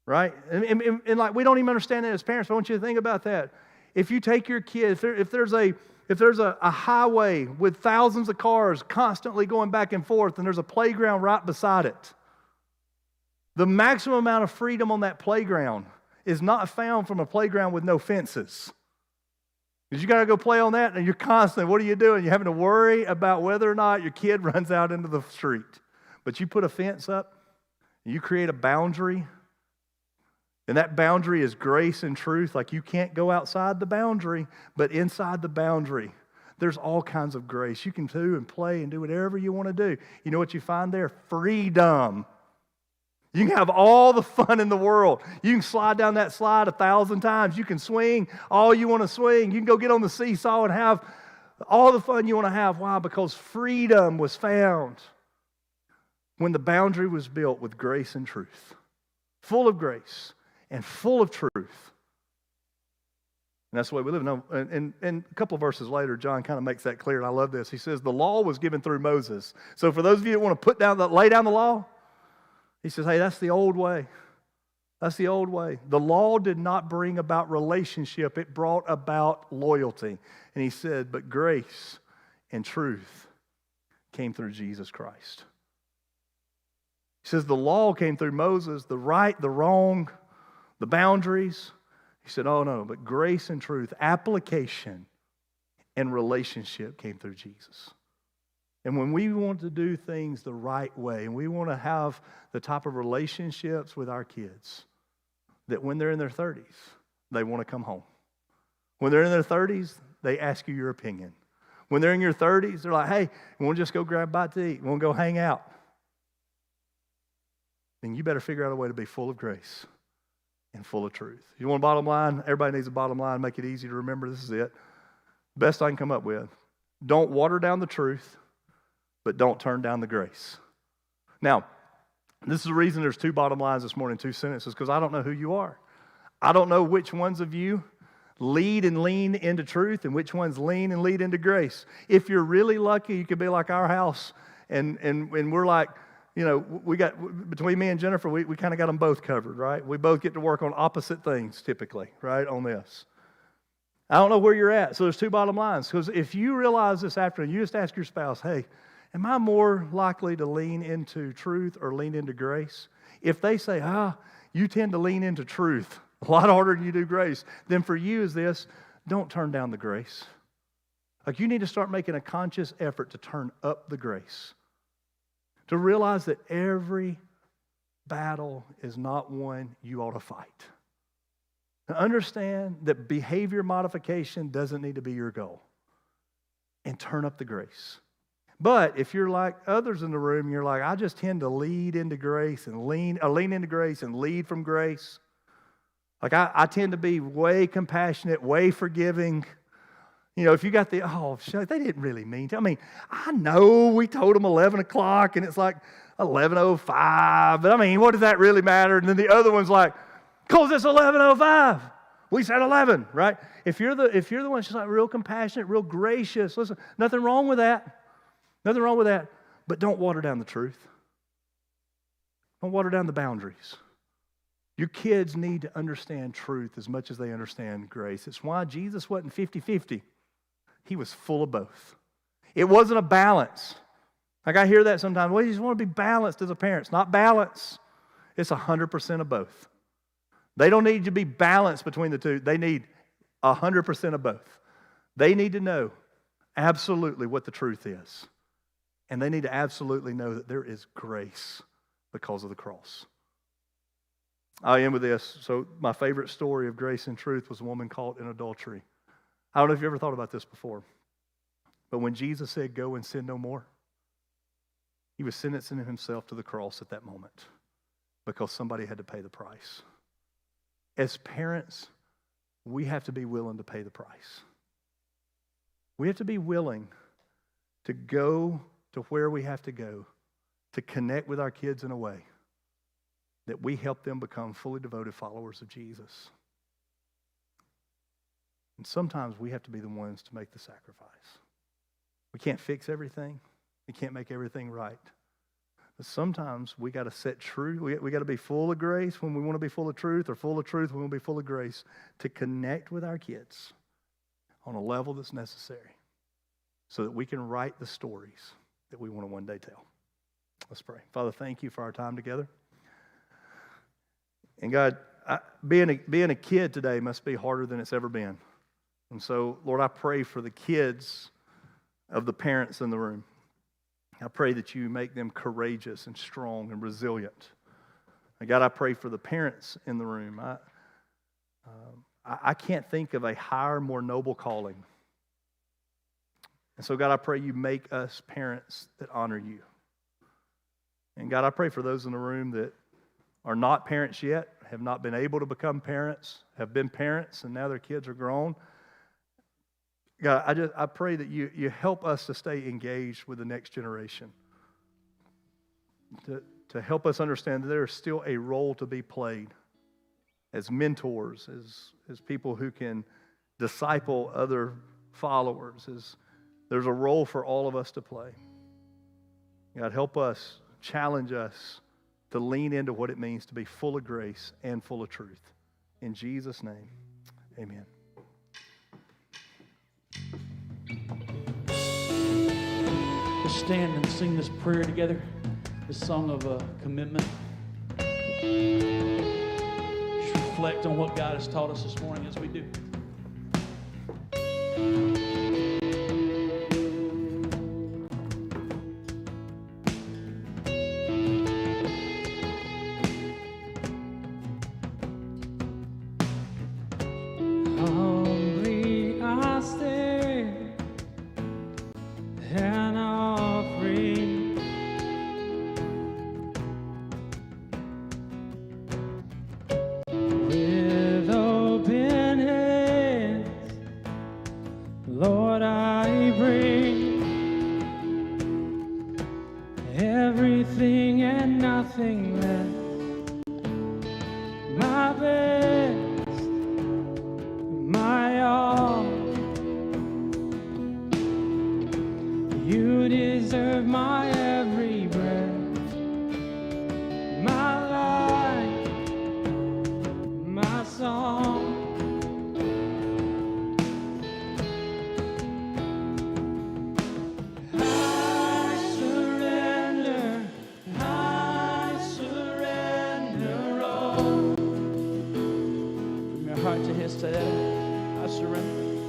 Right? And like, we don't even understand that as parents. I want you to think about that. If you take your kid, if there's a highway with thousands of cars constantly going back and forth, and there's a playground right beside it, the maximum amount of freedom on that playground is not found from a playground with no fences. Because you got to go play on that, and you're constantly, what are you doing? You're having to worry about whether or not your kid runs out into the street. But you put a fence up, and you create a boundary, and that boundary is grace and truth. Like, you can't go outside the boundary, but inside the boundary, there's all kinds of grace. You can do and play and do whatever you want to do. You know what you find there? Freedom. You can have all the fun in the world. You can slide down that slide 1,000 times. You can swing all you want to swing. You can go get on the seesaw and have all the fun you want to have. Why? Because freedom was found when the boundary was built with grace and truth. Full of grace and full of truth. And that's the way we live. Now, and a couple of verses later, John kind of makes that clear, and I love this. He says, the law was given through Moses. So for those of you that want to lay down the law, he says, hey, that's the old way. That's the old way. The law did not bring about relationship. It brought about loyalty. And he said, but grace and truth came through Jesus Christ. He says the law came through Moses, the right, the wrong, the boundaries. He said, oh no, but grace and truth, application and relationship came through Jesus. And when we want to do things the right way, and we want to have the type of relationships with our kids that when they're in their 30s, they want to come home. When they're in their 30s, they ask you your opinion. When they're in your 30s, they're like, hey, we want to just go grab a bite to eat. We want to go hang out. Then you better figure out a way to be full of grace and full of truth. You want a bottom line? Everybody needs a bottom line. Make it easy to remember. This is it. Best I can come up with. Don't water down the truth, but don't turn down the grace. Now, this is the reason there's 2 bottom lines this morning, 2 sentences, because I don't know who you are. I don't know which ones of you lead and lean into truth and which ones lean and lead into grace. If you're really lucky, you could be like our house, and we're like, you know, we got, between me and Jennifer, we kind of got them both covered, right? We both get to work on opposite things typically, right, on this. I don't know where you're at, so there's 2 bottom lines. Because if you realize this afternoon, you just ask your spouse, hey, am I more likely to lean into truth or lean into grace? If they say, you tend to lean into truth a lot harder than you do grace, then for you is this, don't turn down the grace. Like you need to start making a conscious effort to turn up the grace. To realize that every battle is not one you ought to fight. To understand that behavior modification doesn't need to be your goal. And turn up the grace. But if you're like others in the room, you're like, I just tend to lead into grace and lean into grace and lead from grace. Like I tend to be way compassionate, way forgiving. You know, if you got they didn't really mean to. I mean, I know we told them 11 o'clock and it's like 11:05, but I mean, what does that really matter? And then the other one's like, because it's 11:05. We said 11, right? If you're the one just like real compassionate, real gracious, listen, nothing wrong with that. Nothing wrong with that. But don't water down the truth. Don't water down the boundaries. Your kids need to understand truth as much as they understand grace. It's why Jesus wasn't 50-50. He was full of both. It wasn't a balance. Like I hear that sometimes. Well, you just want to be balanced as a parent. It's not balance. It's 100% of both. They don't need to be balanced between the two. They need 100% of both. They need to know absolutely what the truth is. And they need to absolutely know that there is grace because of the cross. I'll end with this. So my favorite story of grace and truth was a woman caught in adultery. I don't know if you ever thought about this before. But when Jesus said, go and sin no more, he was sentencing himself to the cross at that moment because somebody had to pay the price. As parents, we have to be willing to pay the price. We have to be willing to go to where we have to go to connect with our kids in a way that we help them become fully devoted followers of Jesus. And sometimes we have to be the ones to make the sacrifice. We can't fix everything. We can't make everything right. But sometimes we got to set truth. We got to be full of grace when we want to be full of truth, or full of truth when we want to be full of grace, to connect with our kids on a level that's necessary so that we can write the stories that we want to one day tell. Let's pray. Father, thank you for our time together. And God, being a kid today must be harder than it's ever been. And so, Lord, I pray for the kids of the parents in the room. I pray that you make them courageous and strong and resilient. And God, I pray for the parents in the room. I can't think of a higher, more noble calling. And so, God, I pray you make us parents that honor you. And God, I pray for those in the room that are not parents yet, have not been able to become parents, have been parents, and now their kids are grown. God, I pray that you help us to stay engaged with the next generation, to help us understand that there is still a role to be played as mentors, as people who can disciple other followers. There's a role for all of us to play. God, help us, challenge us to lean into what it means to be full of grace and full of truth. In Jesus' name, amen. Let's stand and sing this prayer together, this song of commitment. Just reflect on what God has taught us this morning as we do. nothing less. My best, my all. You deserve my every breath, my life, my song. Say that. I surrender.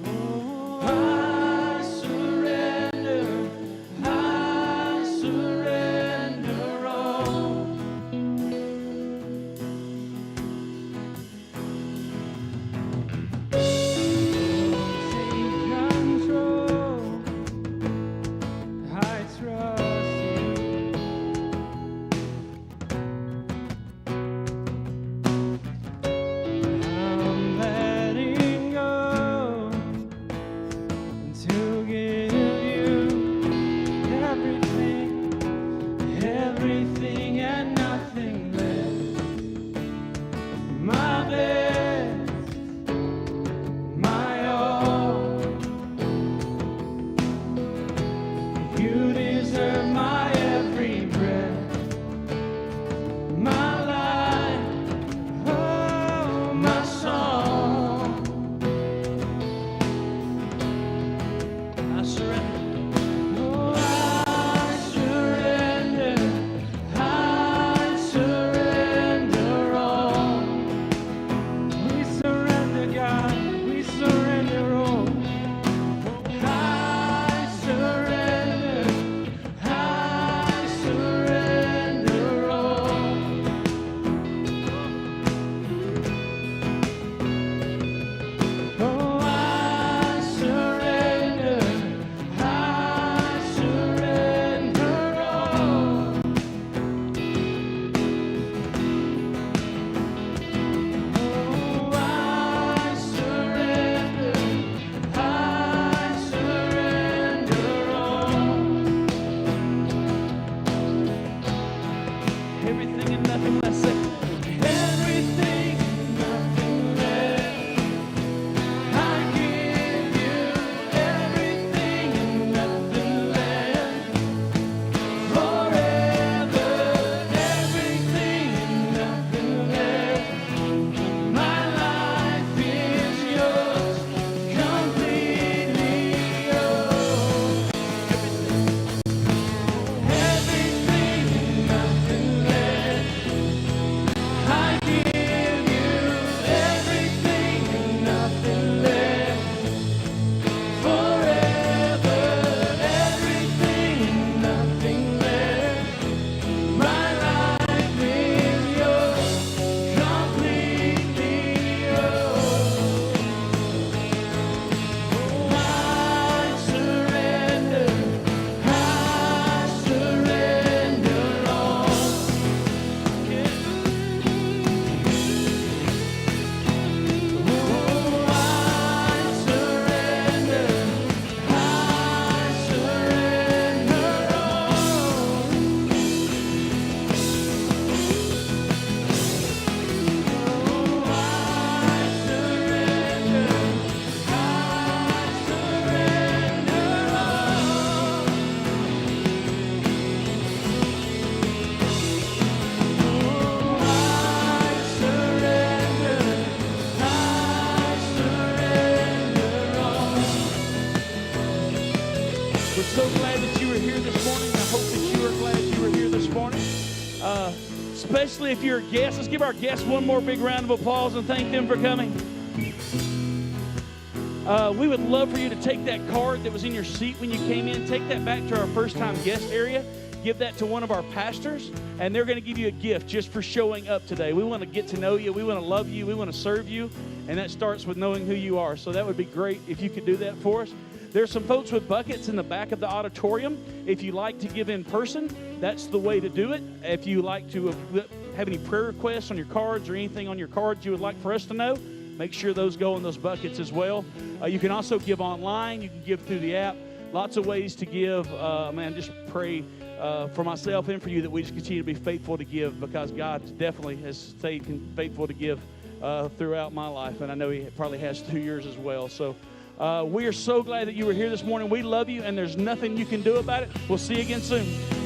Oh, I surrender. I surrender all. Take control. I trust you. I'm letting go to give you everything, everything and nothing less. My best, my all. You deserve my every breath, my life, oh, my song. I surrender. Oh, I surrender. I surrender all. We surrender, God. We surrender all. I surrender. I surrender all. Oh, I surrender. I surrender all. Oh, I surrender. I surrender all. Everything and nothing less. Say, Everything, nothing less. I give you everything and nothing less. Forever, everything and nothing less. My life is yours, completely yours. Everything and nothing less. I give you everything and nothing less. Forever, everything and nothing less. My life is yours, completely yours. Oh, I surrender all. Oh, I surrender all. Oh, I surrender all. Oh, I surrender all. we're so glad that you were here this morning. I hope that you are glad you were here this morning. Especially if you're a guest. Let's give our guests one more big round of applause and thank them for coming. We would love for you to take that card that was in your seat when you came in, take that back to our first-time guest area, give that to one of our pastors, and they're going to give you a gift just for showing up today. We want to get to know you. We want to love you. We want to serve you, and that starts with knowing who you are. So that would be great if you could do that for us. There's some folks with buckets in the back of the auditorium. If you like to give in person, that's the way to do it. If you like to have any prayer requests on your cards or anything on your cards you would like for us to know, make sure those go in those buckets as well. You can also give online. You can give through the app. Lots of ways to give. Man, just pray for myself and for you that we just continue to be faithful to give, because God definitely has stayed faithful to give throughout my life, and I know He probably has through yours as well. So we are so glad that you were here this morning. We love you, and there's nothing you can do about it. We'll see you again soon.